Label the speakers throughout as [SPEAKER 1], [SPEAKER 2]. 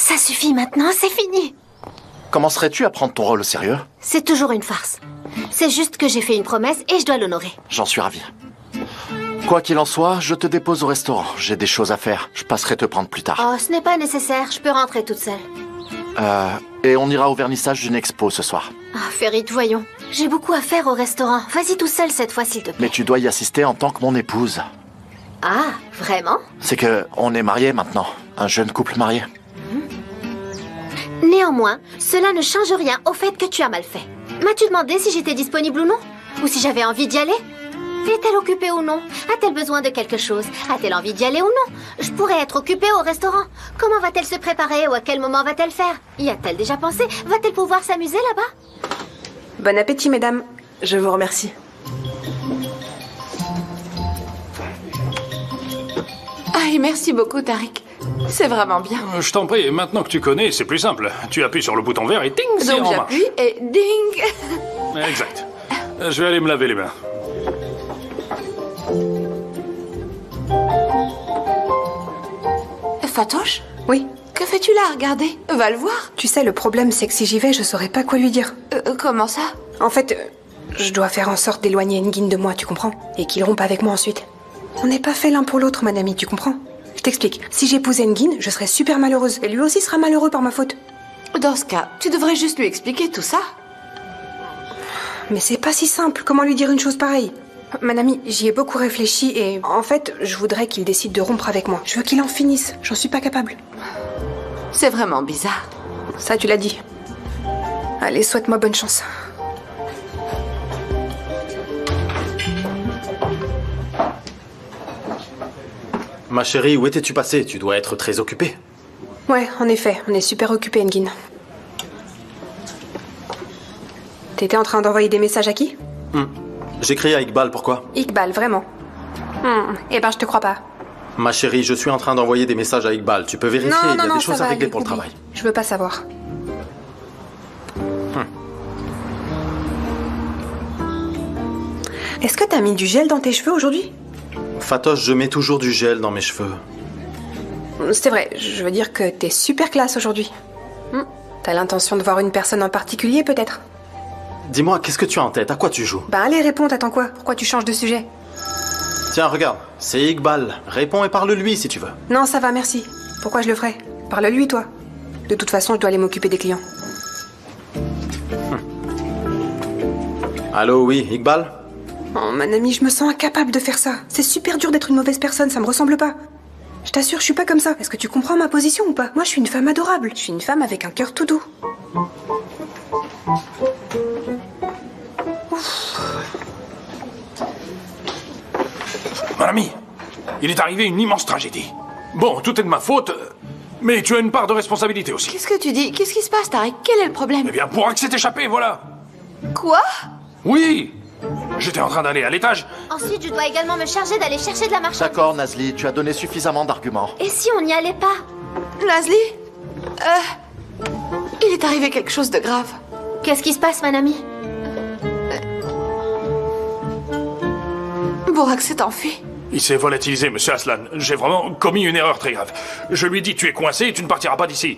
[SPEAKER 1] Ça suffit maintenant, c'est fini.
[SPEAKER 2] Commencerais-tu à prendre ton rôle au sérieux?
[SPEAKER 1] C'est toujours une farce. C'est juste que j'ai fait une promesse et je dois l'honorer.
[SPEAKER 2] J'en suis ravi. Quoi qu'il en soit, je te dépose au restaurant. J'ai des choses à faire. Je passerai te prendre plus tard.
[SPEAKER 1] Oh, ce n'est pas nécessaire, je peux rentrer toute seule.
[SPEAKER 2] Et on ira au vernissage d'une expo ce soir.
[SPEAKER 1] Ah, Ferit, voyons. J'ai beaucoup à faire au restaurant. Vas-y tout seul cette fois, s'il te plaît.
[SPEAKER 2] Mais tu dois y assister en tant que mon épouse.
[SPEAKER 1] Ah, vraiment?
[SPEAKER 2] C'est que on est mariés maintenant. Un jeune couple marié.
[SPEAKER 1] Néanmoins, cela ne change rien au fait que tu as mal fait. M'as-tu demandé si j'étais disponible ou non? Ou si j'avais envie d'y aller? Est-elle occupée ou non? A-t-elle besoin de quelque chose? A-t-elle envie d'y aller ou non? Je pourrais être occupée au restaurant. Comment va-t-elle se préparer ou à quel moment va-t-elle faire? Y a-t-elle déjà pensé? Va-t-elle pouvoir s'amuser là-bas?
[SPEAKER 3] Bon appétit, mesdames. Je vous remercie.
[SPEAKER 4] Ah, et merci beaucoup, Tariq. C'est vraiment bien.
[SPEAKER 5] Je t'en prie, maintenant que tu connais, c'est plus simple. Tu appuies sur le bouton vert et ting, c'est
[SPEAKER 4] Donc
[SPEAKER 5] en marche.
[SPEAKER 4] j'appuie et ding.
[SPEAKER 5] Exact. Je vais aller me laver les mains.
[SPEAKER 4] Fatoche,
[SPEAKER 3] Oui.
[SPEAKER 4] que fais-tu là? Regardez. Va le voir.
[SPEAKER 3] Tu sais, le problème, c'est que si j'y vais, je saurais pas quoi lui dire.
[SPEAKER 4] Comment ça?
[SPEAKER 3] En fait, je dois faire en sorte d'éloigner Nguyen de moi, tu comprends? Et qu'il rompe avec moi ensuite. On n'est pas fait l'un pour l'autre, mon ami, tu comprends? Je t'explique. Si j'épousais Nguyen, je serais super malheureuse. Et lui aussi sera malheureux par ma faute.
[SPEAKER 4] Dans ce cas, tu devrais juste lui expliquer tout ça.
[SPEAKER 3] Mais c'est pas si simple. Comment lui dire une chose pareille? Mon ami, j'y ai beaucoup réfléchi et... En fait, je voudrais qu'il décide de rompre avec moi. Je veux qu'il en finisse. J'en suis pas capable.
[SPEAKER 4] C'est vraiment bizarre.
[SPEAKER 3] Ça, tu l'as dit. Allez, souhaite-moi bonne chance.
[SPEAKER 6] Ma chérie, où étais-tu passée? Tu dois être très occupée.
[SPEAKER 3] Ouais, en effet, on est super occupés, Nguyen. T'étais en train d'envoyer des messages à qui?
[SPEAKER 6] J'écris à Iqbal, pourquoi?
[SPEAKER 3] Iqbal, vraiment. Eh ben, je te crois pas.
[SPEAKER 6] Ma chérie, je suis en train d'envoyer des messages à Iqbal. Tu peux vérifier, il y a des choses
[SPEAKER 3] ça
[SPEAKER 6] à
[SPEAKER 3] va,
[SPEAKER 6] régler pour le
[SPEAKER 3] oublie.
[SPEAKER 6] travail.
[SPEAKER 3] Je veux pas savoir. Est-ce que t'as mis du gel dans tes cheveux aujourd'hui?
[SPEAKER 6] Fatoche, je mets toujours du gel dans mes cheveux.
[SPEAKER 3] C'est vrai, je veux dire que t'es super classe aujourd'hui. T'as l'intention de voir une personne en particulier, peut-être?
[SPEAKER 6] Dis-moi, qu'est-ce que tu as en tête? À quoi tu joues?
[SPEAKER 3] Bah allez, réponds, t'attends quoi? Pourquoi tu changes de sujet?
[SPEAKER 6] Tiens, regarde, c'est Iqbal. Réponds et parle-lui si tu veux.
[SPEAKER 3] Non, ça va, merci. Pourquoi je le ferais? Parle-lui, toi. De toute façon, je dois aller m'occuper des clients.
[SPEAKER 6] Allô, oui, Iqbal?
[SPEAKER 3] Oh, mon ami, je me sens incapable de faire ça. C'est super dur d'être une mauvaise personne, ça me ressemble pas. Je t'assure, je suis pas comme ça. Est-ce que tu comprends ma position ou pas? Moi, je suis une femme adorable. Je suis une femme avec un cœur tout doux.
[SPEAKER 5] Mon ami, il est arrivé une immense tragédie. Bon, tout est de ma faute, mais tu as une part de responsabilité aussi.
[SPEAKER 4] Qu'est-ce que tu dis? Qu'est-ce qui se passe, Tariq? Quel est le problème?
[SPEAKER 5] Eh bien, Bourak s'est échappé, voilà.
[SPEAKER 4] Quoi?
[SPEAKER 5] Oui, j'étais en train d'aller à l'étage.
[SPEAKER 1] Ensuite, je dois également me charger d'aller chercher de la marchandise.
[SPEAKER 2] D'accord, Nazli, tu as donné suffisamment d'arguments.
[SPEAKER 1] Et si on n'y allait pas?
[SPEAKER 4] Nazli? Il est arrivé quelque chose de grave.
[SPEAKER 1] Qu'est-ce qui se passe, mon ami?
[SPEAKER 4] Bourak s'est enfui.
[SPEAKER 5] Il s'est volatilisé, monsieur Aslan. J'ai vraiment commis une erreur très grave. Je lui ai dit, tu es coincé et tu ne partiras pas d'ici.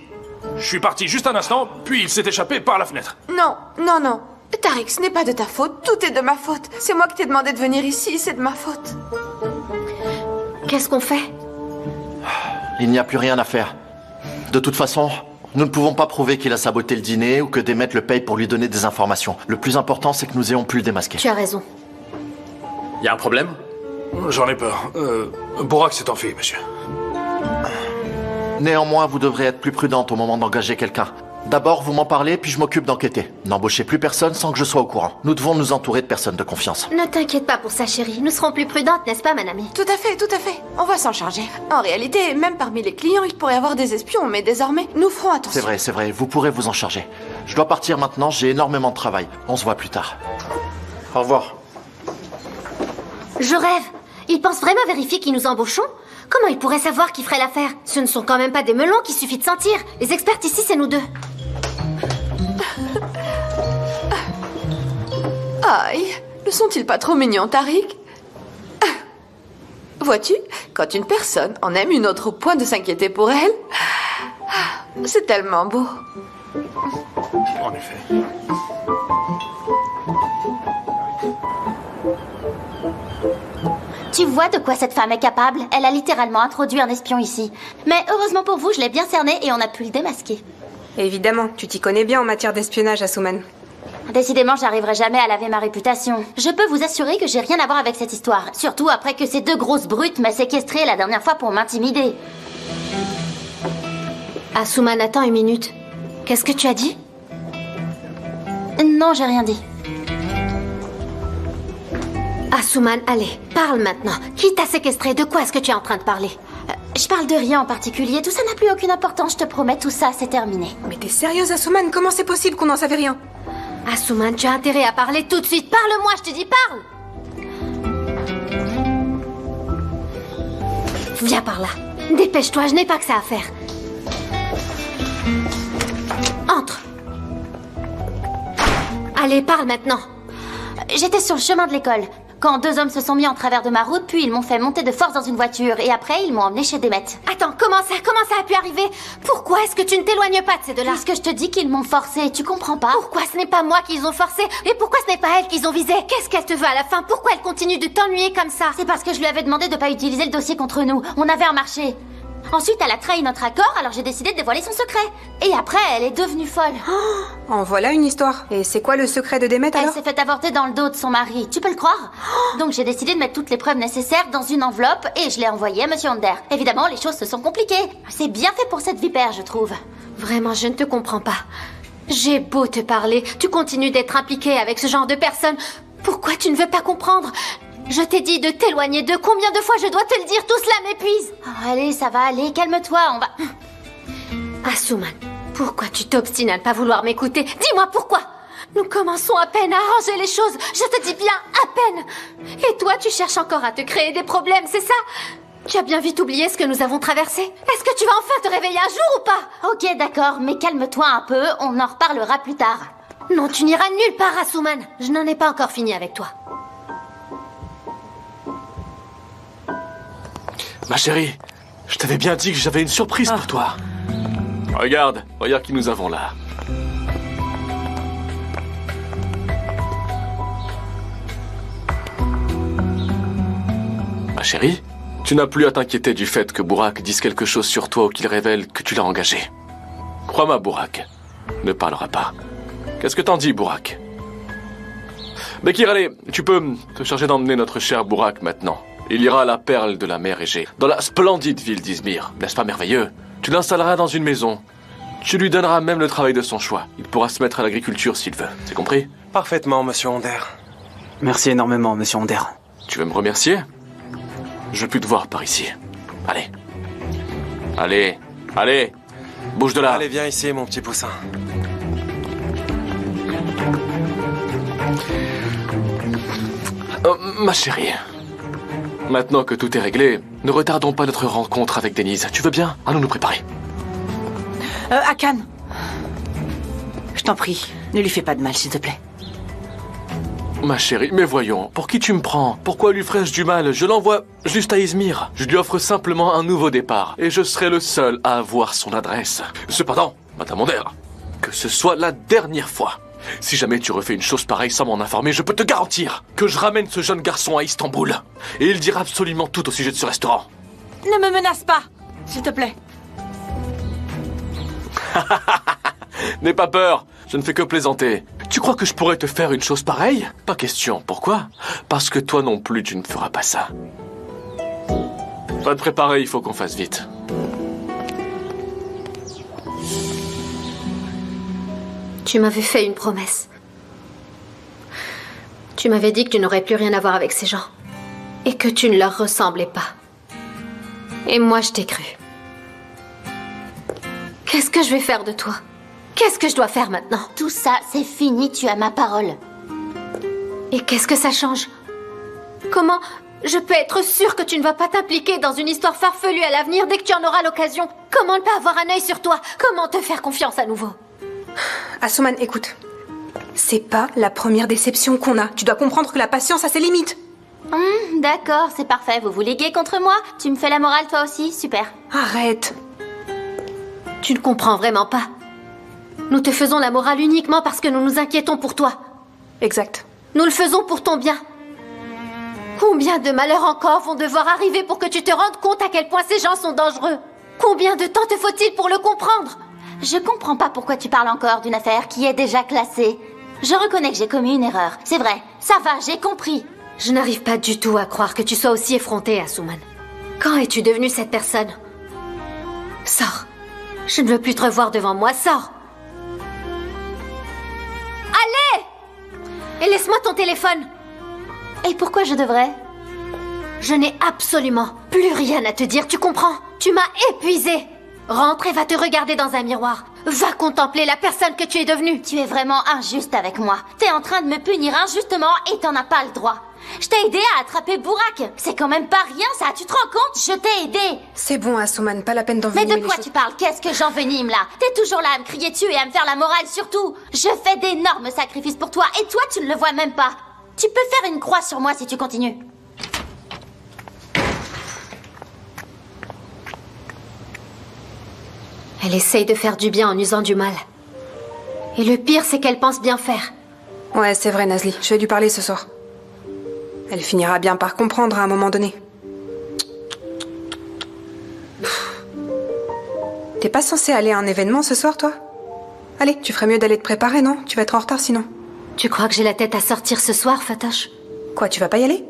[SPEAKER 5] Je suis parti juste un instant, puis il s'est échappé par la fenêtre.
[SPEAKER 4] Non, non, non. Tariq, ce n'est pas de ta faute, tout est de ma faute. C'est moi qui t'ai demandé de venir ici, c'est de ma faute.
[SPEAKER 1] Qu'est-ce qu'on fait?
[SPEAKER 2] Il n'y a plus rien à faire. De toute façon, nous ne pouvons pas prouver qu'il a saboté le dîner ou que Demet le paye pour lui donner des informations. Le plus important, c'est que nous ayons pu le démasquer.
[SPEAKER 1] Tu as raison.
[SPEAKER 6] Y a un problème?
[SPEAKER 5] J'en ai peur. Bourak s'est enfui, monsieur.
[SPEAKER 2] Néanmoins, vous devrez être plus prudente au moment d'engager quelqu'un. D'abord, vous m'en parlez, puis je m'occupe d'enquêter. N'embauchez plus personne sans que je sois au courant. Nous devons nous entourer de personnes de confiance.
[SPEAKER 1] Ne t'inquiète pas pour ça, chérie. Nous serons plus prudentes, n'est-ce pas, mon amie?
[SPEAKER 4] Tout à fait, tout à fait. On va s'en charger. En réalité, même parmi les clients, il pourrait y avoir des espions, mais désormais, nous ferons attention.
[SPEAKER 2] C'est vrai, vous pourrez vous en charger. Je dois partir maintenant, j'ai énormément de travail. On se voit plus tard.
[SPEAKER 6] Au revoir.
[SPEAKER 1] Je rêve. Ils pensent vraiment vérifier qui nous embauchons? Comment ils pourraient savoir qui ferait l'affaire? Ce ne sont quand même pas des melons qu'il suffit de sentir. Les experts ici, c'est nous deux.
[SPEAKER 4] Aïe, ne sont-ils pas trop mignons, Tariq? Vois-tu, quand une personne en aime une autre au point de s'inquiéter pour elle, C'est tellement beau.
[SPEAKER 5] En effet.
[SPEAKER 7] Tu vois de quoi cette femme est capable? Elle a littéralement introduit un espion ici. Mais heureusement pour vous, je l'ai bien cerné et on a pu le démasquer.
[SPEAKER 3] Évidemment, tu t'y connais bien en matière d'espionnage, Asuman.
[SPEAKER 7] Décidément, j'arriverai jamais à laver ma réputation. Je peux vous assurer que j'ai rien à voir avec cette histoire. Surtout après que ces deux grosses brutes m'aient séquestré la dernière fois pour m'intimider.
[SPEAKER 1] Asuman, attends une minute. Qu'est-ce que tu as dit?
[SPEAKER 7] Non, j'ai rien dit.
[SPEAKER 1] Asuman, allez, parle maintenant. Qui t'a séquestré? De quoi est-ce que tu es en train de parler?
[SPEAKER 7] Je parle de rien en particulier. Tout ça n'a plus aucune importance, je te promets. Tout ça, c'est terminé.
[SPEAKER 3] Mais t'es sérieuse, Asuman? Comment c'est possible qu'on n'en savait rien?
[SPEAKER 1] Asuman, tu as intérêt à parler tout de suite. Parle-moi, je te dis, parle! Viens par là. Dépêche-toi, je n'ai pas que ça à faire. Entre. Allez, parle maintenant.
[SPEAKER 7] J'étais sur le chemin de l'école, quand deux hommes se sont mis en travers de ma route, puis ils m'ont fait monter de force dans une voiture, et après, ils m'ont emmené chez Demet.
[SPEAKER 1] Attends, comment ça a pu arriver? Pourquoi est-ce que tu ne t'éloignes pas de ces deux-là?
[SPEAKER 7] Puisque je te dis qu'ils m'ont forcé, tu comprends pas?
[SPEAKER 1] Pourquoi ce n'est pas moi qu'ils ont forcé? Et pourquoi ce n'est pas elle qu'ils ont visé? Qu'est-ce qu'elle te veut à la fin? Pourquoi elle continue de t'ennuyer comme ça?
[SPEAKER 7] C'est parce que je lui avais demandé de pas utiliser le dossier contre nous. On avait un marché. Ensuite, elle a trahi notre accord, alors j'ai décidé de dévoiler son secret. Et après, elle est devenue folle.
[SPEAKER 3] En voilà une histoire. Et c'est quoi le secret de Demet
[SPEAKER 7] Elle
[SPEAKER 3] alors?
[SPEAKER 7] s'est fait avorter dans le dos de son mari, tu peux le croire? Donc j'ai décidé de mettre toutes les preuves nécessaires dans une enveloppe et je l'ai envoyée à Monsieur Onder. Évidemment, les choses se sont compliquées. C'est bien fait pour cette vipère, je trouve.
[SPEAKER 1] Vraiment, je ne te comprends pas. J'ai beau te parler, tu continues d'être impliqué avec ce genre de personnes. Pourquoi tu ne veux pas comprendre? Je t'ai dit de t'éloigner de combien de fois je dois te le dire? Tout cela m'épuise.
[SPEAKER 7] Oh, allez, ça va aller, calme-toi, on va...
[SPEAKER 1] Asuman, pourquoi tu t'obstines à ne pas vouloir m'écouter? Dis-moi pourquoi? Nous commençons à peine à arranger les choses, je te dis bien à peine. Et toi, tu cherches encore à te créer des problèmes, c'est ça? Tu as bien vite oublié ce que nous avons traversé? Est-ce que tu vas enfin te réveiller un jour ou pas?
[SPEAKER 7] Ok, d'accord, mais calme-toi un peu, on en reparlera plus tard.
[SPEAKER 1] Non, tu n'iras nulle part, Asuman. Je n'en ai pas encore fini avec toi.
[SPEAKER 8] Ma chérie, je t'avais bien dit que j'avais une surprise pour toi. Regarde qui nous avons là. Ma chérie, tu n'as plus à t'inquiéter du fait que Bourak dise quelque chose sur toi ou qu'il révèle que tu l'as engagé. Crois-moi, Bourak ne parlera pas. Qu'est-ce que t'en dis, Bourak? Bekir, allez, tu peux te charger d'emmener notre cher Bourak maintenant. Il ira à la perle de la mer Égée, dans la splendide ville d'Izmir. N'est-ce pas merveilleux? Tu l'installeras dans une maison. Tu lui donneras même le travail de son choix. Il pourra se mettre à l'agriculture s'il veut. C'est compris?
[SPEAKER 9] Parfaitement, monsieur Onder.
[SPEAKER 10] Merci énormément, monsieur Onder.
[SPEAKER 8] Tu veux me remercier? Je veux plus te voir par ici. Allez. Allez. Bouge de là.
[SPEAKER 9] Allez, viens ici, mon petit poussin.
[SPEAKER 8] Ma chérie. Maintenant que tout est réglé, ne retardons pas notre rencontre avec Denise. Tu veux bien? Allons nous préparer.
[SPEAKER 11] Akan. Je t'en prie, ne lui fais pas de mal, s'il te plaît.
[SPEAKER 8] Ma chérie, mais voyons, pour qui tu me prends? Pourquoi lui ferais-je du mal? Je l'envoie juste à Izmir. Je lui offre simplement un nouveau départ, et je serai le seul à avoir son adresse. Cependant, Madame Onder, que ce soit la dernière fois. Si jamais tu refais une chose pareille sans m'en informer, je peux te garantir que je ramène ce jeune garçon à Istanbul. Et il dira absolument tout au sujet de ce restaurant.
[SPEAKER 11] Ne me menace pas, s'il te plaît.
[SPEAKER 8] N'aie pas peur, je ne fais que plaisanter. Tu crois que je pourrais te faire une chose pareille? Pas question, pourquoi? Parce que toi non plus tu ne feras pas ça. Va te préparer, il faut qu'on fasse vite.
[SPEAKER 1] Tu m'avais fait une promesse. Tu m'avais dit que tu n'aurais plus rien à voir avec ces gens. Et que tu ne leur ressemblais pas. Et moi, je t'ai cru. Qu'est-ce que je vais faire de toi? Qu'est-ce que je dois faire maintenant?
[SPEAKER 7] Tout ça, c'est fini, tu as ma parole.
[SPEAKER 1] Et qu'est-ce que ça change? Comment je peux être sûre que tu ne vas pas t'impliquer dans une histoire farfelue à l'avenir dès que tu en auras l'occasion? Comment ne pas avoir un œil sur toi? Comment te faire confiance à nouveau?
[SPEAKER 3] Asuman, écoute. C'est pas la première déception qu'on a. Tu dois comprendre que la patience a ses limites.
[SPEAKER 7] D'accord, c'est parfait. Vous vous liguez contre moi? Tu me fais la morale toi aussi? Super.
[SPEAKER 3] Arrête.
[SPEAKER 1] Tu ne comprends vraiment pas. Nous te faisons la morale uniquement parce que nous nous inquiétons pour toi.
[SPEAKER 3] Exact.
[SPEAKER 1] Nous le faisons pour ton bien. Combien de malheurs encore vont devoir arriver pour que tu te rendes compte à quel point ces gens sont dangereux? Combien de temps te faut-il pour le comprendre?
[SPEAKER 7] Je comprends pas pourquoi tu parles encore d'une affaire qui est déjà classée. Je reconnais que j'ai commis une erreur. C'est vrai. Ça va, j'ai compris.
[SPEAKER 1] Je n'arrive pas du tout à croire que tu sois aussi effrontée, Asuman. Quand es-tu devenue cette personne? Sors. Je ne veux plus te revoir devant moi. Sors. Allez! Et laisse-moi ton téléphone.
[SPEAKER 7] Et pourquoi je devrais?
[SPEAKER 1] Je n'ai absolument plus rien à te dire, tu comprends? Tu m'as épuisée. Rentre et va te regarder dans un miroir. Va contempler la personne que tu es devenue.
[SPEAKER 7] Tu es vraiment injuste avec moi. T'es en train de me punir injustement et t'en as pas le droit. Je t'ai aidé à attraper Burak. C'est quand même pas rien ça, tu te rends compte? Je t'ai aidé.
[SPEAKER 3] C'est bon, Asuman, pas la peine
[SPEAKER 7] Mais
[SPEAKER 3] d'envenimer
[SPEAKER 7] de quoi tu parles? Qu'est-ce que j'envenime là? T'es toujours là à me crier dessus et à me faire la morale surtout. Je fais d'énormes sacrifices pour toi et toi tu ne le vois même pas. Tu peux faire une croix sur moi si tu continues.
[SPEAKER 1] Elle essaye de faire du bien en usant du mal. Et le pire, c'est qu'elle pense bien faire.
[SPEAKER 3] Ouais, c'est vrai, Nazli. Je vais lui parler ce soir. Elle finira bien par comprendre à un moment donné. T'es pas censé aller à un événement ce soir, toi? Allez, tu ferais mieux d'aller te préparer, non? Tu vas être en retard sinon.
[SPEAKER 1] Tu crois que j'ai la tête à sortir ce soir, Fatoche?
[SPEAKER 3] Quoi, tu vas pas y aller?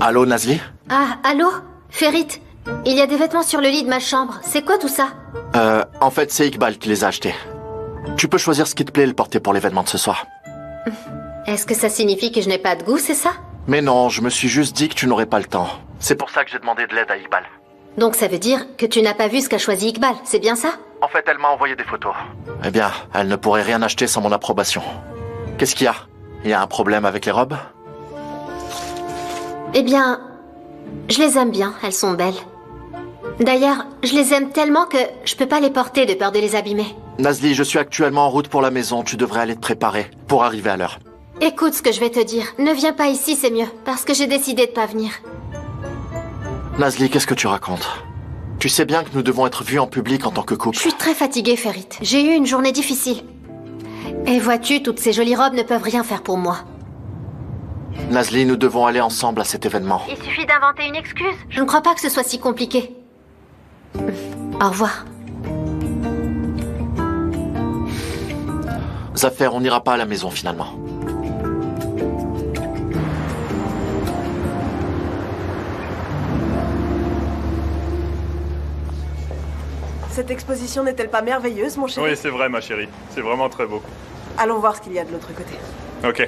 [SPEAKER 2] Allô, Nazli?
[SPEAKER 1] Ah, allô? Ferit, il y a des vêtements sur le lit de ma chambre. C'est quoi tout ça?
[SPEAKER 2] En fait, c'est Iqbal qui les a achetés. Tu peux choisir ce qui te plaît et le porter pour l'événement de ce soir.
[SPEAKER 1] Est-ce que ça signifie que je n'ai pas de goût, c'est ça?
[SPEAKER 2] Mais non, je me suis juste dit que tu n'aurais pas le temps. C'est pour ça que j'ai demandé de l'aide à Iqbal.
[SPEAKER 1] Donc ça veut dire que tu n'as pas vu ce qu'a choisi Iqbal, c'est bien ça?
[SPEAKER 2] En fait, elle m'a envoyé des photos. Eh bien, elle ne pourrait rien acheter sans mon approbation. Qu'est-ce qu'il y a? Il y a un problème avec les robes?
[SPEAKER 1] Eh bien, je les aime bien, elles sont belles. D'ailleurs, je les aime tellement que je peux pas les porter de peur de les abîmer.
[SPEAKER 2] Nazli, je suis actuellement en route pour la maison. Tu devrais aller te préparer pour arriver à l'heure.
[SPEAKER 1] Écoute ce que je vais te dire. Ne viens pas ici, c'est mieux, parce que j'ai décidé de pas venir.
[SPEAKER 2] Nazli, qu'est-ce que tu racontes? Tu sais bien que nous devons être vus en public en tant que couple.
[SPEAKER 1] Je suis très fatiguée, Ferit. J'ai eu une journée difficile. Et vois-tu, toutes ces jolies robes ne peuvent rien faire pour moi.
[SPEAKER 2] Nazli, nous devons aller ensemble à cet événement.
[SPEAKER 1] Il suffit d'inventer une excuse. Je ne crois pas que ce soit si compliqué. Au revoir.
[SPEAKER 2] Zafer, on n'ira pas à la maison finalement.
[SPEAKER 12] Cette exposition n'est-elle pas merveilleuse, mon chéri?
[SPEAKER 5] Oui, c'est vrai, ma chérie. C'est vraiment très beau.
[SPEAKER 12] Allons voir ce qu'il y a de l'autre côté.
[SPEAKER 5] Ok.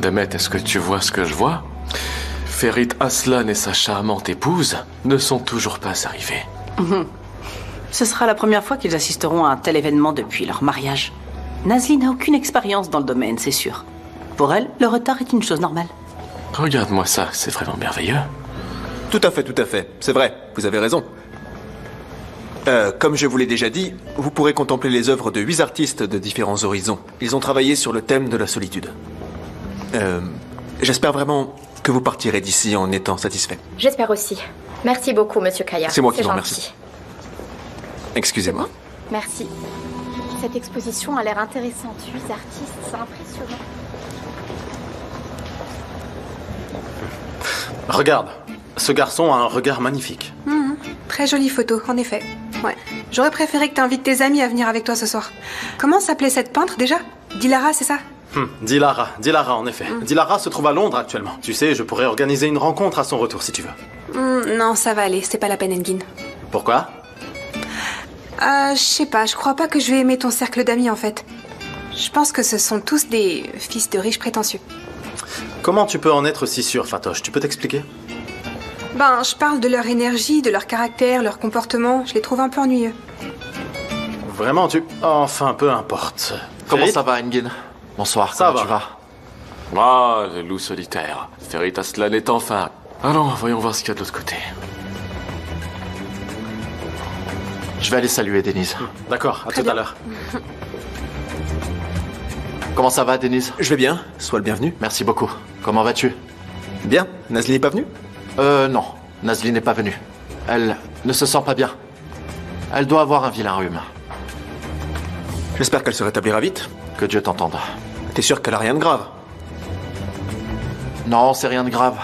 [SPEAKER 8] Demet, est-ce que tu vois ce que je vois? Ferit Aslan et sa charmante épouse ne sont toujours pas arrivés.
[SPEAKER 11] Ce sera la première fois qu'ils assisteront à un tel événement depuis leur mariage. Nazli n'a aucune expérience dans le domaine, c'est sûr. Pour elle, le retard est une chose normale.
[SPEAKER 8] Regarde-moi ça, c'est vraiment merveilleux.
[SPEAKER 13] Tout à fait, c'est vrai, vous avez raison. Comme je vous l'ai déjà dit, vous pourrez contempler les œuvres de 8 artistes de différents horizons. Ils ont travaillé sur le thème de la solitude. J'espère vraiment que vous partirez d'ici en étant satisfait.
[SPEAKER 14] J'espère aussi. Merci beaucoup, monsieur Kaya.
[SPEAKER 13] C'est moi qui vous
[SPEAKER 14] gentil.
[SPEAKER 13] remercie. Excusez-moi.
[SPEAKER 14] Merci. Cette exposition a l'air intéressante. 8 artistes, c'est impressionnant.
[SPEAKER 6] Regarde, ce garçon a un regard magnifique.
[SPEAKER 3] Très jolie photo, en effet. Ouais. J'aurais préféré que t'invites tes amis à venir avec toi ce soir. Comment s'appelait cette peintre déjà? Dilara, c'est ça?
[SPEAKER 6] Dilara en effet. Dilara se trouve à Londres actuellement. Tu sais, je pourrais organiser une rencontre à son retour si tu veux.
[SPEAKER 3] Non, ça va aller, c'est pas la peine, Engin.
[SPEAKER 6] Pourquoi?
[SPEAKER 3] Je sais pas, je crois pas que je vais aimer ton cercle d'amis en fait. Je pense que ce sont tous des fils de riches prétentieux.
[SPEAKER 6] Comment tu peux en être si sûr, Fatoche? Tu peux t'expliquer?
[SPEAKER 3] Ben, je parle de leur énergie, de leur caractère, leur comportement. Je les trouve un peu ennuyeux.
[SPEAKER 6] Vraiment, tu... Enfin, peu importe.
[SPEAKER 2] Comment
[SPEAKER 6] Ferit?
[SPEAKER 2] ça va, Engin? Bonsoir,
[SPEAKER 6] Ça
[SPEAKER 2] comment
[SPEAKER 6] va.
[SPEAKER 2] tu vas?
[SPEAKER 8] Ah, le loup solitaire. Ferit Aslan est enfin. Allons, voyons voir ce qu'il y a de l'autre côté.
[SPEAKER 2] Je vais aller saluer Denise.
[SPEAKER 6] D'accord, à tout à l'heure.
[SPEAKER 2] Comment ça va, Denise?
[SPEAKER 13] Je vais bien, sois le bienvenu.
[SPEAKER 2] Merci beaucoup. Comment vas-tu?
[SPEAKER 13] Bien, Nazli n'est pas venue?
[SPEAKER 2] Non. Nazli n'est pas venue. Elle ne se sent pas bien. Elle doit avoir un vilain rhume.
[SPEAKER 13] J'espère qu'elle se rétablira vite.
[SPEAKER 2] Que Dieu t'entende.
[SPEAKER 13] T'es sûr qu'elle a rien de grave?
[SPEAKER 2] Non, c'est rien de grave.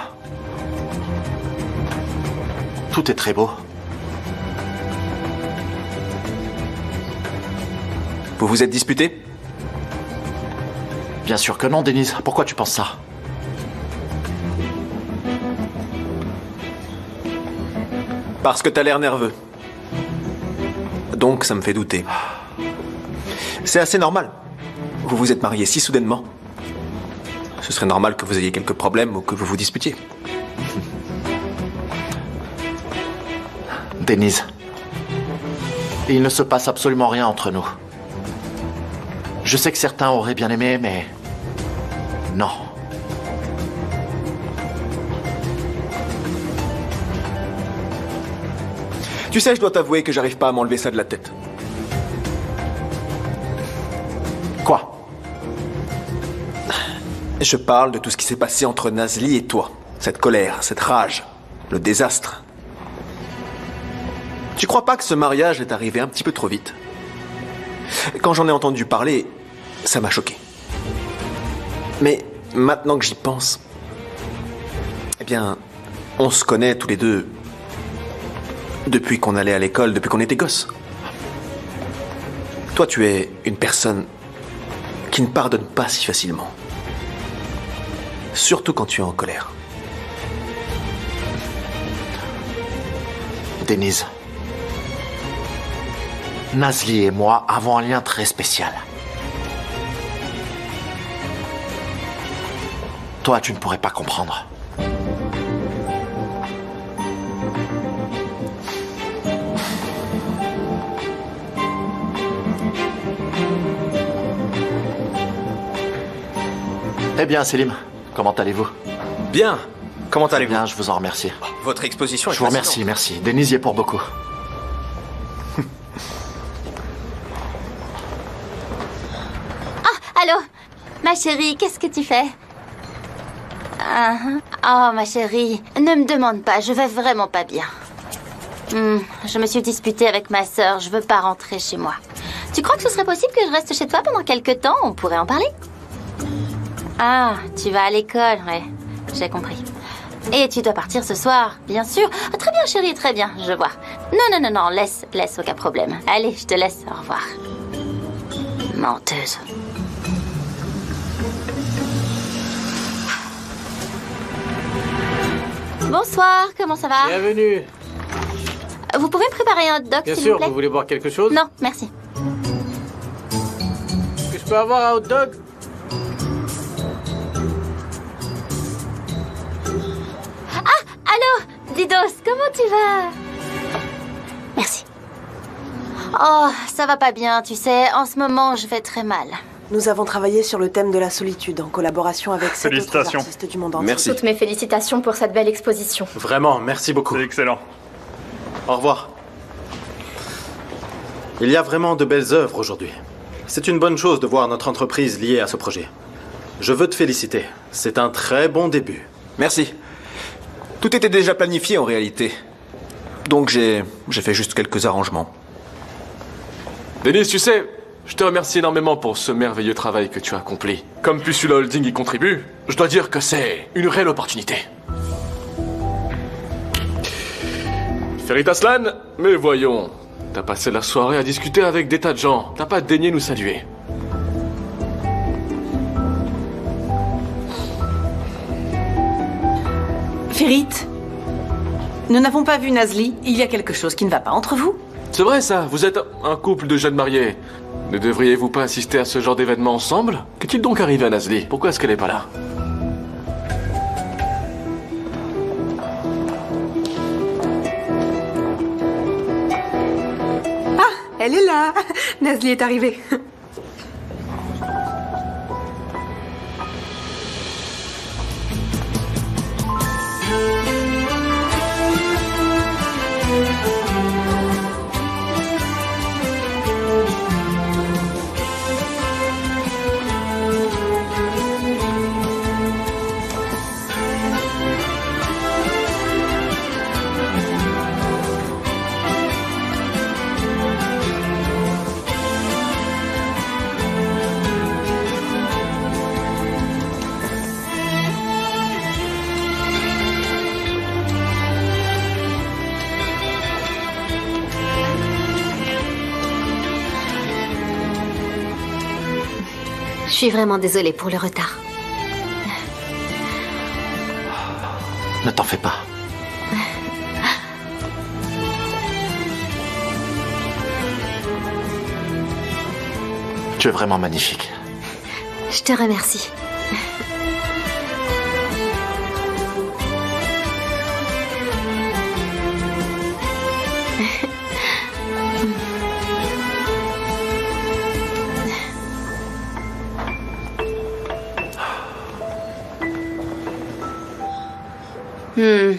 [SPEAKER 2] Tout est très beau.
[SPEAKER 13] Vous vous êtes disputés?
[SPEAKER 2] Bien sûr que non, Denise. Pourquoi tu penses ça?
[SPEAKER 13] Parce que t'as l'air nerveux. Donc ça me fait douter. C'est assez normal. Vous vous êtes mariés si soudainement. Ce serait normal que vous ayez quelques problèmes ou que vous vous disputiez.
[SPEAKER 2] Denise, il ne se passe absolument rien entre nous. Je sais que certains auraient bien aimé, mais... non.
[SPEAKER 13] Tu sais, je dois t'avouer que j'arrive pas à m'enlever ça de la tête.
[SPEAKER 2] Quoi?
[SPEAKER 13] Je parle de tout ce qui s'est passé entre Nazli et toi. Cette colère, cette rage, le désastre. Tu crois pas que ce mariage est arrivé un petit peu trop vite? Quand j'en ai entendu parler, ça m'a choqué. Mais maintenant que j'y pense, eh bien, on se connaît tous les deux depuis qu'on allait à l'école, depuis qu'on était gosses. Toi, tu es une personne qui ne pardonne pas si facilement. Surtout quand tu es en colère.
[SPEAKER 2] Denise, Nazli et moi avons un lien très spécial. Toi, tu ne pourrais pas comprendre. Eh bien, Selim, comment allez-vous?
[SPEAKER 13] Bien. Comment allez-vous?
[SPEAKER 2] Bien, je vous en remercie.
[SPEAKER 13] Votre exposition est
[SPEAKER 2] Je vous
[SPEAKER 13] fascinante.
[SPEAKER 2] remercie, merci. Denise y est pour beaucoup.
[SPEAKER 7] Allô? Ma chérie, qu'est-ce que tu fais? Oh, ma chérie, ne me demande pas, je vais vraiment pas bien. Je me suis disputée avec ma sœur, je veux pas rentrer chez moi. Tu crois que ce serait possible que je reste chez toi pendant quelques temps? On pourrait en parler? Ah, tu vas à l'école, ouais, j'ai compris. Et tu dois partir ce soir, bien sûr. Ah, très bien, chérie, très bien, je vois. Non, laisse, aucun problème. Allez, je te laisse, au revoir. Menteuse. Bonsoir, comment ça va?
[SPEAKER 15] Bienvenue.
[SPEAKER 7] Vous pouvez me préparer un hot dog,
[SPEAKER 15] Bien
[SPEAKER 7] s'il
[SPEAKER 15] sûr,
[SPEAKER 7] vous plaît?
[SPEAKER 15] vous voulez boire quelque chose?
[SPEAKER 7] Non, merci.
[SPEAKER 15] Est-ce que je peux avoir un hot dog?
[SPEAKER 7] Allô, Didos, comment tu vas? Merci. Oh, ça va pas bien, tu sais. En ce moment, je vais très mal.
[SPEAKER 12] Nous avons travaillé sur le thème de la solitude en collaboration avec 7 autres artistes du monde entier.
[SPEAKER 6] Merci.
[SPEAKER 14] Toutes mes félicitations pour cette belle exposition.
[SPEAKER 6] Vraiment, merci beaucoup.
[SPEAKER 5] C'est excellent.
[SPEAKER 6] Au revoir. Il y a vraiment de belles œuvres aujourd'hui. C'est une bonne chose de voir notre entreprise liée à ce projet. Je veux te féliciter. C'est un très bon début.
[SPEAKER 13] Merci. Tout était déjà planifié en réalité. Donc j'ai fait juste quelques arrangements.
[SPEAKER 8] Denise, tu sais, je te remercie énormément pour ce merveilleux travail que tu as accompli. Comme Pusula Holding y contribue, je dois dire que c'est une réelle opportunité. Ferit Aslan, mais voyons, t'as passé la soirée à discuter avec des tas de gens. T'as pas daigné nous saluer.
[SPEAKER 11] Ferit, Nous n'avons pas vu Nazli. Il y a quelque chose qui ne va pas entre vous.
[SPEAKER 8] C'est vrai ça, vous êtes un couple de jeunes mariés. Ne devriez-vous pas assister à ce genre d'événement ensemble? Qu'est-il donc arrivé à Nazli? Pourquoi est-ce qu'elle n'est pas là?
[SPEAKER 3] Ah, elle est là. Nazli est arrivée.
[SPEAKER 1] Je suis vraiment désolée pour le retard.
[SPEAKER 2] Ne t'en fais pas. Tu es vraiment magnifique.
[SPEAKER 1] Je te remercie.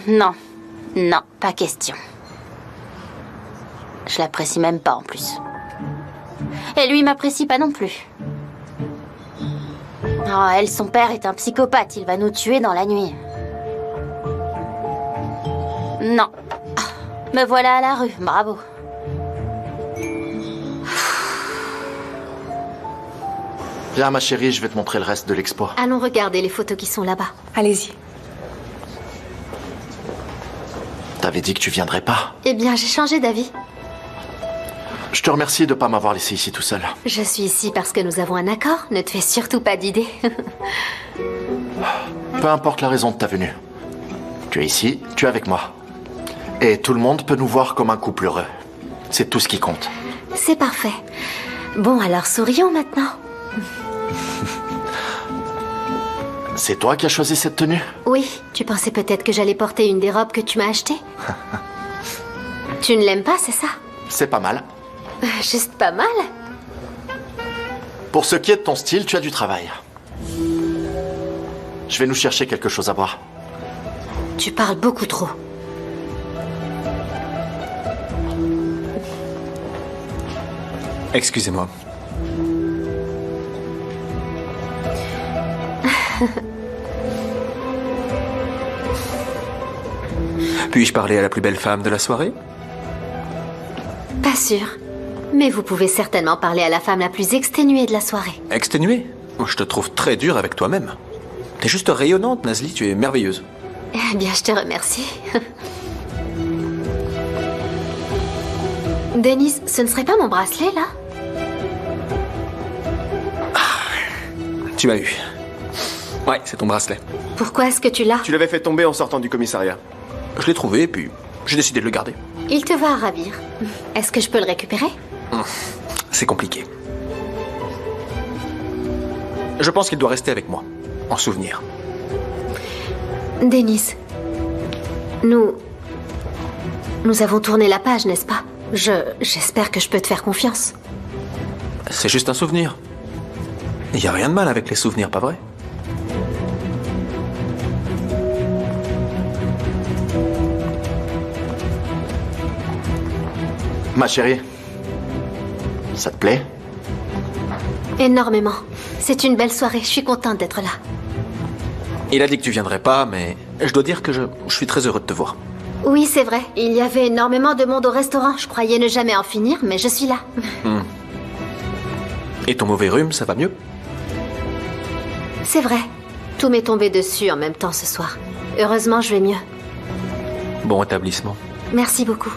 [SPEAKER 7] Non. Non, pas question. Je l'apprécie même pas en plus. Et lui m'apprécie pas non plus. Oh, elle, son père est un psychopathe. Il va nous tuer dans la nuit. Non. Me voilà à la rue. Bravo.
[SPEAKER 2] Viens, ma chérie, je vais te montrer le reste de l'expo.
[SPEAKER 1] Allons regarder les photos qui sont là-bas.
[SPEAKER 3] Allez-y.
[SPEAKER 2] T'avais dit que tu viendrais pas.
[SPEAKER 1] Eh bien, j'ai changé d'avis.
[SPEAKER 2] Je te remercie de pas m'avoir laissé ici tout seul.
[SPEAKER 1] Je suis ici parce que nous avons un accord. Ne te fais surtout pas d'idées.
[SPEAKER 2] Peu importe la raison de ta venue. Tu es ici, tu es avec moi. Et tout le monde peut nous voir comme un couple heureux. C'est tout ce qui compte.
[SPEAKER 1] C'est parfait. Bon, alors sourions maintenant.
[SPEAKER 2] C'est toi qui as choisi cette tenue?
[SPEAKER 1] Oui, tu pensais peut-être que j'allais porter une des robes que tu m'as achetées? Tu ne l'aimes pas, c'est ça?
[SPEAKER 2] C'est pas mal.
[SPEAKER 1] Juste pas mal.
[SPEAKER 2] Pour ce qui est de ton style, tu as du travail. Je vais nous chercher quelque chose à boire.
[SPEAKER 1] Tu parles beaucoup trop.
[SPEAKER 13] Excusez-moi. Puis-je parler à la plus belle femme de la soirée?
[SPEAKER 1] Pas sûr. Mais vous pouvez certainement parler à la femme la plus exténuée de la soirée.
[SPEAKER 13] Exténuée? Je te trouve très dure avec toi-même. T'es juste rayonnante, Nazli, tu es merveilleuse.
[SPEAKER 1] Eh bien, je te remercie. Dennis, ce ne serait pas mon bracelet, là?
[SPEAKER 13] Tu m'as eu. Ouais, c'est ton bracelet.
[SPEAKER 1] Pourquoi est-ce que tu l'as?
[SPEAKER 9] Tu l'avais fait tomber en sortant du commissariat.
[SPEAKER 13] Je l'ai trouvé, puis j'ai décidé de le garder.
[SPEAKER 1] Il te va à ravir. Est-ce que je peux le récupérer?
[SPEAKER 13] C'est compliqué. Je pense qu'il doit rester avec moi, en souvenir.
[SPEAKER 1] Dennis, nous avons tourné la page, n'est-ce pas? J'espère que je peux te faire confiance.
[SPEAKER 13] C'est juste un souvenir. Il n'y a rien de mal avec les souvenirs, pas vrai?
[SPEAKER 2] Ma chérie, ça te plaît?
[SPEAKER 1] Énormément. C'est une belle soirée, je suis contente d'être là.
[SPEAKER 13] Il a dit que tu viendrais pas, mais je dois dire que je suis très heureux de te voir.
[SPEAKER 1] Oui, c'est vrai. Il y avait énormément de monde au restaurant. Je croyais ne jamais en finir, mais je suis là.
[SPEAKER 13] Et ton mauvais rhume, ça va mieux?
[SPEAKER 1] C'est vrai. Tout m'est tombé dessus en même temps ce soir. Heureusement, je vais mieux.
[SPEAKER 13] Bon établissement.
[SPEAKER 1] Merci beaucoup.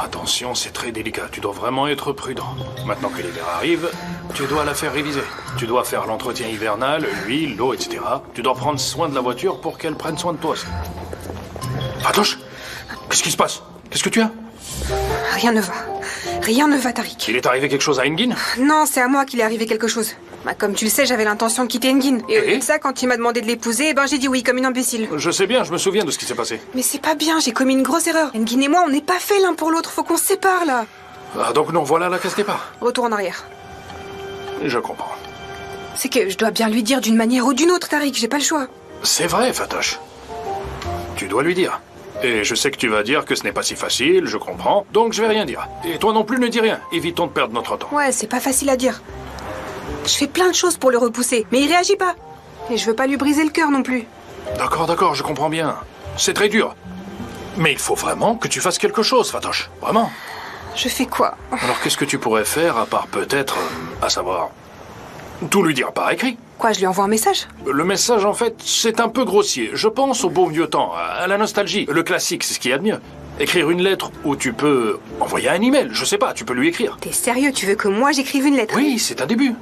[SPEAKER 5] attention, c'est très délicat. Tu dois vraiment être prudent. Maintenant que l'hiver arrive, tu dois la faire réviser. Tu dois faire l'entretien hivernal, l'huile, l'eau, etc. Tu dois prendre soin de la voiture pour qu'elle prenne soin de toi aussi. Fatoche, qu'est-ce qui se passe? Qu'est-ce que tu as?
[SPEAKER 3] Rien ne va. Rien ne va, Tariq.
[SPEAKER 5] Il est arrivé quelque chose à Engin?
[SPEAKER 3] Non, c'est à moi qu'il est arrivé quelque chose. Bah, comme tu le sais, j'avais l'intention de quitter Engin. Et au lieu de ça, quand il m'a demandé de l'épouser, j'ai dit oui, comme une imbécile.
[SPEAKER 5] Je sais bien, je me souviens de ce qui s'est passé.
[SPEAKER 3] Mais c'est pas bien, j'ai commis une grosse erreur. Engin et moi, on n'est pas faits l'un pour l'autre, faut qu'on se sépare, là.
[SPEAKER 5] Ah, donc non, voilà la case départ.
[SPEAKER 3] Retour en arrière.
[SPEAKER 5] Je comprends.
[SPEAKER 3] C'est que je dois bien lui dire d'une manière ou d'une autre, Tariq, j'ai pas le choix.
[SPEAKER 5] C'est vrai, Fatoche. Tu dois lui dire. Et je sais que tu vas dire que ce n'est pas si facile, je comprends, donc je vais rien dire. Et toi non plus ne dis rien, évitons de perdre notre temps.
[SPEAKER 3] Ouais, c'est pas facile à dire. Je fais plein de choses pour le repousser, mais il réagit pas. Et je veux pas lui briser le cœur non plus.
[SPEAKER 5] D'accord, je comprends bien. C'est très dur. Mais il faut vraiment que tu fasses quelque chose, Fatoche. Vraiment.
[SPEAKER 3] Je fais quoi?
[SPEAKER 5] Alors qu'est-ce que tu pourrais faire à part peut-être, à savoir, tout lui dire par écrit?
[SPEAKER 3] Quoi, je lui envoie un message?
[SPEAKER 5] Le message, en fait, c'est un peu grossier. Je pense au beau vieux temps, à la nostalgie. Le classique, c'est ce qu'il y a de mieux. Écrire une lettre ou tu peux envoyer un email, je sais pas, tu peux lui écrire.
[SPEAKER 3] T'es sérieux, tu veux que moi j'écrive une lettre?
[SPEAKER 5] Oui, c'est un début.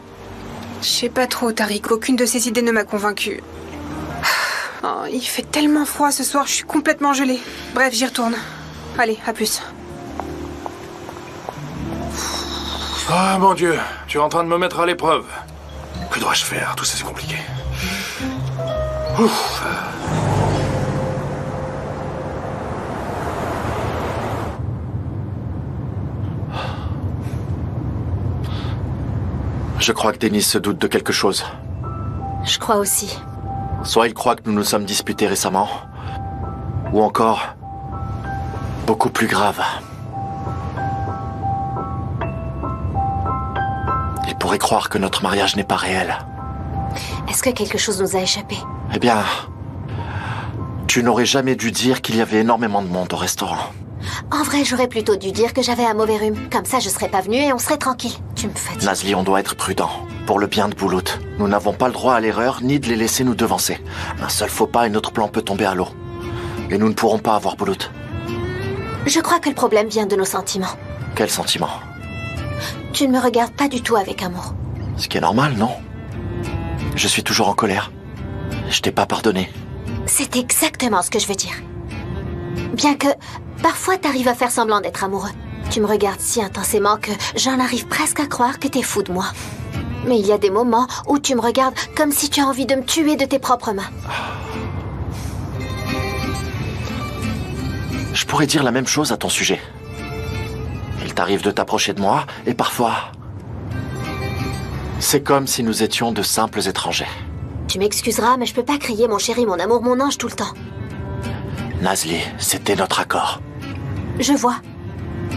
[SPEAKER 3] Je sais pas trop, Tariq, aucune de ces idées ne m'a convaincue. Oh, il fait tellement froid ce soir, je suis complètement gelée. Bref, j'y retourne. Allez, à plus.
[SPEAKER 5] Ah, mon Dieu, tu es en train de me mettre à l'épreuve. Que dois-je faire? Tout ça, c'est compliqué. Ouf.
[SPEAKER 2] Je crois que Denis se doute de quelque chose.
[SPEAKER 1] Je crois aussi.
[SPEAKER 2] Soit il croit que nous nous sommes disputés récemment, ou encore, beaucoup plus grave. Il pourrait croire que notre mariage n'est pas réel.
[SPEAKER 1] Est-ce que quelque chose nous a échappé?
[SPEAKER 2] Eh bien, tu n'aurais jamais dû dire qu'il y avait énormément de monde au restaurant.
[SPEAKER 1] En vrai, j'aurais plutôt dû dire que j'avais un mauvais rhume. Comme ça, je serais pas venue et on serait tranquille. Tu me fatigues.
[SPEAKER 2] Nazli, on doit être prudent. Pour le bien de Boulout. Nous n'avons pas le droit à l'erreur, ni de les laisser nous devancer. Un seul faux pas et notre plan peut tomber à l'eau. Et nous ne pourrons pas avoir Boulout.
[SPEAKER 1] Je crois que le problème vient de nos sentiments.
[SPEAKER 2] Quels sentiments?
[SPEAKER 1] Tu ne me regardes pas du tout avec amour.
[SPEAKER 2] Ce qui est normal, non? Je suis toujours en colère. Je t'ai pas pardonné.
[SPEAKER 1] C'est exactement ce que je veux dire. Bien que, parfois t'arrives à faire semblant d'être amoureux. Tu me regardes si intensément que j'en arrive presque à croire que t'es fou de moi. Mais il y a des moments où tu me regardes comme si tu as envie de me tuer de tes propres mains.
[SPEAKER 2] Je pourrais dire la même chose à ton sujet. Il t'arrive de t'approcher de moi, et parfois... c'est comme si nous étions de simples étrangers.
[SPEAKER 1] Tu m'excuseras, mais je peux pas crier mon chéri, mon amour, mon ange tout le temps.
[SPEAKER 2] Nazli, c'était notre accord.
[SPEAKER 1] Je vois.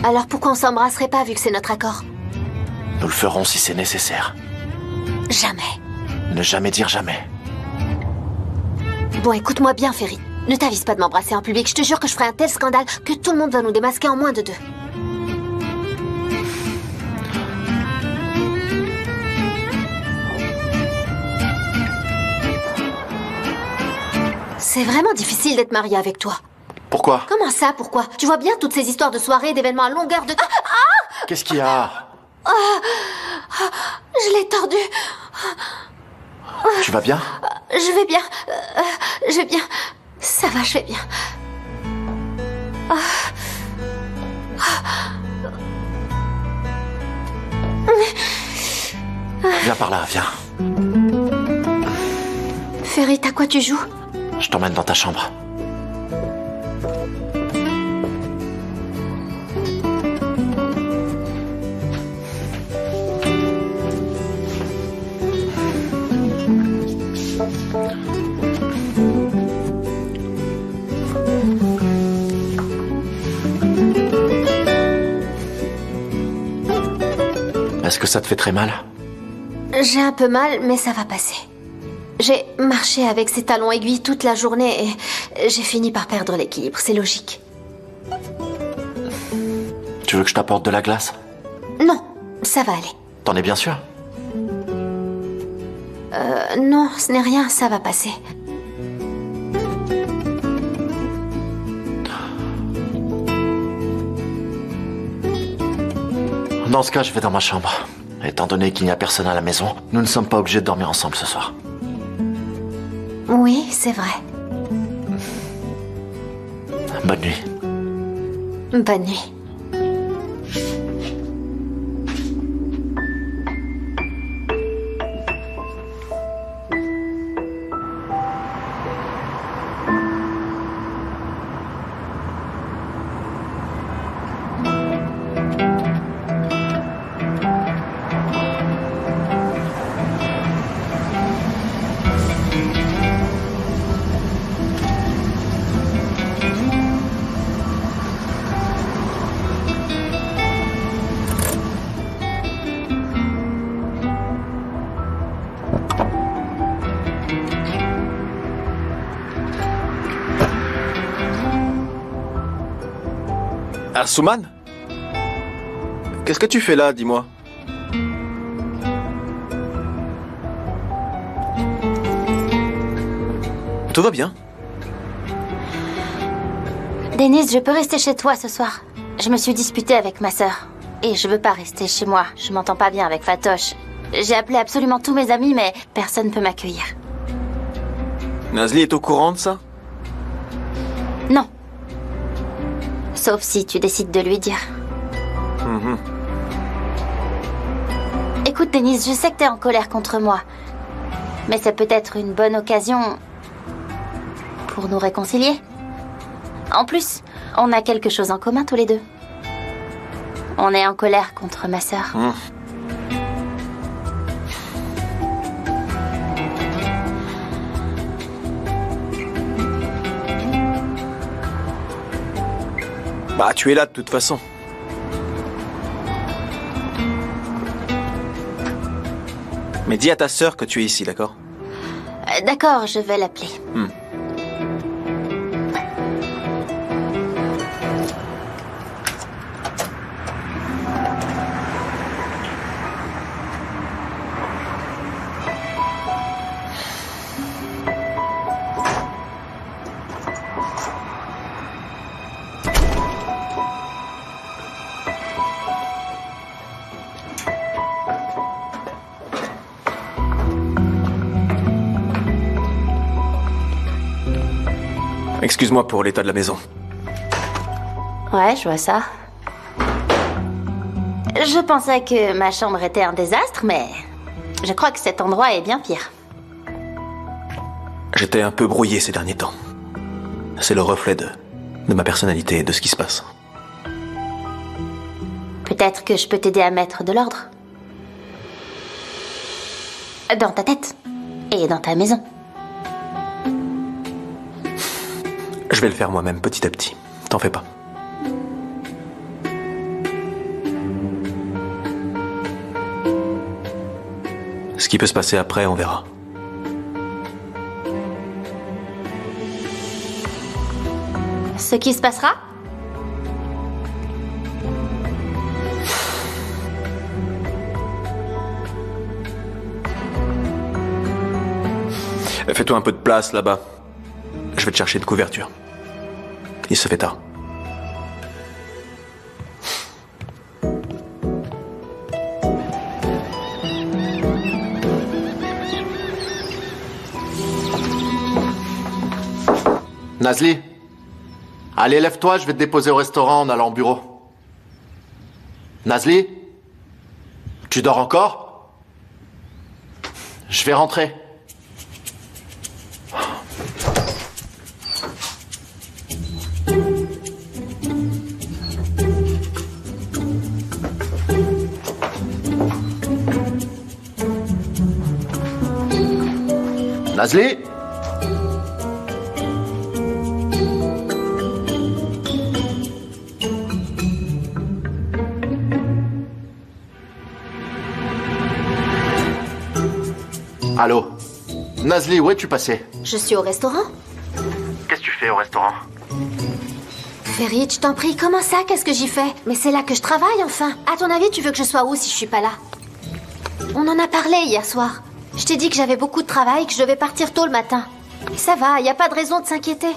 [SPEAKER 1] Alors pourquoi on s'embrasserait pas vu que c'est notre accord?
[SPEAKER 2] Nous le ferons si c'est nécessaire.
[SPEAKER 1] Jamais.
[SPEAKER 2] Ne jamais dire jamais.
[SPEAKER 1] Bon, écoute-moi bien, Ferry. Ne t'avise pas de m'embrasser en public. Je te jure que je ferai un tel scandale que tout le monde va nous démasquer en moins de 2. C'est vraiment difficile d'être mariée avec toi.
[SPEAKER 2] Pourquoi?
[SPEAKER 1] Comment ça, pourquoi? Tu vois bien toutes ces histoires de soirées, d'événements à longueur de...
[SPEAKER 2] Qu'est-ce qu'il y a?
[SPEAKER 1] Je l'ai tordu.
[SPEAKER 2] Tu vas bien?
[SPEAKER 1] Je vais bien. Je vais bien. Ça va, je vais bien.
[SPEAKER 2] Viens par là, viens.
[SPEAKER 1] Ferry, à quoi tu joues?
[SPEAKER 2] Je t'emmène dans ta chambre. Est-ce que ça te fait très mal?
[SPEAKER 1] J'ai un peu mal, mais ça va passer. J'ai marché avec ces talons aiguilles toute la journée et j'ai fini par perdre l'équilibre, c'est logique.
[SPEAKER 2] Tu veux que je t'apporte de la glace?
[SPEAKER 1] Non, ça va aller.
[SPEAKER 2] T'en es bien sûr?
[SPEAKER 1] Non, ce n'est rien, ça va passer.
[SPEAKER 2] Dans ce cas, je vais dans ma chambre. Étant donné qu'il n'y a personne à la maison, nous ne sommes pas obligés de dormir ensemble ce soir.
[SPEAKER 1] Oui, c'est vrai.
[SPEAKER 2] Bonne nuit.
[SPEAKER 1] Bonne nuit.
[SPEAKER 13] Asuman? Qu'est-ce que tu fais là, dis-moi? Tout va bien?
[SPEAKER 7] Denise, je peux rester chez toi ce soir. Je me suis disputée avec ma sœur. Et je veux pas rester chez moi. Je m'entends pas bien avec Fatoche. J'ai appelé absolument tous mes amis, mais personne ne peut m'accueillir.
[SPEAKER 13] Nazli est au courant de ça?
[SPEAKER 7] Non. Sauf si tu décides de lui dire. Écoute, Denise, je sais que t'es en colère contre moi. Mais ça peut être une bonne occasion pour nous réconcilier. En plus, on a quelque chose en commun tous les deux. On est en colère contre ma sœur.
[SPEAKER 13] Bah, tu es là de toute façon. Mais dis à ta sœur que tu es ici, d'accord?
[SPEAKER 7] D'accord, je vais l'appeler.
[SPEAKER 13] Excuse-moi pour l'état de la maison.
[SPEAKER 7] Ouais, je vois ça. Je pensais que ma chambre était un désastre, mais je crois que cet endroit est bien pire.
[SPEAKER 13] J'étais un peu brouillé ces derniers temps. C'est le reflet de ma personnalité et de ce qui se passe.
[SPEAKER 7] Peut-être que je peux t'aider à mettre de l'ordre. Dans ta tête. Et dans ta maison.
[SPEAKER 13] Je vais le faire moi-même, petit à petit. T'en fais pas. Ce qui peut se passer après, on verra.
[SPEAKER 7] Ce qui se passera?
[SPEAKER 13] Fais-toi un peu de place là-bas. Je vais te chercher une couverture. Il se fait tard.
[SPEAKER 2] Nazli, allez, lève-toi, je vais te déposer au restaurant en allant au bureau. Nazli, tu dors encore? Je vais rentrer. Nazli? Allô? Nazli, où es-tu passé?
[SPEAKER 1] Je suis au restaurant.
[SPEAKER 2] Qu'est-ce que tu fais au restaurant?
[SPEAKER 1] Ferit, je t'en prie, comment ça? Qu'est-ce que j'y fais? Mais c'est là que je travaille, enfin. À ton avis, tu veux que je sois où si je suis pas là? On en a parlé hier soir. Je t'ai dit que j'avais beaucoup de travail, que je devais partir tôt le matin. Ça va, y a pas de raison de s'inquiéter.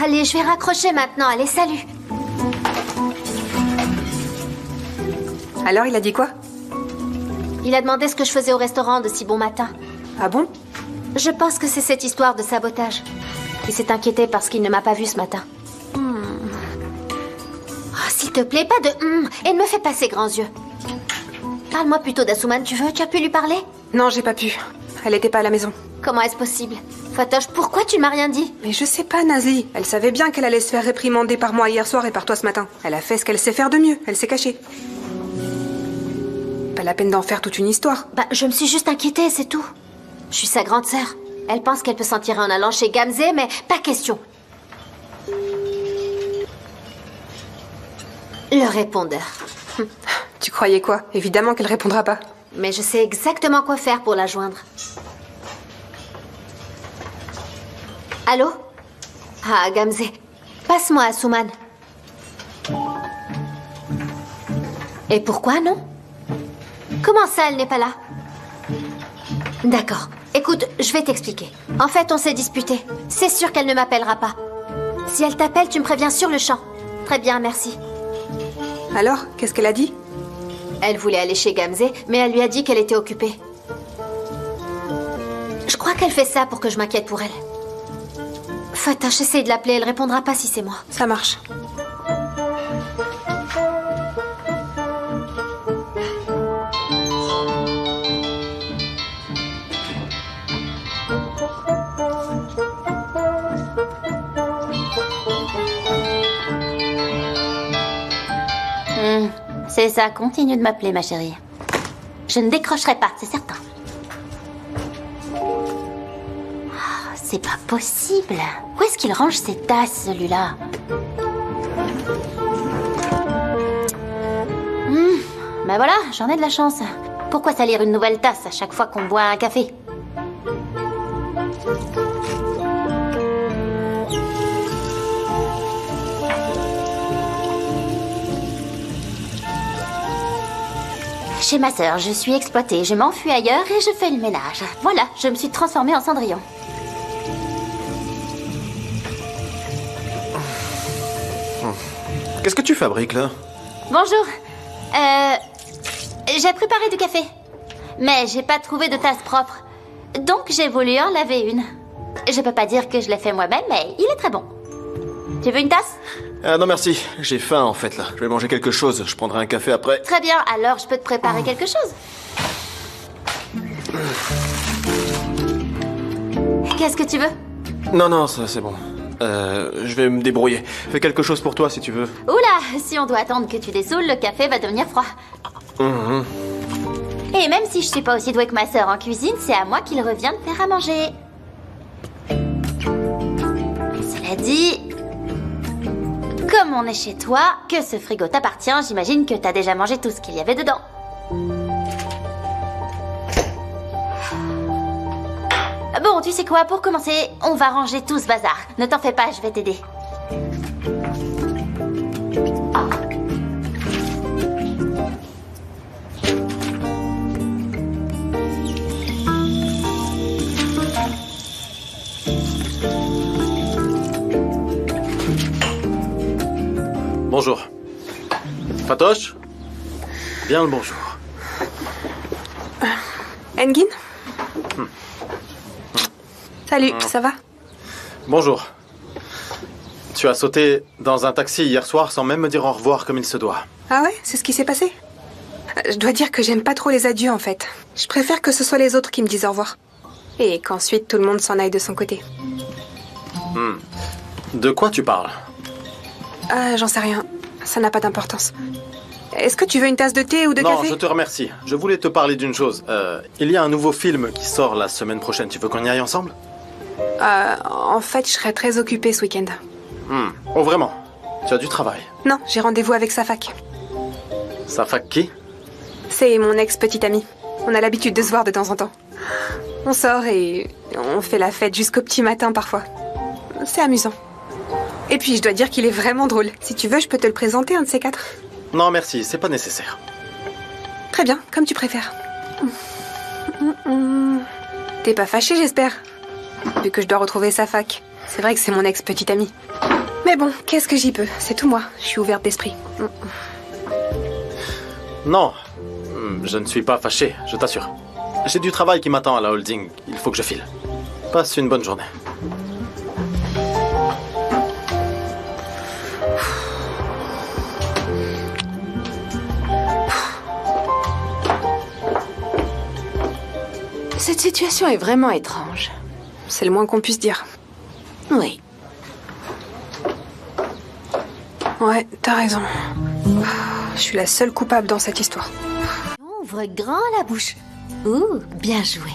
[SPEAKER 1] Allez, je vais raccrocher maintenant. Allez, salut.
[SPEAKER 3] Alors, il a dit quoi?
[SPEAKER 1] Il a demandé ce que je faisais au restaurant de si bon matin.
[SPEAKER 3] Ah bon?
[SPEAKER 1] Je pense que c'est cette histoire de sabotage. Il s'est inquiété parce qu'il ne m'a pas vue ce matin. Oh, s'il te plaît, pas de et ne me fais pas ces grands yeux. Parle-moi plutôt d'Asuman, tu veux? Tu as pu lui parler?
[SPEAKER 3] Non, j'ai pas pu. Elle était pas à la maison.
[SPEAKER 1] Comment est-ce possible? Fatoche, pourquoi tu ne m'as rien dit?
[SPEAKER 3] Mais je sais pas, Nazli. Elle savait bien qu'elle allait se faire réprimander par moi hier soir et par toi ce matin. Elle a fait ce qu'elle sait faire de mieux. Elle s'est cachée. Pas la peine d'en faire toute une histoire.
[SPEAKER 1] Bah, je me suis juste inquiétée, c'est tout. Je suis sa grande sœur. Elle pense qu'elle peut s'en tirer en allant chez Gamze, mais pas question. Le répondeur.
[SPEAKER 3] Tu croyais quoi? Évidemment qu'elle répondra pas.
[SPEAKER 1] Mais je sais exactement quoi faire pour la joindre. Allô? Ah, Gamze. Passe-moi Asuman. Et pourquoi non? Comment ça, elle n'est pas là? D'accord. Écoute, je vais t'expliquer. En fait, on s'est disputé. C'est sûr qu'elle ne m'appellera pas. Si elle t'appelle, tu me préviens sur le champ. Très bien, merci.
[SPEAKER 3] Alors, qu'est-ce qu'elle a dit?
[SPEAKER 1] Elle voulait aller chez Gamze, mais elle lui a dit qu'elle était occupée. Je crois qu'elle fait ça pour que je m'inquiète pour elle. Fatoche, essaye de l'appeler, elle répondra pas si c'est moi.
[SPEAKER 3] Ça marche.
[SPEAKER 7] C'est ça, continue de m'appeler, ma chérie. Je ne décrocherai pas, c'est certain. Oh, c'est pas possible. Où est-ce qu'il range ses tasses, celui-là? Ben voilà, j'en ai de la chance. Pourquoi salir une nouvelle tasse à chaque fois qu'on boit un café? Chez ma sœur, je suis exploitée, je m'enfuis ailleurs et je fais le ménage. Voilà, je me suis transformée en Cendrillon.
[SPEAKER 6] Qu'est-ce que tu fabriques là?
[SPEAKER 7] Bonjour. J'ai préparé du café. Mais j'ai pas trouvé de tasse propre. Donc j'ai voulu en laver une. Je peux pas dire que je l'ai fait moi-même, mais il est très bon. Tu veux une tasse?
[SPEAKER 6] Non merci, j'ai faim en fait là. Je vais manger quelque chose, je prendrai un café après.
[SPEAKER 7] Très bien, alors je peux te préparer quelque chose. Qu'est-ce que tu veux?
[SPEAKER 6] Non, ça c'est bon. Je vais me débrouiller. Fais quelque chose pour toi si tu veux.
[SPEAKER 7] Oula, si on doit attendre que tu dessoules, le café va devenir froid. Et même si je suis pas aussi douée que ma sœur en cuisine, c'est à moi qu'il revient de faire à manger. Cela dit, comme on est chez toi, que ce frigo t'appartient, j'imagine que t'as déjà mangé tout ce qu'il y avait dedans. Bon, tu sais quoi, pour commencer, on va ranger tout ce bazar. Ne t'en fais pas, je vais t'aider.
[SPEAKER 6] Bonjour. Fatoche? Bien le bonjour.
[SPEAKER 3] Engin? Salut, ça va?
[SPEAKER 6] Bonjour. Tu as sauté dans un taxi hier soir sans même me dire au revoir comme il se doit.
[SPEAKER 3] Ah ouais? C'est ce qui s'est passé? Je dois dire que j'aime pas trop les adieux en fait. Je préfère que ce soit les autres qui me disent au revoir. Et qu'ensuite tout le monde s'en aille de son côté.
[SPEAKER 6] De quoi tu parles?
[SPEAKER 3] Ah, j'en sais rien. Ça n'a pas d'importance. Est-ce que tu veux une tasse de thé ou de café?
[SPEAKER 6] Non, je te remercie. Je voulais te parler d'une chose. Il y a un nouveau film qui sort la semaine prochaine. Tu veux qu'on y aille ensemble?
[SPEAKER 3] En fait, je serai très occupée ce week-end.
[SPEAKER 6] Oh, vraiment? Tu as du travail?
[SPEAKER 3] Non, j'ai rendez-vous avec Safak.
[SPEAKER 6] Safak qui?
[SPEAKER 3] C'est mon ex-petite amie. On a l'habitude de se voir de temps en temps. On sort et on fait la fête jusqu'au petit matin parfois. C'est amusant. Et puis, je dois dire qu'il est vraiment drôle. Si tu veux, je peux te le présenter, un de ces quatre.
[SPEAKER 6] Non, merci, c'est pas nécessaire.
[SPEAKER 3] Très bien, comme tu préfères. T'es pas fâché, j'espère? Vu que je dois retrouver Safak. C'est vrai que c'est mon ex-petite amie. Mais bon, qu'est-ce que j'y peux? C'est tout moi, je suis ouverte d'esprit.
[SPEAKER 6] Non, je ne suis pas fâché, je t'assure. J'ai du travail qui m'attend à la holding, il faut que je file. Passe une bonne journée.
[SPEAKER 4] Cette situation est vraiment étrange.
[SPEAKER 3] C'est le moins qu'on puisse dire.
[SPEAKER 4] Oui.
[SPEAKER 3] Ouais, t'as raison. Je suis la seule coupable dans cette histoire.
[SPEAKER 1] Ouvre grand la bouche. Ouh, bien joué.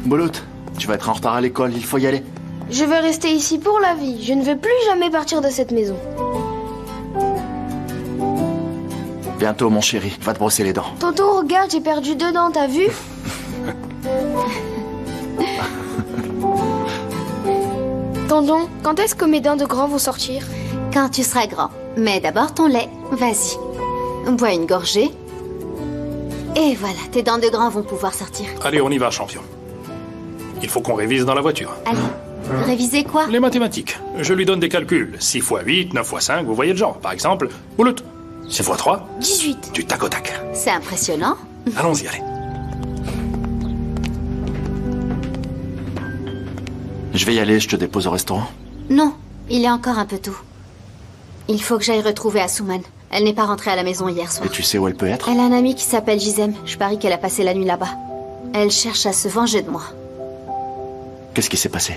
[SPEAKER 2] Bouloute, tu vas être en retard à l'école, il faut y aller.
[SPEAKER 16] Je vais rester ici pour la vie. Je ne vais plus jamais partir de cette maison.
[SPEAKER 2] Bientôt, mon chéri, va te brosser les dents.
[SPEAKER 16] Tonton, regarde, j'ai perdu 2 dents, t'as vu? Tonton, quand est-ce que mes dents de grand vont sortir?
[SPEAKER 1] Quand tu seras grand. Mais d'abord ton lait. Vas-y. Bois une gorgée. Et voilà, tes dents de grand vont pouvoir sortir.
[SPEAKER 5] Allez, on y va, champion. Il faut qu'on révise dans la voiture.
[SPEAKER 1] Allez. Réviser quoi?
[SPEAKER 5] Les mathématiques. Je lui donne des calculs. 6 x 8, 9 x 5, vous voyez le genre. Par exemple, Bouloute, 6 x 3.
[SPEAKER 16] 18.
[SPEAKER 5] Du tac au tac.
[SPEAKER 1] C'est impressionnant.
[SPEAKER 5] Allons-y, allez.
[SPEAKER 2] Je vais y aller, je te dépose au restaurant.
[SPEAKER 1] Non, il est encore un peu tôt. Il faut que j'aille retrouver Asuman. Elle n'est pas rentrée à la maison hier soir.
[SPEAKER 2] Et tu sais où elle peut être?
[SPEAKER 1] Elle a un ami qui s'appelle Gisem. Je parie qu'elle a passé la nuit là-bas. Elle cherche à se venger de moi.
[SPEAKER 2] Qu'est-ce qui s'est passé?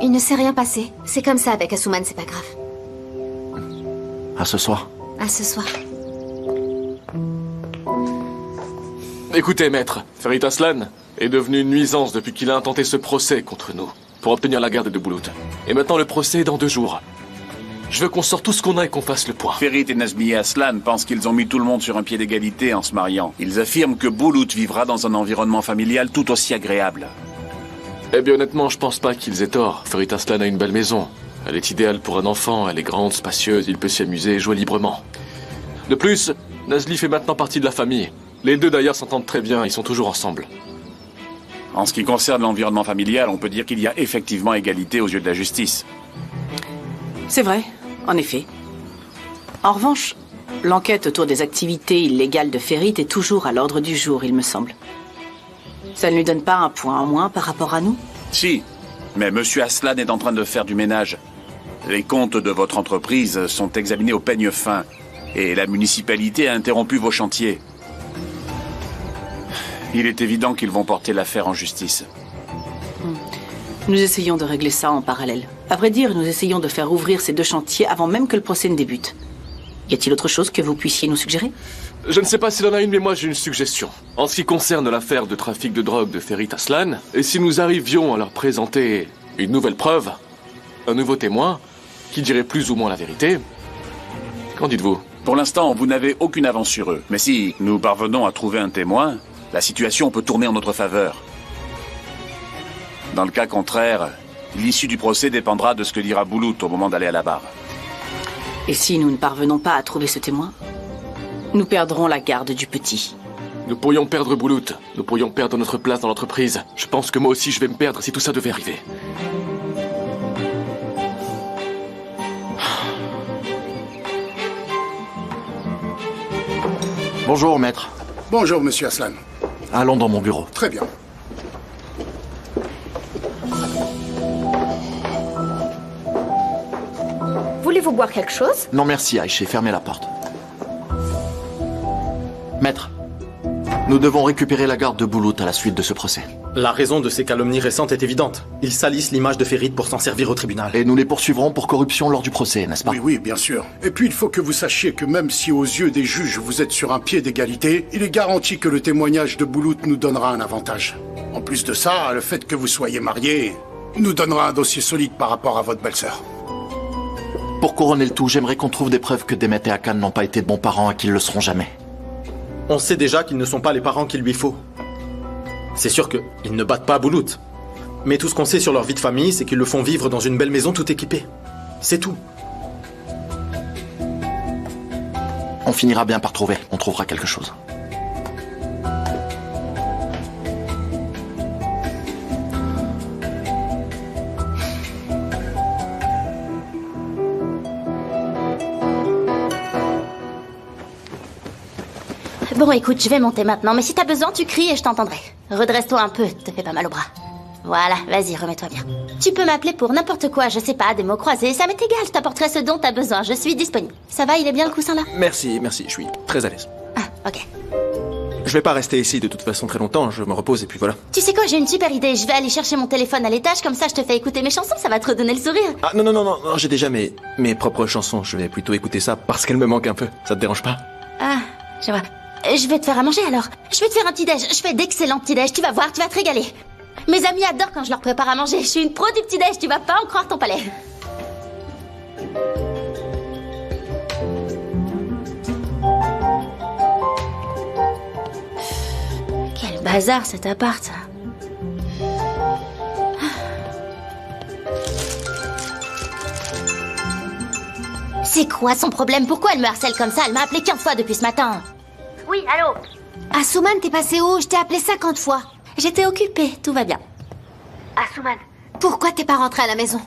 [SPEAKER 1] Il ne s'est rien passé. C'est comme ça avec Asuman, c'est pas grave.
[SPEAKER 2] À ce soir.
[SPEAKER 1] À ce soir.
[SPEAKER 8] Écoutez, maître, Ferit Aslan est devenu une nuisance depuis qu'il a intenté ce procès contre nous, pour obtenir la garde de Bouloute. Et maintenant, le procès est dans 2 jours. Je veux qu'on sorte tout ce qu'on a et qu'on fasse le point.
[SPEAKER 17] Ferit et Nazmi Aslan pensent qu'ils ont mis tout le monde sur un pied d'égalité en se mariant. Ils affirment que Bouloute vivra dans un environnement familial tout aussi agréable.
[SPEAKER 8] Eh bien, honnêtement, je pense pas qu'ils aient tort. Ferit Aslan a une belle maison. Elle est idéale pour un enfant, elle est grande, spacieuse, il peut s'y amuser et jouer librement. De plus, Nazli fait maintenant partie de la famille. Les deux d'ailleurs s'entendent très bien, ils sont toujours ensemble.
[SPEAKER 17] En ce qui concerne l'environnement familial, on peut dire qu'il y a effectivement égalité aux yeux de la justice.
[SPEAKER 11] C'est vrai, en effet. En revanche, l'enquête autour des activités illégales de Ferit est toujours à l'ordre du jour, il me semble. Ça ne lui donne pas un point en moins par rapport à nous?
[SPEAKER 17] Si, mais Monsieur Aslan est en train de faire du ménage. Les comptes de votre entreprise sont examinés au peigne fin, et la municipalité a interrompu vos chantiers. Il est évident qu'ils vont porter l'affaire en justice.
[SPEAKER 11] Nous essayons de régler ça en parallèle. À vrai dire, nous essayons de faire ouvrir ces 2 chantiers avant même que le procès ne débute. Y a-t-il autre chose que vous puissiez nous suggérer?
[SPEAKER 8] Je ne sais pas s'il en a une, mais moi j'ai une suggestion. En ce qui concerne l'affaire de trafic de drogue de Ferit Aslan, et si nous arrivions à leur présenter une nouvelle preuve, un nouveau témoin, qui dirait plus ou moins la vérité, qu'en dites-vous?
[SPEAKER 17] Pour l'instant, vous n'avez aucune avance sur eux. Mais si nous parvenons à trouver un témoin, la situation peut tourner en notre faveur. Dans le cas contraire, l'issue du procès dépendra de ce que dira Bouloute au moment d'aller à la barre.
[SPEAKER 11] Et si nous ne parvenons pas à trouver ce témoin, nous perdrons la garde du petit.
[SPEAKER 8] Nous pourrions perdre Bouloute. Nous pourrions perdre notre place dans l'entreprise. Je pense que moi aussi je vais me perdre si tout ça devait arriver.
[SPEAKER 2] Bonjour, maître.
[SPEAKER 18] Bonjour, monsieur Aslan.
[SPEAKER 2] Allons dans mon bureau.
[SPEAKER 18] Très bien.
[SPEAKER 16] Voulez-vous boire quelque chose?
[SPEAKER 2] Non merci, Aïché, fermez la porte. Maître, nous devons récupérer la garde de Bouloute à la suite de ce procès.
[SPEAKER 6] La raison de ces calomnies récentes est évidente. Ils salissent l'image de Ferit pour s'en servir au tribunal.
[SPEAKER 2] Et nous les poursuivrons pour corruption lors du procès, n'est-ce pas?
[SPEAKER 18] Oui, oui, bien sûr. Et puis il faut que vous sachiez que même si aux yeux des juges vous êtes sur un pied d'égalité, il est garanti que le témoignage de Bouloute nous donnera un avantage. En plus de ça, le fait que vous soyez mariés nous donnera un dossier solide par rapport à votre belle-sœur.
[SPEAKER 2] Pour couronner le tout, j'aimerais qu'on trouve des preuves que Demet et Akan n'ont pas été de bons parents et qu'ils le seront jamais.
[SPEAKER 6] On sait déjà qu'ils ne sont pas les parents qu'il lui faut. C'est sûr qu'ils ne battent pas Bouloute. Mais tout ce qu'on sait sur leur vie de famille, c'est qu'ils le font vivre dans une belle maison tout équipée. C'est tout.
[SPEAKER 2] On finira bien par trouver. On trouvera quelque chose.
[SPEAKER 7] Bon, écoute, je vais monter maintenant, mais si t'as besoin, tu cries et je t'entendrai. Redresse-toi un peu, te fais pas mal au bras. Voilà, vas-y, remets-toi bien. Tu peux m'appeler pour n'importe quoi, je sais pas, des mots croisés, ça m'est égal, je t'apporterai ce dont t'as besoin, je suis disponible. Ça va, il est bien le coussin là?
[SPEAKER 13] Merci, merci, je suis très à l'aise.
[SPEAKER 7] Ah, ok.
[SPEAKER 13] Je vais pas rester ici de toute façon très longtemps, je me repose et puis voilà.
[SPEAKER 7] Tu sais quoi, j'ai une super idée, je vais aller chercher mon téléphone à l'étage, comme ça je te fais écouter mes chansons, ça va te redonner le sourire.
[SPEAKER 13] Ah non, j'ai déjà mes propres chansons, je vais plutôt écouter ça parce qu'elles me manquent un peu, ça te dérange pas?
[SPEAKER 7] Ah, je vois. Je vais te faire à manger alors. Je vais te faire un petit déj, je fais d'excellents petits déj, tu vas voir, tu vas te régaler. Mes amis adorent quand je leur prépare à manger, je suis une pro du petit déj, tu vas pas en croire ton palais. Quel bazar cet appart. C'est quoi son problème? Pourquoi elle me harcèle comme ça? Elle m'a appelé 15 fois depuis ce matin. Oui, allô?
[SPEAKER 1] Asuman, t'es passé où? Je t'ai appelé 50 fois.
[SPEAKER 7] J'étais occupée, tout va bien.
[SPEAKER 1] Asuman, pourquoi t'es pas rentrée à la maison?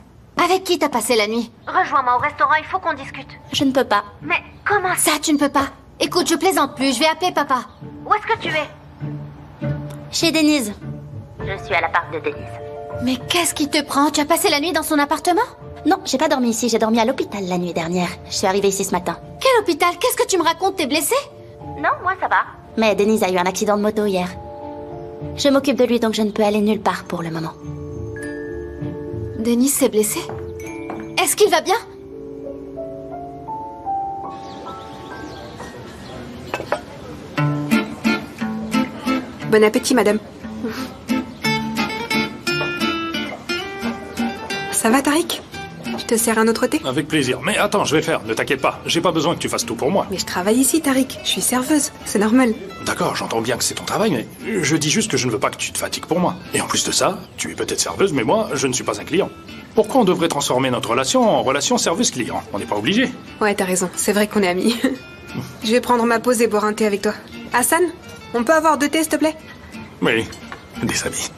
[SPEAKER 1] Avec qui t'as passé la nuit?
[SPEAKER 7] Rejoins-moi au restaurant, il faut qu'on discute. Je ne peux pas.
[SPEAKER 1] Mais comment ça, tu ne peux pas? Écoute, je plaisante plus, je vais appeler papa.
[SPEAKER 7] Où est-ce que tu es? Chez Denise. Je suis à l'appart de Denise.
[SPEAKER 1] Mais qu'est-ce qui te prend? Tu as passé la nuit dans son appartement?
[SPEAKER 7] Non, j'ai pas dormi ici, j'ai dormi à l'hôpital la nuit dernière. Je suis arrivée ici ce matin.
[SPEAKER 1] Quel hôpital? Qu'est-ce que tu me racontes? T'es blessée?
[SPEAKER 7] Non, moi ça va. Mais Denise a eu un accident de moto hier. Je m'occupe de lui donc je ne peux aller nulle part pour le moment.
[SPEAKER 1] Denise s'est blessé? Est-ce qu'il va bien?
[SPEAKER 3] Bon appétit, madame. Ça va, Tariq? Je te sers un autre thé?
[SPEAKER 5] Avec plaisir. Mais attends, je vais faire, ne t'inquiète pas. J'ai pas besoin que tu fasses tout pour moi.
[SPEAKER 3] Mais je travaille ici, Tariq. Je suis serveuse, c'est normal.
[SPEAKER 5] D'accord, j'entends bien que c'est ton travail, mais je dis juste que je ne veux pas que tu te fatigues pour moi. Et en plus de ça, tu es peut-être serveuse, mais moi, je ne suis pas un client. Pourquoi on devrait transformer notre relation en relation serveuse-client? On n'est pas obligé.
[SPEAKER 3] Ouais, t'as raison. C'est vrai qu'on est amis. Je vais prendre ma pause et boire un thé avec toi. Hassan, on peut avoir 2 thés, s'il te plaît?
[SPEAKER 5] Oui, des amis.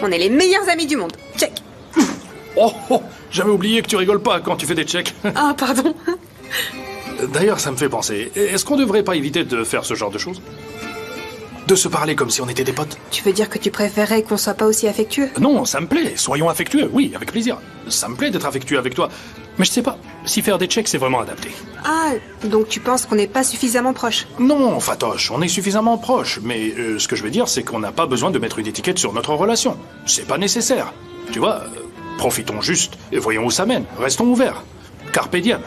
[SPEAKER 3] On est les meilleurs amis du monde. Check.
[SPEAKER 5] Oh, j'avais oublié que tu rigoles pas quand tu fais des checks.
[SPEAKER 3] Ah, pardon.
[SPEAKER 5] D'ailleurs, ça me fait penser. Est-ce qu'on devrait pas éviter de faire ce genre de choses? De se parler comme si on était des potes?
[SPEAKER 3] Tu veux dire que tu préférerais qu'on soit pas aussi affectueux?
[SPEAKER 5] Non, ça me plaît. Soyons affectueux. Oui, avec plaisir. Ça me plaît d'être affectueux avec toi. Mais je sais pas si faire des checks, c'est vraiment adapté.
[SPEAKER 3] Ah, donc tu penses qu'on n'est pas suffisamment proches?
[SPEAKER 5] Non, Fatoche, on est suffisamment proches. Mais ce que je veux dire, c'est qu'on n'a pas besoin de mettre une étiquette sur notre relation. C'est pas nécessaire. Tu vois, profitons juste et voyons où ça mène. Restons ouverts. Carpe diem.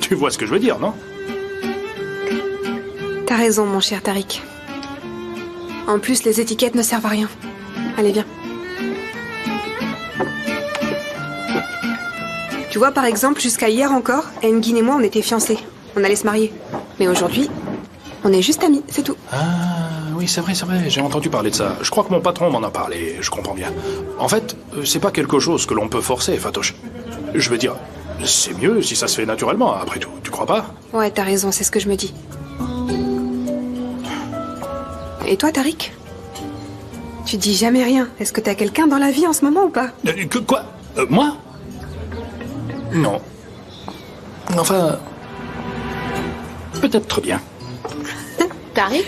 [SPEAKER 5] Tu vois ce que je veux dire, non?
[SPEAKER 3] T'as raison, mon cher Tariq. En plus, les étiquettes ne servent à rien. Allez, viens. Tu vois, par exemple, jusqu'à hier encore, Engin et moi, on était fiancés. On allait se marier. Mais aujourd'hui, on est juste amis, c'est tout.
[SPEAKER 5] Ah, oui, c'est vrai, j'ai entendu parler de ça. Je crois que mon patron m'en a parlé, je comprends bien. En fait, c'est pas quelque chose que l'on peut forcer, Fatoche. Je veux dire, c'est mieux si ça se fait naturellement, après tout. Tu crois pas?
[SPEAKER 3] Ouais, t'as raison, c'est ce que je me dis. Et toi, Tariq? Tu dis jamais rien. Est-ce que t'as quelqu'un dans la vie en ce moment ou pas?
[SPEAKER 5] Quoi? Moi? Non. Enfin... peut-être bien.
[SPEAKER 4] Tariq,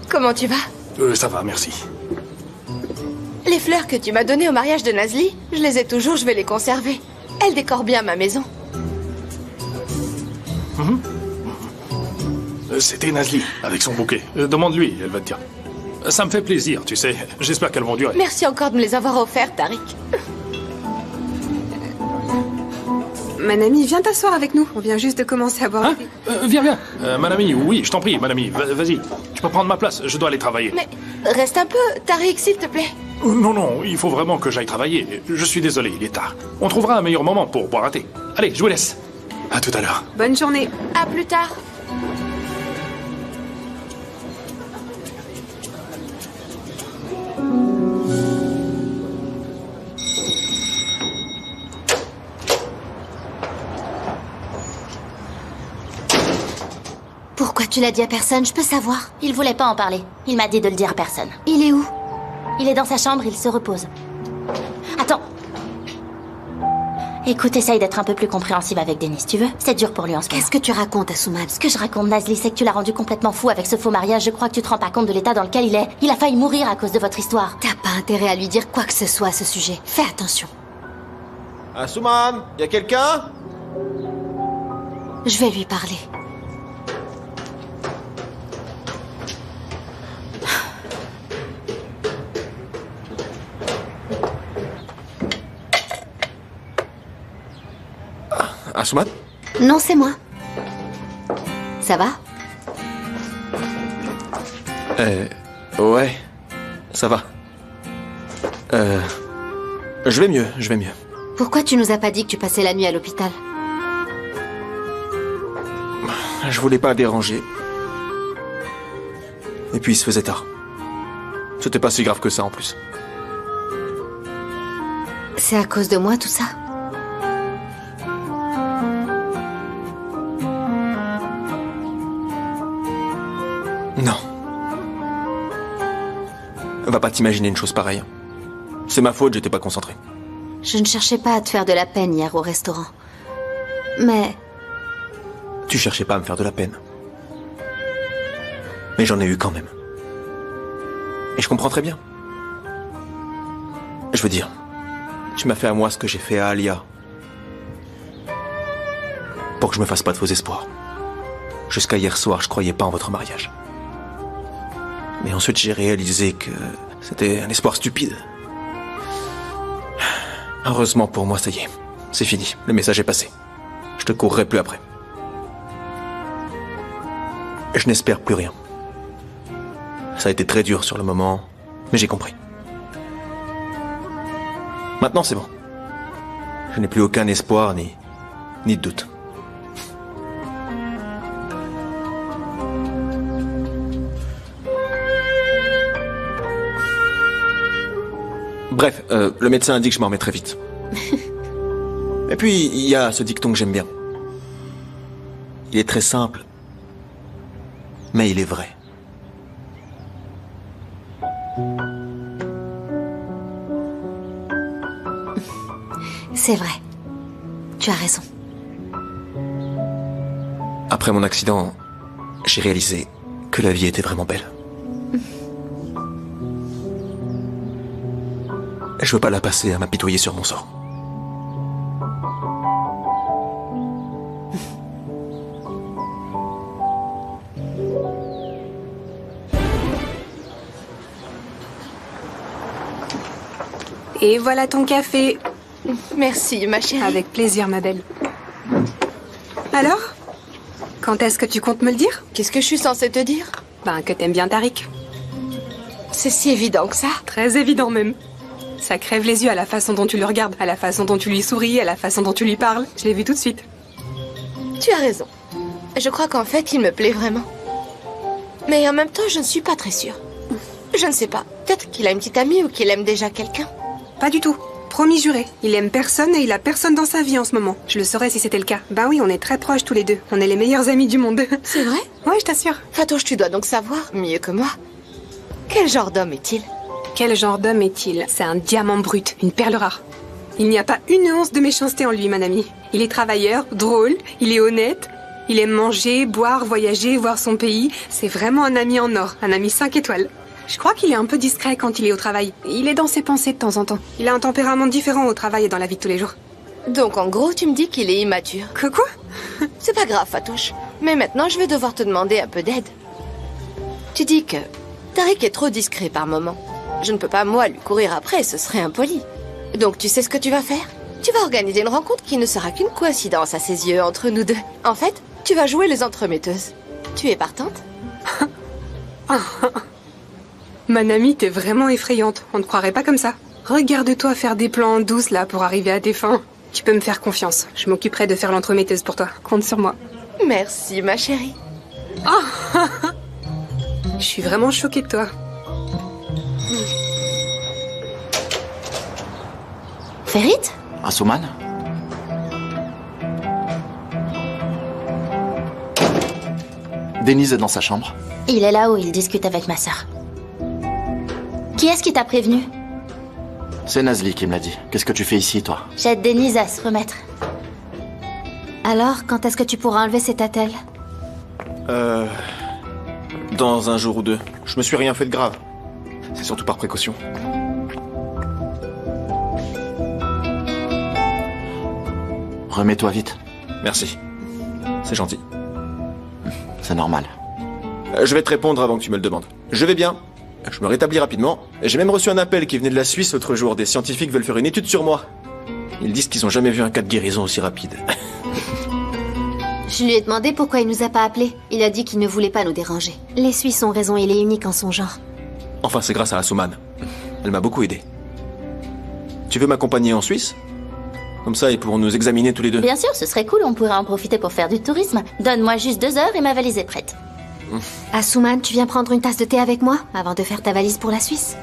[SPEAKER 4] comment tu vas?
[SPEAKER 5] Ça va, merci.
[SPEAKER 4] Les fleurs que tu m'as données au mariage de Nazli, je les ai toujours, je vais les conserver. Elles décorent bien ma maison.
[SPEAKER 5] C'était Nazli, avec son bouquet. Demande-lui, elle va te dire. Ça me fait plaisir, tu sais. J'espère qu'elles vont durer.
[SPEAKER 4] Merci encore de me les avoir offertes, Tariq.
[SPEAKER 3] Manami, viens t'asseoir avec nous. On vient juste de commencer à boire.
[SPEAKER 5] Hein? Viens. Manami, oui, je t'en prie, Manami. Vas-y, tu peux prendre ma place, je dois aller travailler.
[SPEAKER 4] Mais reste un peu, Tariq, s'il te plaît.
[SPEAKER 5] Non, il faut vraiment que j'aille travailler. Je suis désolé, il est tard. On trouvera un meilleur moment pour boire un thé. Allez, je vous laisse. À tout à l'heure.
[SPEAKER 3] Bonne journée.
[SPEAKER 4] À plus tard.
[SPEAKER 1] Pourquoi tu l'as dit à personne? Je peux savoir.
[SPEAKER 7] Il voulait pas en parler. Il m'a dit de le dire à personne.
[SPEAKER 1] Il est où?
[SPEAKER 7] Il est dans sa chambre, il se repose. Attends. Écoute, essaye d'être un peu plus compréhensive avec Denis, tu veux? C'est dur pour lui en ce moment.
[SPEAKER 1] Qu'est-ce que tu racontes, Asuman?
[SPEAKER 7] Ce que je raconte, Nazli, c'est que tu l'as rendu complètement fou avec ce faux mariage. Je crois que tu te rends pas compte de l'état dans lequel il est. Il a failli mourir à cause de votre histoire.
[SPEAKER 1] T'as pas intérêt à lui dire quoi que ce soit à ce sujet. Fais attention.
[SPEAKER 13] Asuman, y a quelqu'un?
[SPEAKER 1] Je vais lui parler.
[SPEAKER 13] Asuman?
[SPEAKER 1] Non, c'est moi. Ça va?
[SPEAKER 13] Ouais. Ça va. Je vais mieux, je vais mieux.
[SPEAKER 1] Pourquoi tu nous as pas dit que tu passais la nuit à l'hôpital?
[SPEAKER 13] Je voulais pas déranger. Et puis il se faisait tard. C'était pas si grave que ça en plus.
[SPEAKER 1] C'est à cause de moi tout ça?
[SPEAKER 13] Non. Va pas t'imaginer une chose pareille. C'est ma faute, j'étais pas concentré.
[SPEAKER 1] Je ne cherchais pas à te faire de la peine hier au restaurant. Mais...
[SPEAKER 13] Tu cherchais pas à me faire de la peine. Mais j'en ai eu quand même. Et je comprends très bien. Je veux dire, tu m'as fait à moi ce que j'ai fait à Alia. Pour que je me fasse pas de faux espoirs. Jusqu'à hier soir, je croyais pas en votre mariage. Mais ensuite, j'ai réalisé que c'était un espoir stupide. Heureusement pour moi, ça y est. C'est fini. Le message est passé. Je te courrai plus après. Je n'espère plus rien. Ça a été très dur sur le moment, mais j'ai compris. Maintenant, c'est bon. Je n'ai plus aucun espoir ni de doute. Bref, le médecin a dit que je m'en remettrais vite. Et puis, il y a ce dicton que j'aime bien. Il est très simple, mais il est vrai.
[SPEAKER 1] C'est vrai. Tu as raison.
[SPEAKER 13] Après mon accident, j'ai réalisé que la vie était vraiment belle. Je veux pas la passer à m'apitoyer sur mon sort.
[SPEAKER 3] Et voilà ton café.
[SPEAKER 4] Merci, ma chérie.
[SPEAKER 3] Avec plaisir, ma belle. Alors? Quand est-ce que tu comptes me le dire?
[SPEAKER 4] Qu'est-ce que je suis censée te dire?
[SPEAKER 3] Ben, que t'aimes bien Tariq.
[SPEAKER 4] C'est si évident que ça?
[SPEAKER 3] Très évident même. Ça crève les yeux à la façon dont tu le regardes, à la façon dont tu lui souris, à la façon dont tu lui parles. Je l'ai vu tout de suite.
[SPEAKER 4] Tu as raison. Je crois qu'en fait, il me plaît vraiment. Mais en même temps, je ne suis pas très sûre. Je ne sais pas. Peut-être qu'il a une petite amie ou qu'il aime déjà quelqu'un.
[SPEAKER 3] Pas du tout. Promis juré. Il aime personne et il a personne dans sa vie en ce moment. Je le saurais si c'était le cas. Ben oui, on est très proches tous les deux. On est les meilleurs amis du monde.
[SPEAKER 4] C'est vrai?
[SPEAKER 3] Ouais, je t'assure.
[SPEAKER 4] Fatouche, tu dois donc savoir, mieux que moi. Quel genre d'homme est-il?
[SPEAKER 3] Quel genre d'homme est-il? C'est un diamant brut, une perle rare. Il n'y a pas une once de méchanceté en lui, mon ami. Il est travailleur, drôle, il est honnête, il aime manger, boire, voyager, voir son pays. C'est vraiment un ami en or, un ami 5 étoiles. Je crois qu'il est un peu discret quand il est au travail. Il est dans ses pensées de temps en temps. Il a un tempérament différent au travail et dans la vie de tous les jours.
[SPEAKER 4] Donc en gros, tu me dis qu'il est immature.
[SPEAKER 3] Que quoi?
[SPEAKER 4] C'est pas grave, Fatouche. Mais maintenant, je vais devoir te demander un peu d'aide. Tu dis que Tariq est trop discret par moment. Je ne peux pas, moi, lui courir après, ce serait impoli. Donc tu sais ce que tu vas faire? Tu vas organiser une rencontre qui ne sera qu'une coïncidence à ses yeux entre nous deux. En fait, tu vas jouer les entremetteuses. Tu es partante?
[SPEAKER 3] Manami, t'es vraiment effrayante. On ne croirait pas comme ça. Regarde-toi faire des plans en douce, là, pour arriver à tes fins. Tu peux me faire confiance. Je m'occuperai de faire l'entremetteuse pour toi. Compte sur moi.
[SPEAKER 4] Merci, ma chérie.
[SPEAKER 3] Je suis vraiment choquée de toi.
[SPEAKER 7] Ferit?
[SPEAKER 2] Asuman? Denise est dans sa chambre.
[SPEAKER 7] Il est là où il discute avec ma sœur. Qui est-ce qui t'a prévenu?
[SPEAKER 2] C'est Nazli qui me l'a dit. Qu'est-ce que tu fais ici, toi?
[SPEAKER 7] J'aide Denise à se remettre.
[SPEAKER 1] Alors, quand est-ce que tu pourras enlever cette attelle?
[SPEAKER 13] Dans un jour ou deux. Je me suis rien fait de grave. C'est surtout par précaution.
[SPEAKER 2] Remets-toi vite.
[SPEAKER 13] Merci. C'est gentil.
[SPEAKER 2] C'est normal.
[SPEAKER 13] Je vais te répondre avant que tu me le demandes. Je vais bien. Je me rétablis rapidement. J'ai même reçu un appel qui venait de la Suisse l'autre jour. Des scientifiques veulent faire une étude sur moi. Ils disent qu'ils ont jamais vu un cas de guérison aussi rapide.
[SPEAKER 1] Je lui ai demandé pourquoi il nous a pas appelés. Il a dit qu'il ne voulait pas nous déranger. Les Suisses ont raison, il est unique en son genre.
[SPEAKER 13] Enfin, c'est grâce à Asuman. Elle m'a beaucoup aidé. Tu veux m'accompagner en Suisse? Comme ça, ils pourront nous examiner tous les deux.
[SPEAKER 7] Bien sûr, ce serait cool, on pourrait en profiter pour faire du tourisme. Donne-moi juste 2 heures et ma valise est prête.
[SPEAKER 1] Asuman, tu viens prendre une tasse de thé avec moi avant de faire ta valise pour la Suisse?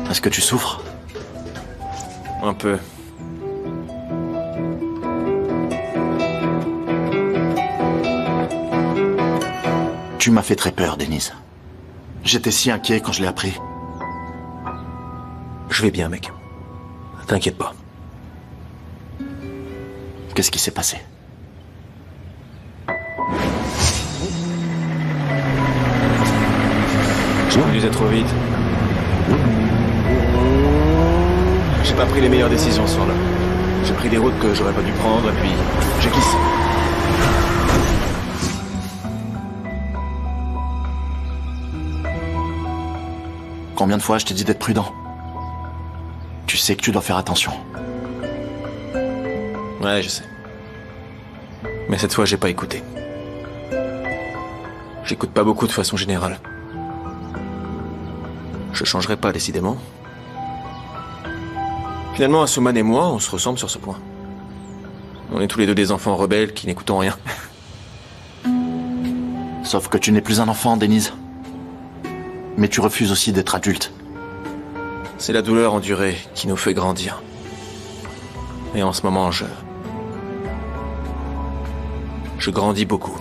[SPEAKER 2] Est-ce que tu souffres?
[SPEAKER 13] Un peu.
[SPEAKER 2] Tu m'as fait très peur, Denise. J'étais si inquiet quand je l'ai appris.
[SPEAKER 13] Je vais bien, mec. T'inquiète pas.
[SPEAKER 2] Qu'est-ce qui s'est passé?
[SPEAKER 13] J'ai conduisais trop vite. J'ai pas pris les meilleures décisions ce soir-là. J'ai pris des routes que j'aurais pas dû prendre et puis j'ai glissé.
[SPEAKER 2] Combien de fois je t'ai dit d'être prudent? Tu sais que tu dois faire attention.
[SPEAKER 13] Ouais, je sais. Mais cette fois, j'ai pas écouté. J'écoute pas beaucoup de façon générale. Je changerai pas, décidément. Finalement, Asuman et moi, on se ressemble sur ce point. On est tous les deux des enfants rebelles qui n'écoutons rien.
[SPEAKER 2] Sauf que tu n'es plus un enfant, Denise. Mais tu refuses aussi d'être adulte.
[SPEAKER 13] C'est la douleur endurée qui nous fait grandir. Et en ce moment, je grandis beaucoup.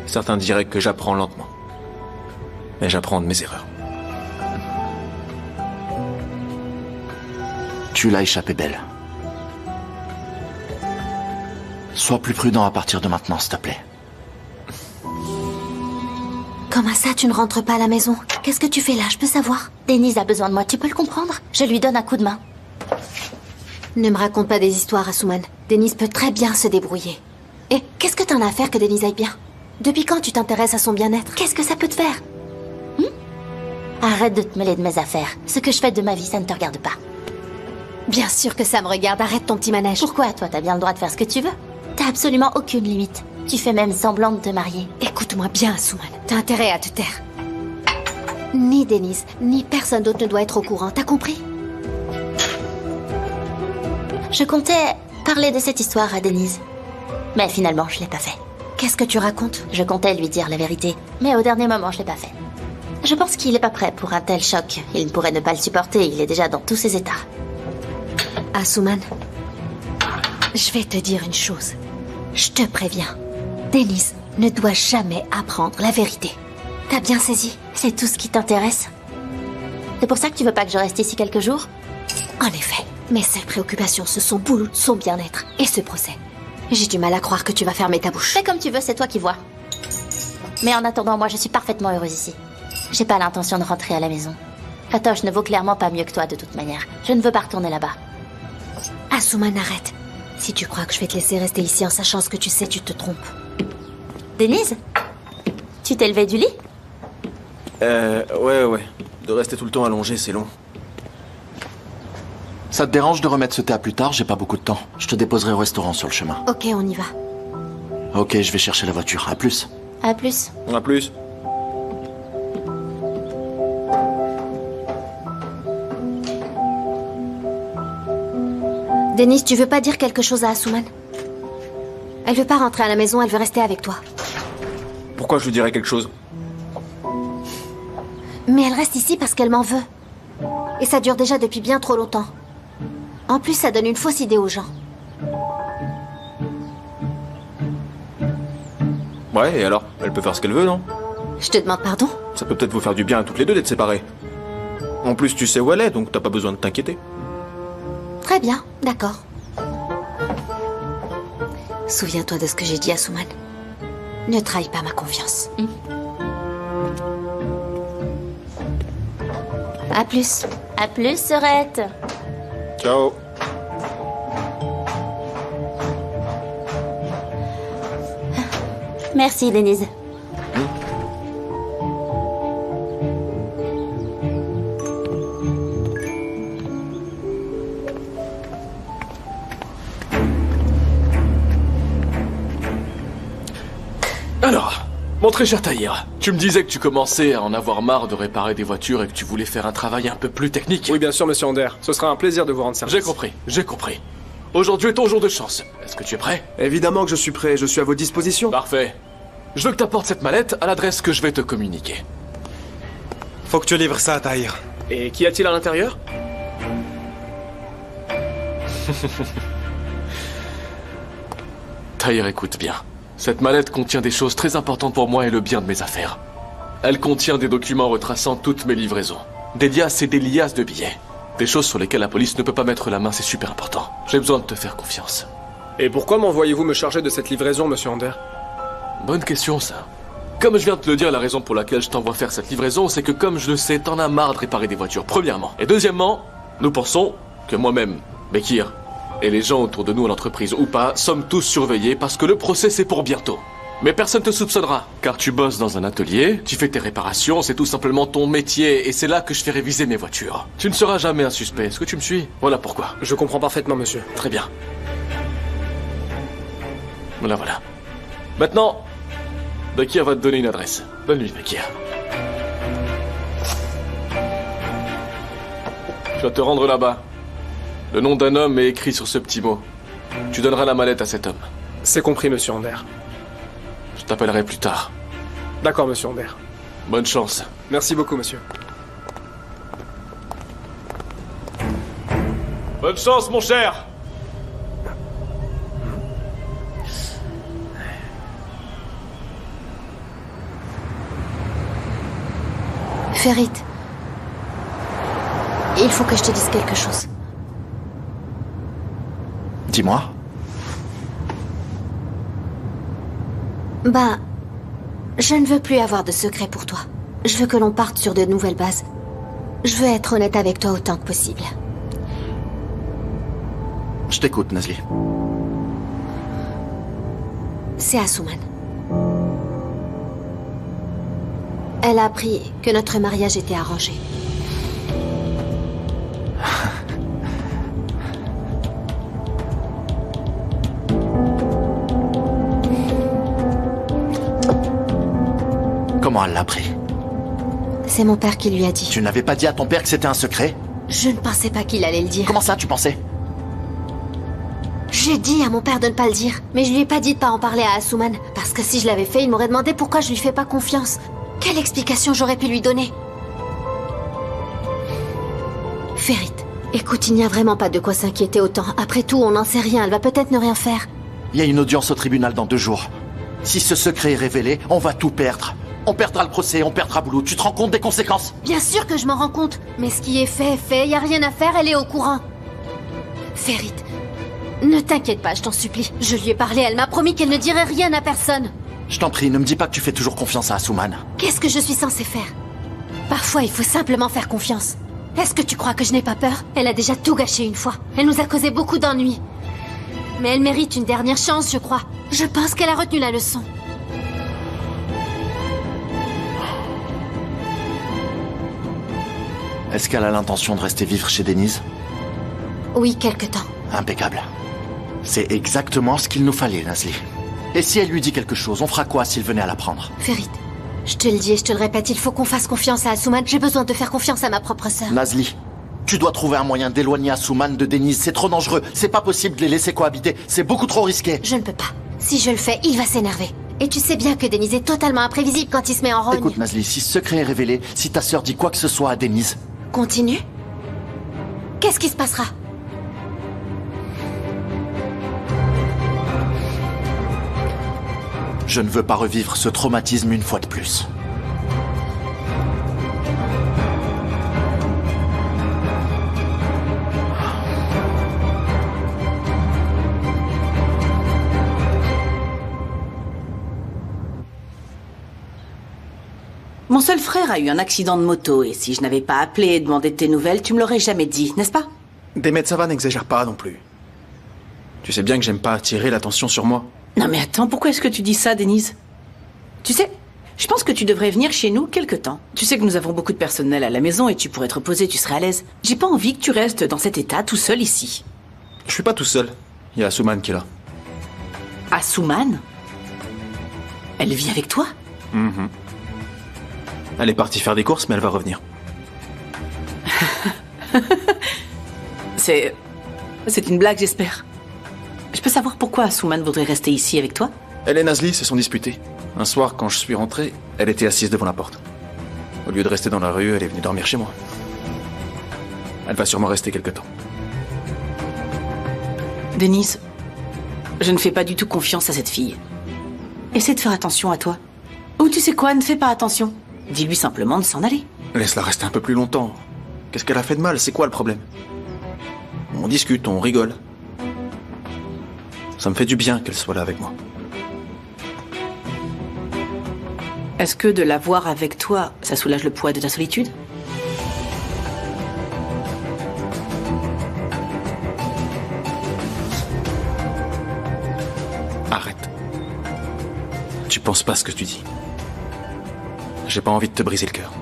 [SPEAKER 13] Certains diraient que j'apprends lentement. Mais j'apprends de mes erreurs.
[SPEAKER 2] Tu l'as échappé belle. Sois plus prudent à partir de maintenant, s'il te plaît.
[SPEAKER 1] Comment ça, tu ne rentres pas à la maison? Qu'est-ce que tu fais là, je peux savoir?
[SPEAKER 7] Denise a besoin de moi, tu peux le comprendre? Je lui donne un coup de main.
[SPEAKER 1] Ne me raconte pas des histoires, Asuman. Denise peut très bien se débrouiller. Et qu'est-ce que t'en as à faire que Denise aille bien? Depuis quand tu t'intéresses à son bien-être? Qu'est-ce que ça peut te faire?
[SPEAKER 7] Arrête de te mêler de mes affaires. Ce que je fais de ma vie, ça ne te regarde pas.
[SPEAKER 1] Bien sûr que ça me regarde, arrête ton petit manège.
[SPEAKER 7] Pourquoi? Toi, t'as bien le droit de faire ce que tu veux. T'as absolument aucune limite. Tu fais même semblant de te marier.
[SPEAKER 1] Écoute-moi bien, Asuman. T'as intérêt à te taire. Ni Denise, ni personne d'autre ne doit être au courant, t'as compris?
[SPEAKER 7] Je comptais parler de cette histoire à Denise. Mais finalement, je l'ai pas fait.
[SPEAKER 1] Qu'est-ce que tu racontes?
[SPEAKER 7] Je comptais lui dire la vérité. Mais au dernier moment, je l'ai pas fait. Je pense qu'il est pas prêt pour un tel choc. Il ne pourrait ne pas le supporter, il est déjà dans tous ses états.
[SPEAKER 1] Asuman, je vais te dire une chose. Je te préviens. Denise ne doit jamais apprendre la vérité. T'as bien saisi?
[SPEAKER 7] C'est tout ce qui t'intéresse? C'est pour ça que tu veux pas que je reste ici quelques jours?
[SPEAKER 1] En effet, mes seules préoccupations, ce sont Boulout, son bien-être et ce procès. J'ai du mal à croire que tu vas fermer ta bouche.
[SPEAKER 7] Fais comme tu veux, c'est toi qui vois. Mais en attendant, moi, je suis parfaitement heureuse ici. J'ai pas l'intention de rentrer à la maison. Fatoche ne vaut clairement pas mieux que toi, de toute manière. Je ne veux pas retourner là-bas.
[SPEAKER 1] Asuman, arrête. Si tu crois que je vais te laisser rester ici en sachant ce que tu sais, tu te trompes.
[SPEAKER 7] Denise? Tu t'es levée du lit?
[SPEAKER 13] Ouais. De rester tout le temps allongé, c'est long.
[SPEAKER 2] Ça te dérange de remettre ce thé à plus tard? J'ai pas beaucoup de temps. Je te déposerai au restaurant sur le chemin.
[SPEAKER 1] Ok, on y va.
[SPEAKER 2] Ok, je vais chercher la voiture. À plus.
[SPEAKER 7] À plus.
[SPEAKER 13] À plus.
[SPEAKER 1] Denise, tu veux pas dire quelque chose à Asuman? Elle veut pas rentrer à la maison, elle veut rester avec toi.
[SPEAKER 13] Pourquoi je lui dirais quelque chose?
[SPEAKER 1] Mais elle reste ici parce qu'elle m'en veut. Et ça dure déjà depuis bien trop longtemps. En plus, ça donne une fausse idée aux gens.
[SPEAKER 13] Ouais, et alors? Elle peut faire ce qu'elle veut, non?
[SPEAKER 1] Je te demande pardon?
[SPEAKER 13] Ça peut peut-être vous faire du bien à toutes les deux d'être séparées. En plus, tu sais où elle est, donc t'as pas besoin de t'inquiéter.
[SPEAKER 1] Très bien, d'accord. Souviens-toi de ce que j'ai dit à Asuman. Ne trahis pas ma confiance. À plus.
[SPEAKER 7] À plus, sœurette.
[SPEAKER 13] Ciao.
[SPEAKER 7] Merci, Denise.
[SPEAKER 8] Alors, mon très cher Tahir, tu me disais que tu commençais à en avoir marre de réparer des voitures et que tu voulais faire un travail un peu plus technique.
[SPEAKER 9] Oui, bien sûr, monsieur Ander. Ce sera un plaisir de vous rendre service.
[SPEAKER 8] J'ai compris. Aujourd'hui est ton jour de chance. Est-ce que tu es prêt?
[SPEAKER 9] Évidemment que je suis prêt, je suis à vos dispositions.
[SPEAKER 8] Parfait. Je veux que tu apportes cette mallette à l'adresse que je vais te communiquer.
[SPEAKER 9] Faut que tu livres ça, Tahir. Et qu'y a-t-il à l'intérieur?
[SPEAKER 8] Tahir, écoute bien. Cette mallette contient des choses très importantes pour moi et le bien de mes affaires. Elle contient des documents retraçant toutes mes livraisons. Des liasses et des liasses de billets. Des choses sur lesquelles la police ne peut pas mettre la main, c'est super important. J'ai besoin de te faire confiance.
[SPEAKER 9] Et pourquoi m'envoyez-vous me charger de cette livraison, monsieur Ander?
[SPEAKER 8] Bonne question, ça. Comme je viens de te le dire, la raison pour laquelle je t'envoie faire cette livraison, c'est que comme je le sais, t'en as marre de réparer des voitures, premièrement. Et deuxièmement, nous pensons que moi-même, Bekir, et les gens autour de nous, à l'entreprise ou pas, sommes tous surveillés parce que le procès c'est pour bientôt. Mais personne te soupçonnera, car tu bosses dans un atelier, tu fais tes réparations, c'est tout simplement ton métier, et c'est là que je fais réviser mes voitures. Tu ne seras jamais un suspect, est-ce que tu me suis? Voilà pourquoi.
[SPEAKER 9] Je comprends parfaitement, monsieur.
[SPEAKER 8] Très bien. Voilà. Maintenant, Bekir va te donner une adresse. Bonne nuit, Bekir. Tu vas te rendre là-bas. Le nom d'un homme est écrit sur ce petit mot. Tu donneras la mallette à cet homme.
[SPEAKER 9] C'est compris, monsieur Ander.
[SPEAKER 8] Je t'appellerai plus tard.
[SPEAKER 9] D'accord, monsieur Ander.
[SPEAKER 8] Bonne chance.
[SPEAKER 9] Merci beaucoup, monsieur.
[SPEAKER 8] Bonne chance, mon cher.
[SPEAKER 1] Ferit, il faut que je te dise quelque chose.
[SPEAKER 2] Dis-moi.
[SPEAKER 1] Je ne veux plus avoir de secret pour toi. Je veux que l'on parte sur de nouvelles bases. Je veux être honnête avec toi autant que possible.
[SPEAKER 2] Je t'écoute, Nazli.
[SPEAKER 1] C'est Asuman. Elle a appris que notre mariage était arrangé.
[SPEAKER 2] Comment elle l'a appris?
[SPEAKER 1] C'est mon père qui lui a dit.
[SPEAKER 2] Tu n'avais pas dit à ton père que c'était un secret?
[SPEAKER 1] Je ne pensais pas qu'il allait le dire.
[SPEAKER 2] Comment ça, tu pensais?
[SPEAKER 1] J'ai dit à mon père de ne pas le dire, mais je lui ai pas dit de pas en parler à Asuman, parce que si je l'avais fait, il m'aurait demandé pourquoi je lui fais pas confiance. Quelle explication j'aurais pu lui donner? Ferit, écoute, il n'y a vraiment pas de quoi s'inquiéter autant. Après tout, on n'en sait rien, elle va peut-être ne rien faire.
[SPEAKER 2] Il y a une audience au tribunal dans 2 jours. Si ce secret est révélé, on va tout perdre. On perdra le procès, on perdra Boulout. Tu te rends compte des conséquences?
[SPEAKER 1] Bien sûr que je m'en rends compte, mais ce qui est fait est fait, y a rien à faire, elle est au courant. Ferit, ne t'inquiète pas, je t'en supplie. Je lui ai parlé, elle m'a promis qu'elle ne dirait rien à personne.
[SPEAKER 2] Je t'en prie, ne me dis pas que tu fais toujours confiance à Asuman.
[SPEAKER 1] Qu'est-ce que je suis censée faire? Parfois, il faut simplement faire confiance. Est-ce que tu crois que je n'ai pas peur? Elle a déjà tout gâché une fois. Elle nous a causé beaucoup d'ennuis. Mais elle mérite une dernière chance, je crois. Je pense qu'elle a retenu la leçon.
[SPEAKER 2] Est-ce qu'elle a l'intention de rester vivre chez Denise?
[SPEAKER 1] Oui, quelque temps.
[SPEAKER 2] Impeccable. C'est exactement ce qu'il nous fallait, Nazli. Et si elle lui dit quelque chose, on fera quoi s'il venait à la prendre?
[SPEAKER 1] Ferit, je te le dis et je te le répète, il faut qu'on fasse confiance à Asuman. J'ai besoin de faire confiance à ma propre sœur.
[SPEAKER 2] Nazli, tu dois trouver un moyen d'éloigner Asuman de Denise. C'est trop dangereux. C'est pas possible de les laisser cohabiter. C'est beaucoup trop risqué.
[SPEAKER 1] Je ne peux pas. Si je le fais, il va s'énerver. Et tu sais bien que Denise est totalement imprévisible quand il se met en rogne.
[SPEAKER 2] Écoute, Nazli, si ce secret est révélé, si ta sœur dit quoi que ce soit à Denise...
[SPEAKER 1] Continue. Qu'est-ce qui se passera?
[SPEAKER 2] Je ne veux pas revivre ce traumatisme une fois de plus.
[SPEAKER 11] Mon seul frère a eu un accident de moto, et si je n'avais pas appelé et demandé de tes nouvelles, tu me l'aurais jamais dit, n'est-ce pas?
[SPEAKER 6] Demet, ça va, n'exagère pas non plus. Tu sais bien que j'aime pas attirer l'attention sur moi.
[SPEAKER 11] Non mais attends, pourquoi est-ce que tu dis ça, Denise? Tu sais, je pense que tu devrais venir chez nous quelque temps. Tu sais que nous avons beaucoup de personnel à la maison et tu pourrais te reposer, tu serais à l'aise. J'ai pas envie que tu restes dans cet état tout seul ici.
[SPEAKER 6] Je suis pas tout seul. Il y a Asuman qui est là.
[SPEAKER 11] Asuman? Elle vit avec toi?
[SPEAKER 6] Elle est partie faire des courses, mais elle va revenir.
[SPEAKER 11] C'est une blague, j'espère. Je peux savoir pourquoi Asuman voudrait rester ici avec toi?
[SPEAKER 6] Elle et Nazli se sont disputés. Un soir, quand je suis rentré, elle était assise devant la porte. Au lieu de rester dans la rue, elle est venue dormir chez moi. Elle va sûrement rester quelque temps.
[SPEAKER 11] Denise, je ne fais pas du tout confiance à cette fille. Essaie de faire attention à toi. Ou tu sais quoi, ne fais pas attention. Dis-lui simplement de s'en aller.
[SPEAKER 6] Laisse-la rester un peu plus longtemps. Qu'est-ce qu'elle a fait de mal? C'est quoi le problème? On discute, on rigole. Ça me fait du bien qu'elle soit là avec moi.
[SPEAKER 11] Est-ce que de la voir avec toi, ça soulage le poids de ta solitude?
[SPEAKER 6] Arrête. Tu penses pas ce que tu dis. J'ai pas envie de te briser le cœur.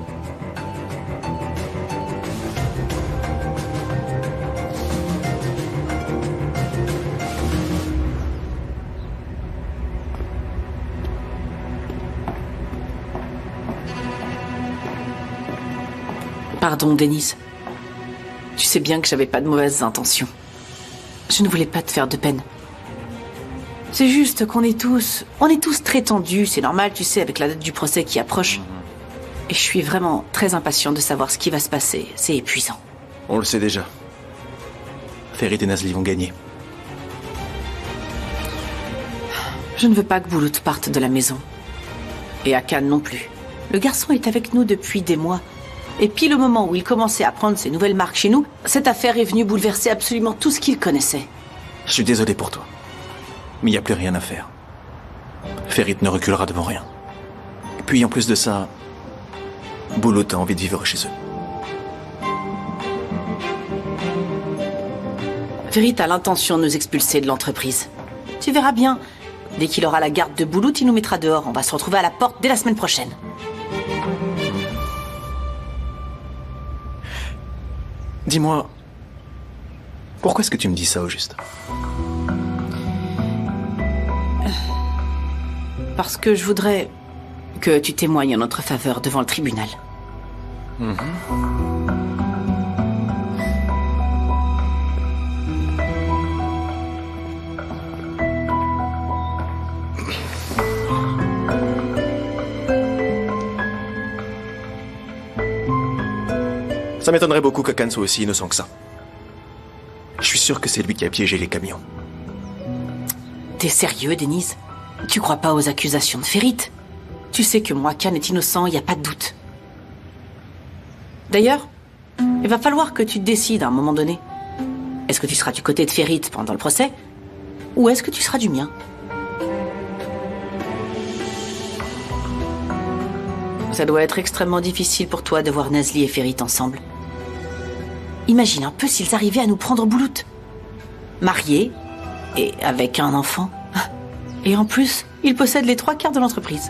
[SPEAKER 11] Pardon, Denise. Tu sais bien que j'avais pas de mauvaises intentions. Je ne voulais pas te faire de peine. C'est juste qu'on est tous très tendus, c'est normal, tu sais, avec la date du procès qui approche. Et je suis vraiment très impatient de savoir ce qui va se passer. C'est épuisant.
[SPEAKER 6] On le sait déjà. Ferit et Nazli vont gagner.
[SPEAKER 11] Je ne veux pas que Boulout parte de la maison. Et Akan non plus. Le garçon est avec nous depuis des mois. Et pile au moment où il commençait à prendre ses nouvelles marques chez nous, cette affaire est venue bouleverser absolument tout ce qu'il connaissait.
[SPEAKER 6] Je suis désolé pour toi. Mais il n'y a plus rien à faire. Ferit ne reculera devant rien. Et puis en plus de ça, Boulout a envie de vivre chez eux.
[SPEAKER 11] Ferit a l'intention de nous expulser de l'entreprise. Tu verras bien. Dès qu'il aura la garde de Boulout, il nous mettra dehors. On va se retrouver à la porte dès la semaine prochaine.
[SPEAKER 6] Dis-moi, pourquoi est-ce que tu me dis ça au juste?
[SPEAKER 11] Parce que je voudrais que tu témoignes en notre faveur devant le tribunal.
[SPEAKER 6] Ça m'étonnerait beaucoup qu'Akan soit aussi innocent que ça. Je suis sûr que c'est lui qui a piégé les camions.
[SPEAKER 11] T'es sérieux, Denise? Tu crois pas aux accusations de Ferit? Tu sais que moi, Akan est innocent, y a pas de doute. D'ailleurs, il va falloir que tu te décides à un moment donné. Est-ce que tu seras du côté de Ferit pendant le procès? Ou est-ce que tu seras du mien? Ça doit être extrêmement difficile pour toi de voir Nazli et Ferit ensemble. Imagine un peu s'ils arrivaient à nous prendre Boulout. Mariés, et avec un enfant. Et en plus, ils possèdent les 3/4 de l'entreprise.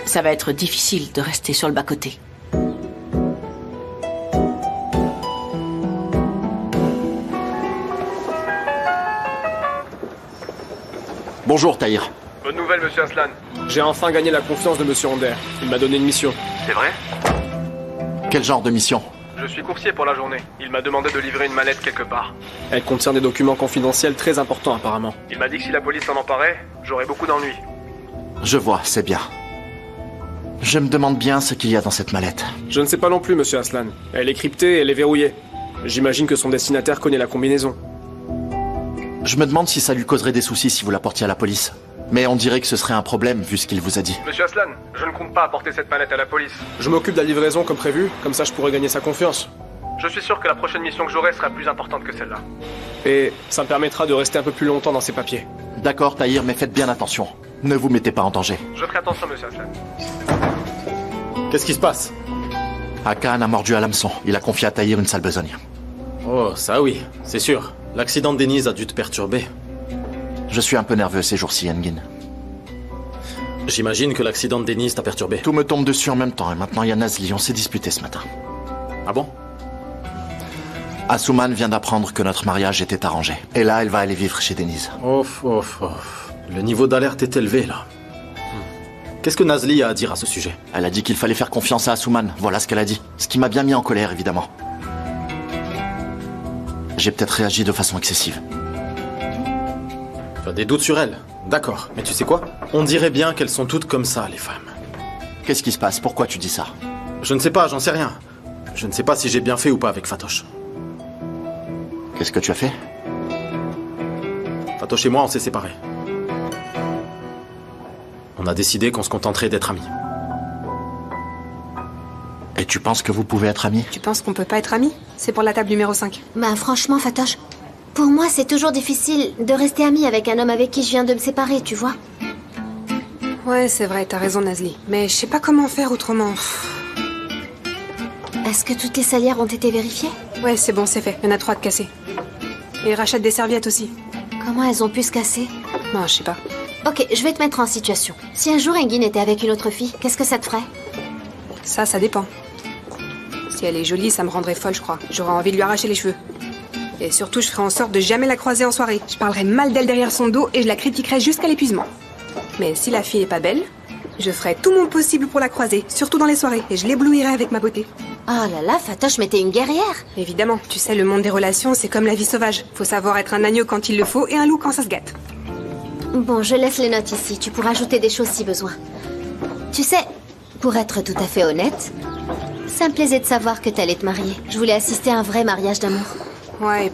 [SPEAKER 11] Ça va être difficile de rester sur le bas-côté.
[SPEAKER 2] Bonjour, Tahir.
[SPEAKER 9] Bonne nouvelle, monsieur Aslan. J'ai enfin gagné la confiance de monsieur Ander. Il m'a donné une mission. C'est vrai?
[SPEAKER 2] Quel genre de mission?
[SPEAKER 9] Je suis coursier pour la journée. Il m'a demandé de livrer une mallette quelque part. Elle contient des documents confidentiels très importants, apparemment. Il m'a dit que si la police s'en emparait, j'aurais beaucoup d'ennuis.
[SPEAKER 2] Je vois, c'est bien. Je me demande bien ce qu'il y a dans cette mallette.
[SPEAKER 9] Je ne sais pas non plus, monsieur Aslan. Elle est cryptée et elle est verrouillée. J'imagine que son destinataire connaît la combinaison.
[SPEAKER 2] Je me demande si ça lui causerait des soucis si vous la portiez à la police. Mais on dirait que ce serait un problème vu ce qu'il vous a dit.
[SPEAKER 9] Monsieur Aslan, je ne compte pas apporter cette manette à la police. Je m'occupe de la livraison comme prévu, comme ça je pourrai gagner sa confiance. Je suis sûr que la prochaine mission que j'aurai sera plus importante que celle-là. Et ça me permettra de rester un peu plus longtemps dans ces papiers.
[SPEAKER 2] D'accord, Tahir, mais faites bien attention. Ne vous mettez pas en danger.
[SPEAKER 9] Je ferai attention, monsieur Aslan.
[SPEAKER 19] Qu'est-ce qui se passe?
[SPEAKER 2] Hakan a mordu à l'hameçon. Il a confié à Tahir une sale besogne.
[SPEAKER 19] Oh, ça oui, c'est sûr. L'accident de Denise a dû te perturber.
[SPEAKER 2] Je suis un peu nerveux ces jours-ci, Engin.
[SPEAKER 19] J'imagine que l'accident de Denise t'a perturbé.
[SPEAKER 2] Tout me tombe dessus en même temps et maintenant il y a Nazli. On s'est disputé ce matin.
[SPEAKER 19] Ah bon?
[SPEAKER 2] Asuman vient d'apprendre que notre mariage était arrangé. Et là, elle va aller vivre chez Denise.
[SPEAKER 19] Ouf. Le niveau d'alerte est élevé, là. Qu'est-ce que Nazli a à dire à ce sujet?
[SPEAKER 2] Elle a dit qu'il fallait faire confiance à Asuman. Voilà ce qu'elle a dit. Ce qui m'a bien mis en colère, évidemment. J'ai peut-être réagi de façon excessive.
[SPEAKER 19] Tu as des doutes sur elle? D'accord. Mais tu sais quoi? On dirait bien qu'elles sont toutes comme ça, les femmes.
[SPEAKER 2] Qu'est-ce qui se passe? Pourquoi tu dis ça?
[SPEAKER 19] Je ne sais pas, j'en sais rien. Je ne sais pas si j'ai bien fait ou pas avec Fatoche.
[SPEAKER 2] Qu'est-ce que tu as fait?
[SPEAKER 19] Fatoche et moi, on s'est séparés. On a décidé qu'on se contenterait d'être amis.
[SPEAKER 2] Et tu penses que vous pouvez être amis?
[SPEAKER 3] Tu penses qu'on peut pas être amis? C'est pour la table numéro 5.
[SPEAKER 1] Bah franchement, Fatoche, pour moi c'est toujours difficile de rester amie avec un homme avec qui je viens de me séparer, tu vois.
[SPEAKER 3] Ouais, c'est vrai, t'as raison, Nazli. Mais je sais pas comment faire autrement.
[SPEAKER 1] Est-ce que toutes les salières ont été vérifiées?
[SPEAKER 3] Ouais, c'est bon, c'est fait. Il y en a 3 de cassées. Et rachète des serviettes aussi.
[SPEAKER 1] Comment elles ont pu se casser?
[SPEAKER 3] Non, je sais pas.
[SPEAKER 1] Ok, je vais te mettre en situation. Si un jour Engin était avec une autre fille, qu'est-ce que ça te ferait?
[SPEAKER 3] Ça dépend. Si elle est jolie, ça me rendrait folle, je crois. J'aurais envie de lui arracher les cheveux. Et surtout, je ferai en sorte de jamais la croiser en soirée. Je parlerai mal d'elle derrière son dos et je la critiquerai jusqu'à l'épuisement. Mais si la fille est pas belle, je ferai tout mon possible pour la croiser, surtout dans les soirées, et je l'éblouirai avec ma beauté.
[SPEAKER 1] Oh là là, Fatoche, mais t'es une guerrière.
[SPEAKER 3] Évidemment, tu sais, le monde des relations, c'est comme la vie sauvage. Faut savoir être un agneau quand il le faut et un loup quand ça se gâte.
[SPEAKER 1] Bon, je laisse les notes ici. Tu pourras ajouter des choses si besoin. Tu sais, pour être tout à fait honnête, ça me plaisait de savoir que t'allais te marier. Je voulais assister à un vrai mariage d'amour.
[SPEAKER 3] Ouais,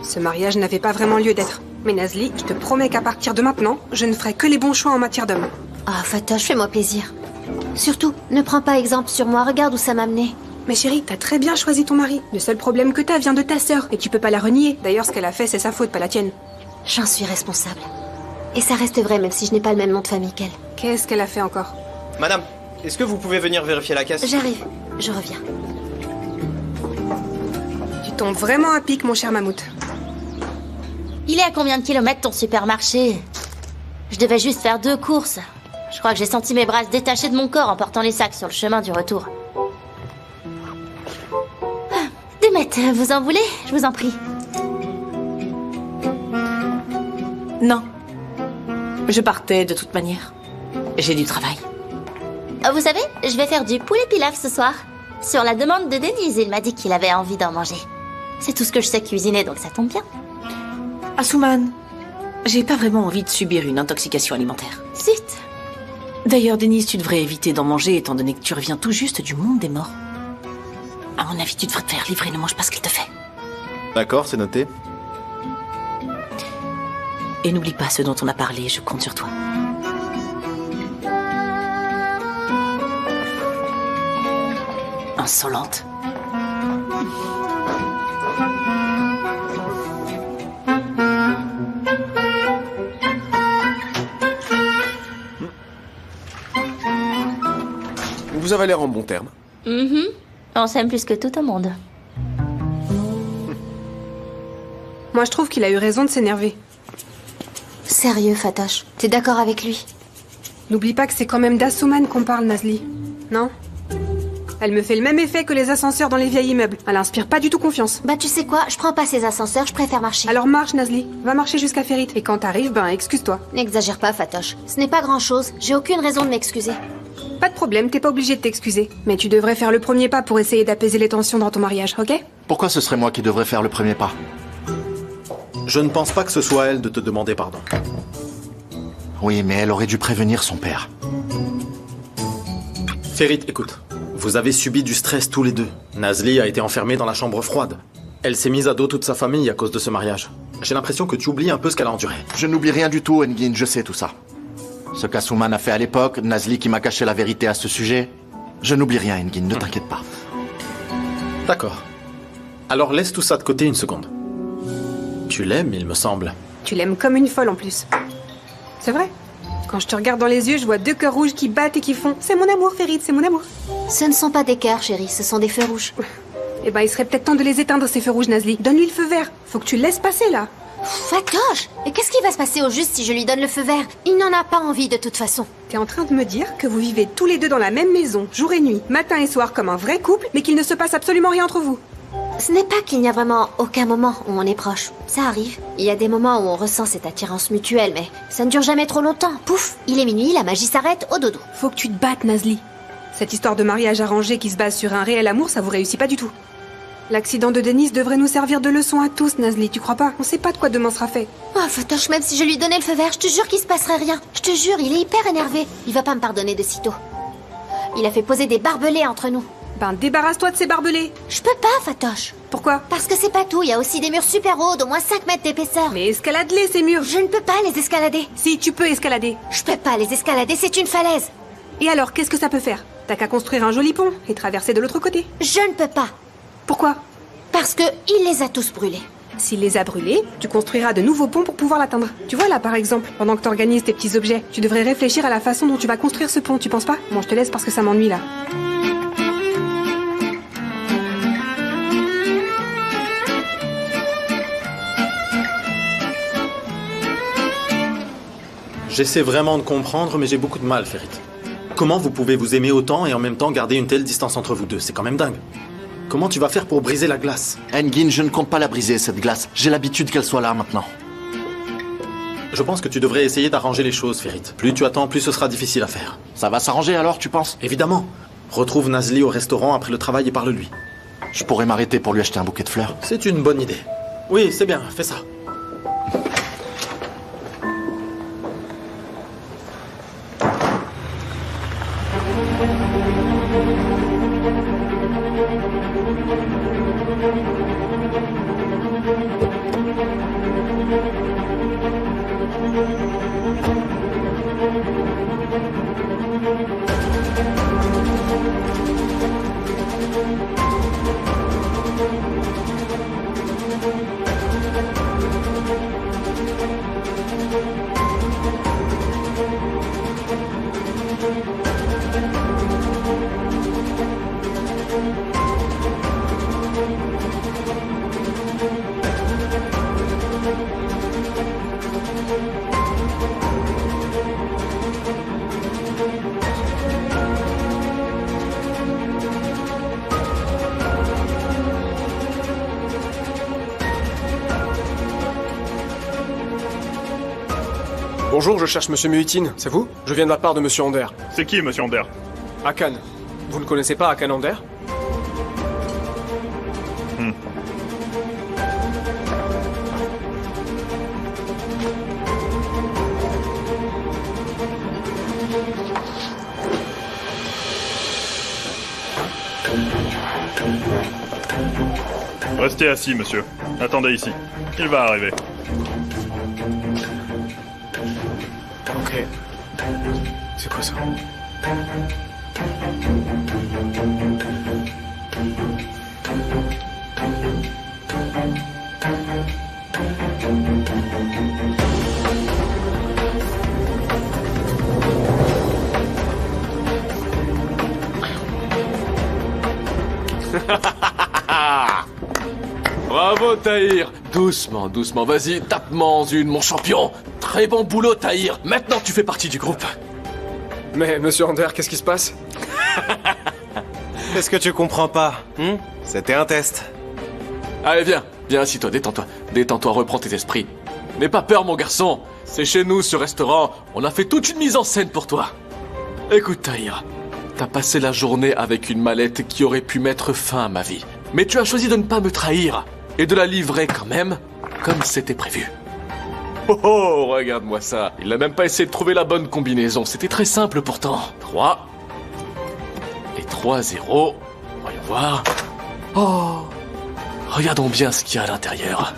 [SPEAKER 3] ce mariage n'avait pas vraiment lieu d'être. Mais Nazli, je te promets qu'à partir de maintenant, je ne ferai que les bons choix en matière d'homme.
[SPEAKER 1] Ah, Fatoche, fais-moi plaisir. Surtout, ne prends pas exemple sur moi. Regarde où ça m'a mené.
[SPEAKER 3] Mais chérie, t'as très bien choisi ton mari. Le seul problème que t'as vient de ta sœur et tu peux pas la renier. D'ailleurs, ce qu'elle a fait, c'est sa faute, pas la tienne.
[SPEAKER 1] J'en suis responsable. Et ça reste vrai, même si je n'ai pas le même nom de famille qu'elle.
[SPEAKER 3] Qu'est-ce qu'elle a fait encore?
[SPEAKER 20] Madame, est-ce que vous pouvez venir vérifier la caisse?
[SPEAKER 1] J'arrive. Je reviens.
[SPEAKER 3] Tu tombes vraiment à pic, mon cher mammouth.
[SPEAKER 7] Il est à combien de kilomètres ton supermarché? Je devais juste faire 2 courses. Je crois que j'ai senti mes bras se détacher de mon corps en portant les sacs sur le chemin du retour. Demet, vous en voulez? Je vous en prie.
[SPEAKER 11] Non. Je partais de toute manière. J'ai du travail.
[SPEAKER 7] Vous savez, je vais faire du poulet pilaf ce soir. Sur la demande de Denise, il m'a dit qu'il avait envie d'en manger. C'est tout ce que je sais cuisiner, donc ça tombe bien.
[SPEAKER 11] Asuman, j'ai pas vraiment envie de subir une intoxication alimentaire.
[SPEAKER 7] Zut!
[SPEAKER 11] D'ailleurs, Denise, tu devrais éviter d'en manger étant donné que tu reviens tout juste du monde des morts. À mon avis, tu devrais te faire livrer, ne mange pas ce qu'il te fait.
[SPEAKER 6] D'accord, c'est noté.
[SPEAKER 11] Et n'oublie pas ce dont on a parlé, je compte sur toi. Insolente.
[SPEAKER 13] Vous avez l'air en bon terme.
[SPEAKER 7] On s'aime plus que tout au monde.
[SPEAKER 3] Moi, je trouve qu'il a eu raison de s'énerver.
[SPEAKER 1] Sérieux, Fatoche, t'es d'accord avec lui?
[SPEAKER 3] N'oublie pas que c'est quand même d'Asuman qu'on parle, Nazli. Non? Elle me fait le même effet que les ascenseurs dans les vieilles immeubles. Elle inspire pas du tout confiance.
[SPEAKER 1] Bah tu sais quoi, je prends pas ces ascenseurs, je préfère marcher.
[SPEAKER 3] Alors marche, Nazli. Va marcher jusqu'à Ferit. Et quand t'arrives, excuse-toi.
[SPEAKER 1] N'exagère pas, Fatoche. Ce n'est pas grand-chose. J'ai aucune raison de m'excuser.
[SPEAKER 3] Pas de problème, t'es pas obligé de t'excuser. Mais tu devrais faire le premier pas pour essayer d'apaiser les tensions dans ton mariage, ok?
[SPEAKER 2] Pourquoi ce serait moi qui devrais faire le premier pas?
[SPEAKER 19] Je ne pense pas que ce soit elle de te demander pardon.
[SPEAKER 2] Oui, mais elle aurait dû prévenir son père.
[SPEAKER 19] Ferit, écoute. Vous avez subi du stress tous les deux. Nazli a été enfermée dans la chambre froide. Elle s'est mise à dos toute sa famille à cause de ce mariage. J'ai l'impression que tu oublies un peu ce qu'elle a enduré.
[SPEAKER 2] Je n'oublie rien du tout, Engin, je sais tout ça. Ce qu'Asuman a fait à l'époque, Nazli qui m'a caché la vérité à ce sujet. Je n'oublie rien, Engin, ne t'inquiète pas.
[SPEAKER 19] D'accord. Alors laisse tout ça de côté une seconde. Tu l'aimes, il me semble.
[SPEAKER 3] Tu l'aimes comme une folle en plus. C'est vrai. Quand je te regarde dans les yeux, je vois 2 cœurs rouges qui battent et qui font « C'est mon amour, Ferit, c'est mon amour ».
[SPEAKER 1] Ce ne sont pas des cœurs, chérie, ce sont des feux rouges.
[SPEAKER 3] Eh ben, il serait peut-être temps de les éteindre, ces feux rouges, Nazli. Donne-lui le feu vert. Faut que tu le laisses passer, là.
[SPEAKER 1] Fatoche! Et qu'est-ce qui va se passer au juste si je lui donne le feu vert? Il n'en a pas envie de toute façon.
[SPEAKER 3] T'es en train de me dire que vous vivez tous les deux dans la même maison, jour et nuit, matin et soir, comme un vrai couple, mais qu'il ne se passe absolument rien entre vous.
[SPEAKER 1] Ce n'est pas qu'il n'y a vraiment aucun moment où on est proche. Ça arrive. Il y a des moments où on ressent cette attirance mutuelle, mais ça ne dure jamais trop longtemps. Pouf, il est minuit, la magie s'arrête, au dodo.
[SPEAKER 3] Faut que tu te battes, Nazli. Cette histoire de mariage arrangé qui se base sur un réel amour, ça vous réussit pas du tout. L'accident de Denise devrait nous servir de leçon à tous, Nazli, tu crois pas? On sait pas de quoi demain sera fait.
[SPEAKER 1] Oh, Fatoche, même si je lui donnais le feu vert, je te jure qu'il se passerait rien. Je te jure, il est hyper énervé. Il va pas me pardonner de sitôt. Il a fait poser des barbelés entre nous.
[SPEAKER 3] Ben, débarrasse-toi de ces barbelés.
[SPEAKER 1] Je peux pas, Fatoche.
[SPEAKER 3] Pourquoi?
[SPEAKER 1] Parce que c'est pas tout, il y a aussi des murs super hauts d'au moins 5 mètres d'épaisseur.
[SPEAKER 3] Mais escalade-les, ces murs.
[SPEAKER 1] Je ne peux pas les escalader.
[SPEAKER 3] Si, tu peux escalader.
[SPEAKER 1] Je peux pas les escalader, c'est une falaise.
[SPEAKER 3] Et alors, qu'est-ce que ça peut faire? T'as qu'à construire un joli pont et traverser de l'autre côté.
[SPEAKER 1] Je ne peux pas.
[SPEAKER 3] Pourquoi?
[SPEAKER 1] Parce que il les a tous brûlés.
[SPEAKER 3] S'il les a brûlés, tu construiras de nouveaux ponts pour pouvoir l'atteindre. Tu vois là, par exemple, pendant que t'organises tes petits objets, tu devrais réfléchir à la façon dont tu vas construire ce pont, tu penses pas? Bon, je te laisse parce que ça m'ennuie là.
[SPEAKER 19] J'essaie vraiment de comprendre, mais j'ai beaucoup de mal, Ferit. Comment vous pouvez vous aimer autant et en même temps garder une telle distance entre vous deux? C'est quand même dingue. Comment tu vas faire pour briser la glace?
[SPEAKER 2] Engin, je ne compte pas la briser, cette glace. J'ai l'habitude qu'elle soit là maintenant.
[SPEAKER 19] Je pense que tu devrais essayer d'arranger les choses, Ferit. Plus tu attends, plus ce sera difficile à faire.
[SPEAKER 2] Ça va s'arranger alors, tu penses?
[SPEAKER 19] Évidemment. Retrouve Nazli au restaurant après le travail et parle-lui.
[SPEAKER 2] Je pourrais m'arrêter pour lui acheter un bouquet de fleurs.
[SPEAKER 19] C'est une bonne idée. Oui, c'est bien, fais ça.
[SPEAKER 9] Bonjour, je cherche Monsieur Muhitin, c'est vous? Je viens de la part de Monsieur Ander.
[SPEAKER 21] C'est qui, Monsieur Ander?
[SPEAKER 9] Hakan. Vous ne connaissez pas Hakan Ander?
[SPEAKER 21] Restez assis, monsieur. Attendez ici. Il va arriver.
[SPEAKER 9] Ok. C'est quoi ça?
[SPEAKER 8] Bravo, Tahir. Doucement, doucement. Vas-y, tape-moi une, mon champion. Très bon boulot, Tahir. Maintenant, tu fais partie du groupe.
[SPEAKER 9] Mais, Monsieur Ander, qu'est-ce qui se passe?
[SPEAKER 20] Est-ce que tu comprends pas? C'était un test.
[SPEAKER 8] Allez, viens. Viens, assis-toi, détends-toi. Détends-toi, reprends tes esprits. N'aie pas peur, mon garçon. C'est chez nous, ce restaurant. On a fait toute une mise en scène pour toi. Écoute, Tahir. T'as passé la journée avec une mallette qui aurait pu mettre fin à ma vie. Mais tu as choisi de ne pas me trahir. Et de la livrer quand même, comme c'était prévu. Oh oh, regarde-moi ça. Il n'a même pas essayé de trouver la bonne combinaison. C'était très simple pourtant. 3. Et 3-0. Voyons voir. Oh. Regardons bien ce qu'il y a à l'intérieur.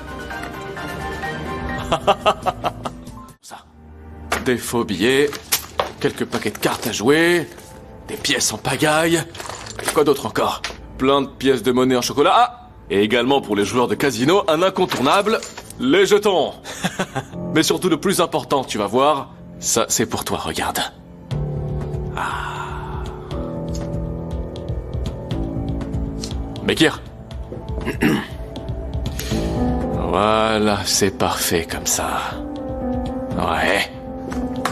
[SPEAKER 8] Ça. Des faux billets, quelques paquets de cartes à jouer, des pièces en pagaille, et quoi d'autre encore? Plein de pièces de monnaie en chocolat. Ah, et également pour les joueurs de casino, un incontournable, les jetons. Mais surtout le plus important, tu vas voir, ça c'est pour toi, regarde. Ah. Mekir. Voilà, c'est parfait comme ça. Ouais.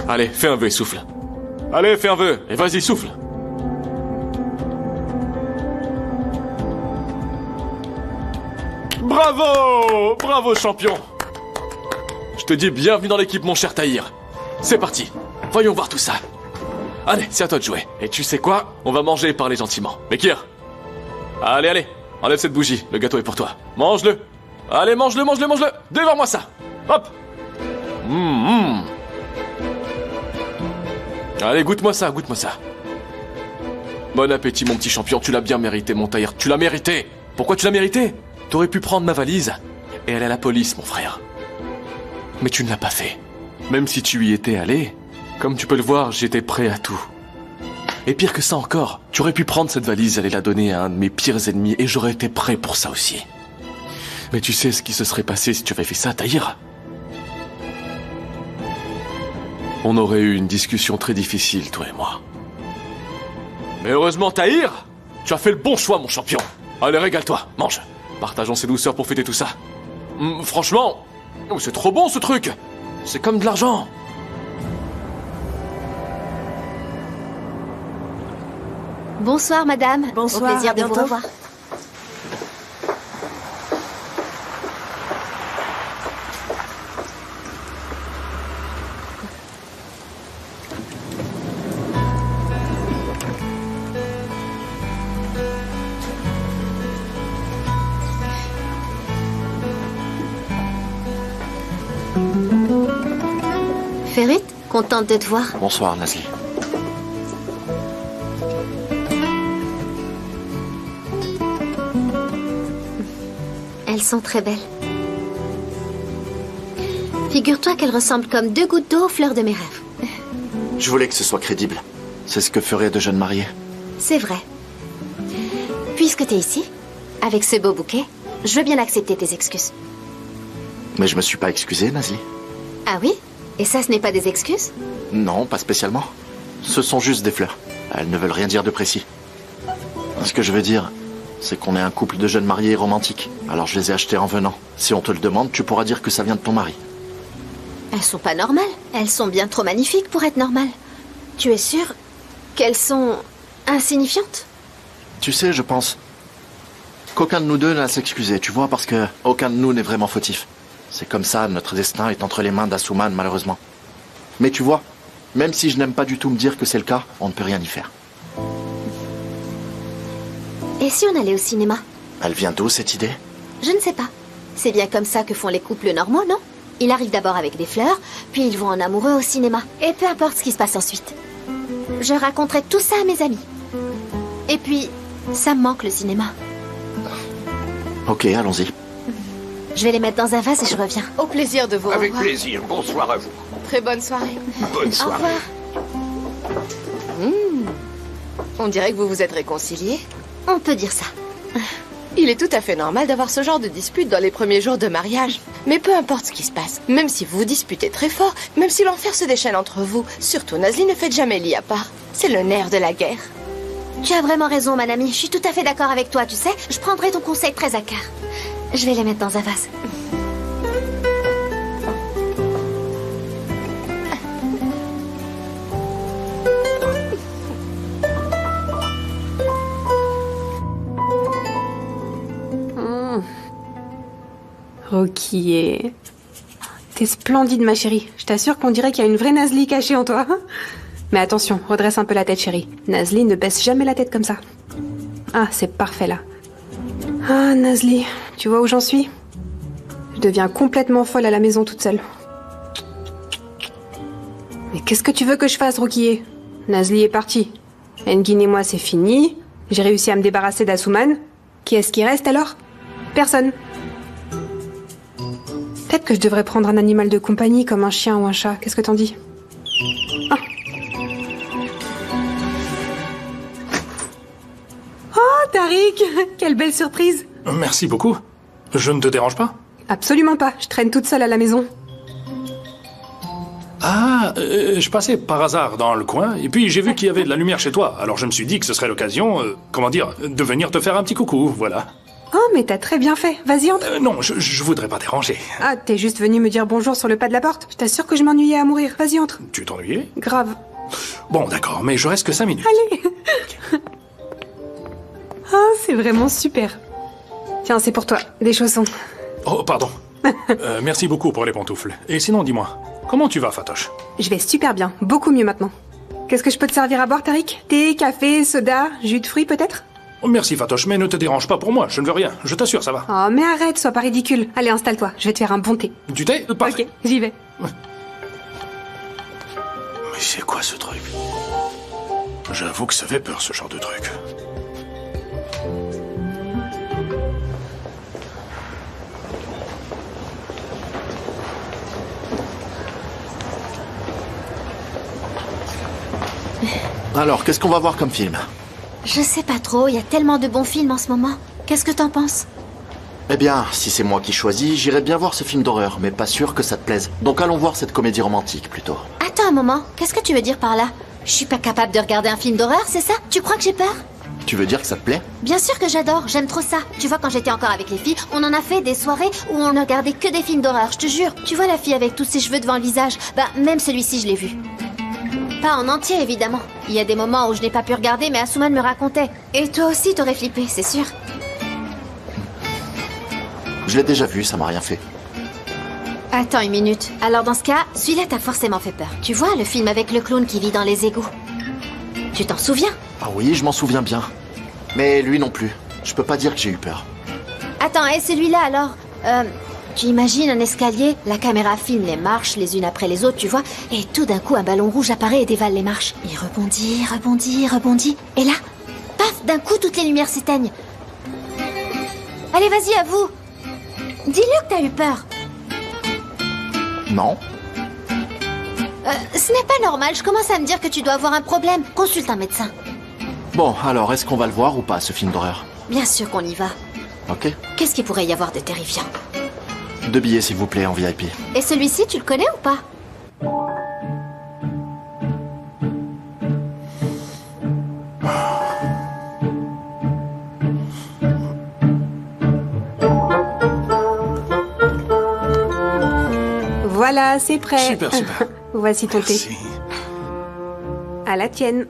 [SPEAKER 8] Allez, fais un vœu et souffle. Allez, fais un vœu et vas-y, souffle. Bravo! Bravo, champion! Je te dis bienvenue dans l'équipe, mon cher Tahir. C'est parti. Voyons voir tout ça. Allez, c'est à toi de jouer. Et tu sais quoi? On va manger et parler gentiment. Mekir. Allez, allez. Enlève cette bougie. Le gâteau est pour toi. Mange-le. Allez, mange-le, mange-le, mange-le. Dévore-moi ça. Hop. Allez, goûte-moi ça, goûte-moi ça. Bon appétit, mon petit champion. Tu l'as bien mérité, mon Tahir. Tu l'as mérité. Pourquoi tu l'as mérité? T'aurais pu prendre ma valise et aller à la police, mon frère. Mais tu ne l'as pas fait. Même si tu y étais allé, comme tu peux le voir, j'étais prêt à tout. Et pire que ça encore, tu aurais pu prendre cette valise et aller la donner à un de mes pires ennemis et j'aurais été prêt pour ça aussi. Mais tu sais ce qui se serait passé si tu avais fait ça, Tahir? On aurait eu une discussion très difficile, toi et moi. Mais heureusement, Tahir, tu as fait le bon choix, mon champion. Allez, régale-toi, mange. Partageons ces douceurs pour fêter tout ça. Franchement, c'est trop bon ce truc. C'est comme de l'argent.
[SPEAKER 1] Bonsoir, madame.
[SPEAKER 12] Bonsoir,
[SPEAKER 1] Au plaisir
[SPEAKER 12] à
[SPEAKER 1] de vous
[SPEAKER 12] bientôt.
[SPEAKER 1] revoir. Ferit, contente de te voir.
[SPEAKER 2] Bonsoir, Nazli.
[SPEAKER 1] Elles sont très belles. Figure-toi qu'elles ressemblent comme 2 gouttes d'eau aux fleurs de mes rêves.
[SPEAKER 2] Je voulais que ce soit crédible. C'est ce que feraient de jeunes mariés.
[SPEAKER 1] C'est vrai. Puisque t'es ici, avec ce beau bouquet, je veux bien accepter tes excuses.
[SPEAKER 2] Mais je me suis pas excusé, Nazli.
[SPEAKER 1] Ah oui? Et ça, ce n'est pas des excuses?
[SPEAKER 2] Non, pas spécialement. Ce sont juste des fleurs. Elles ne veulent rien dire de précis. Ce que je veux dire, c'est qu'on est un couple de jeunes mariés romantiques. Alors je les ai achetées en venant. Si on te le demande, tu pourras dire que ça vient de ton mari.
[SPEAKER 1] Elles sont pas normales. Elles sont bien trop magnifiques pour être normales. Tu es sûr qu'elles sont insignifiantes?
[SPEAKER 2] Tu sais, je pense qu'aucun de nous deux n'a à s'excuser, tu vois, parce que aucun de nous n'est vraiment fautif. C'est comme ça, notre destin est entre les mains d'Asuman, malheureusement. Mais tu vois, même si je n'aime pas du tout me dire que c'est le cas, on ne peut rien y faire.
[SPEAKER 1] Et si on allait au cinéma?
[SPEAKER 2] Elle vient d'où, cette idée?
[SPEAKER 1] Je ne sais pas. C'est bien comme ça que font les couples normaux, non? Ils arrivent d'abord avec des fleurs, puis ils vont en amoureux au cinéma. Et peu importe ce qui se passe ensuite. Je raconterai tout ça à mes amis. Et puis, ça me manque le cinéma.
[SPEAKER 2] Ok, allons-y.
[SPEAKER 1] Je vais les mettre dans un vase et je reviens.
[SPEAKER 4] Au plaisir de vous revoir.
[SPEAKER 10] Avec plaisir. Bonsoir à vous.
[SPEAKER 4] Très bonne soirée.
[SPEAKER 10] Bonne
[SPEAKER 1] Au
[SPEAKER 10] soirée.
[SPEAKER 1] revoir.
[SPEAKER 4] On dirait que vous vous êtes réconciliés.
[SPEAKER 1] On peut dire ça.
[SPEAKER 4] Il est tout à fait normal d'avoir ce genre de dispute dans les premiers jours de mariage. Mais peu importe ce qui se passe, même si vous vous disputez très fort, même si l'enfer se déchaîne entre vous, surtout Nazli, ne faites jamais lit à part. C'est le nerf de la guerre.
[SPEAKER 1] Tu as vraiment raison, mon amie. Je suis tout à fait d'accord avec toi, tu sais. Je prendrai ton conseil très à cœur. Je vais les mettre dans un vase.
[SPEAKER 3] Rokier. T'es splendide, ma chérie. Je t'assure qu'on dirait qu'il y a une vraie Nazli cachée en toi. Mais attention, redresse un peu la tête, chérie. Nazli ne baisse jamais la tête comme ça. Ah, c'est parfait, là. Ah, Nazli, tu vois où j'en suis? Je deviens complètement folle à la maison toute seule. Mais qu'est-ce que tu veux que je fasse, Rokier? Nazli est partie. Engin et moi, c'est fini. J'ai réussi à me débarrasser d'Asuman. Qui est-ce qui reste alors? Personne. Peut-être que je devrais prendre un animal de compagnie comme un chien ou un chat. Qu'est-ce que t'en dis? Ah. Oh, Tariq! Quelle belle surprise!
[SPEAKER 5] Merci beaucoup. Je ne te dérange pas?
[SPEAKER 3] Absolument pas. Je traîne toute seule à la maison.
[SPEAKER 5] Ah, je passais par hasard dans le coin, et puis j'ai vu qu'il y avait de la lumière chez toi. Alors je me suis dit que ce serait l'occasion, de venir te faire un petit coucou, voilà.
[SPEAKER 3] Oh, mais t'as très bien fait. Vas-y, entre.
[SPEAKER 5] Non, je voudrais pas déranger.
[SPEAKER 3] Ah, t'es juste venu me dire bonjour sur le pas de la porte. Je t'assure que je m'ennuyais à mourir. Vas-y, entre.
[SPEAKER 5] Tu t'ennuyais?
[SPEAKER 3] Grave.
[SPEAKER 5] Bon, d'accord, mais je reste que 5 minutes.
[SPEAKER 3] Allez. Ah, c'est vraiment super. Tiens, c'est pour toi. Des chaussons.
[SPEAKER 5] Oh, pardon. Merci beaucoup pour les pantoufles. Et sinon, dis-moi, comment tu vas, Fatoche?
[SPEAKER 3] Je vais super bien. Beaucoup mieux maintenant. Qu'est-ce que je peux te servir à boire, Tariq? Thé, café, soda, jus de fruits peut-être?
[SPEAKER 5] Merci, Fatoche, mais ne te dérange pas pour moi. Je ne veux rien. Je t'assure, ça va.
[SPEAKER 3] Oh, mais arrête, sois pas ridicule. Allez, installe-toi. Je vais te faire un bon thé.
[SPEAKER 5] Du thé? Parfait.
[SPEAKER 3] Ok, j'y vais.
[SPEAKER 5] Mais c'est quoi ce truc? J'avoue que ça fait peur, ce genre de truc.
[SPEAKER 2] Alors, qu'est-ce qu'on va voir comme film?
[SPEAKER 1] Je sais pas trop, il y a tellement de bons films en ce moment. Qu'est-ce que t'en penses?
[SPEAKER 2] Eh bien, si c'est moi qui choisis, j'irai bien voir ce film d'horreur, mais pas sûr que ça te plaise. Donc allons voir cette comédie romantique, plutôt.
[SPEAKER 1] Attends un moment, qu'est-ce que tu veux dire par là? Je suis pas capable de regarder un film d'horreur, c'est ça? Tu crois que j'ai peur?
[SPEAKER 2] Tu veux dire que ça te plaît?
[SPEAKER 1] Bien sûr que j'adore, j'aime trop ça. Tu vois, quand j'étais encore avec les filles, on en a fait des soirées où on ne regardait que des films d'horreur, je te jure. Tu vois la fille avec tous ses cheveux devant le visage? Bah, même celui-ci, je l'ai vu. Pas en entier, évidemment. Il y a des moments où je n'ai pas pu regarder, mais Asuman me racontait. Et toi aussi, t'aurais flippé, c'est sûr.
[SPEAKER 2] Je l'ai déjà vu, ça m'a rien fait.
[SPEAKER 1] Attends une minute. Alors dans ce cas, celui-là t'a forcément fait peur. Tu vois, le film avec le clown qui vit dans les égouts. Tu t'en souviens?
[SPEAKER 2] Ah oui, je m'en souviens bien. Mais lui non plus. Je peux pas dire que j'ai eu peur.
[SPEAKER 1] Attends, et celui-là alors? Tu imagines un escalier, la caméra filme les marches les unes après les autres, tu vois, et tout d'un coup un ballon rouge apparaît et dévale les marches. Il rebondit, rebondit, rebondit, et là, paf, d'un coup toutes les lumières s'éteignent. Allez, vas-y, à vous. Dis-lui que t'as eu peur.
[SPEAKER 2] Non.
[SPEAKER 1] Ce n'est pas normal, je commence à me dire que tu dois avoir un problème. Consulte un médecin.
[SPEAKER 2] Bon, alors, est-ce qu'on va le voir ou pas, ce film d'horreur?
[SPEAKER 1] Bien sûr qu'on y va.
[SPEAKER 2] Ok.
[SPEAKER 1] Qu'est-ce qu'il pourrait y avoir de terrifiant?
[SPEAKER 2] 2 billets, s'il vous plaît, en VIP.
[SPEAKER 1] Et celui-ci, tu le connais ou pas?
[SPEAKER 3] Voilà, c'est prêt.
[SPEAKER 5] Super, super.
[SPEAKER 3] Voici ton thé. À la tienne.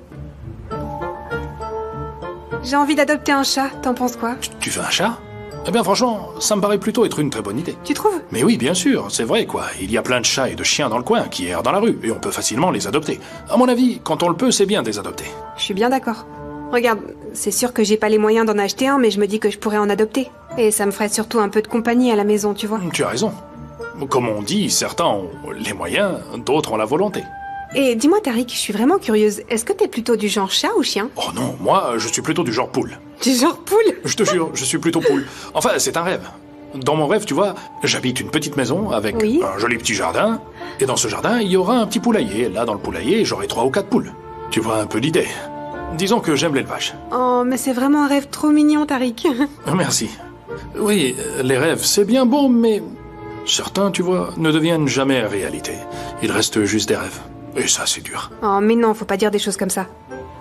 [SPEAKER 3] J'ai envie d'adopter un chat, t'en penses quoi?
[SPEAKER 5] Tu veux un chat? Eh bien franchement, ça me paraît plutôt être une très bonne idée.
[SPEAKER 3] Tu trouves?
[SPEAKER 5] Mais oui, bien sûr, c'est vrai quoi. Il y a plein de chats et de chiens dans le coin qui errent dans la rue, et on peut facilement les adopter. À mon avis, quand on le peut, c'est bien de les adopter.
[SPEAKER 3] Je suis bien d'accord. Regarde, c'est sûr que j'ai pas les moyens d'en acheter un, mais je me dis que je pourrais en adopter. Et ça me ferait surtout un peu de compagnie à la maison, tu vois.
[SPEAKER 5] Tu as raison. Comme on dit, certains ont les moyens, d'autres ont la volonté.
[SPEAKER 3] Et dis-moi, Tariq, je suis vraiment curieuse. Est-ce que t'es plutôt du genre chat ou chien?
[SPEAKER 5] Oh non, moi, je suis plutôt du genre poule.
[SPEAKER 3] Du genre poule?
[SPEAKER 5] Je te jure, je suis plutôt poule. Enfin, c'est un rêve. Dans mon rêve, tu vois, j'habite une petite maison avec un joli petit jardin. Et dans ce jardin, il y aura un petit poulailler. Là, dans le poulailler, j'aurai 3 ou 4 poules. Tu vois un peu l'idée. Disons que j'aime l'élevage.
[SPEAKER 3] Oh, mais c'est vraiment un rêve trop mignon, Tariq.
[SPEAKER 5] Merci. Oui, les rêves, c'est bien beau, mais certains, tu vois, ne deviennent jamais réalité. Ils restent juste des rêves. Et ça, c'est dur.
[SPEAKER 3] Oh, mais non, faut pas dire des choses comme ça.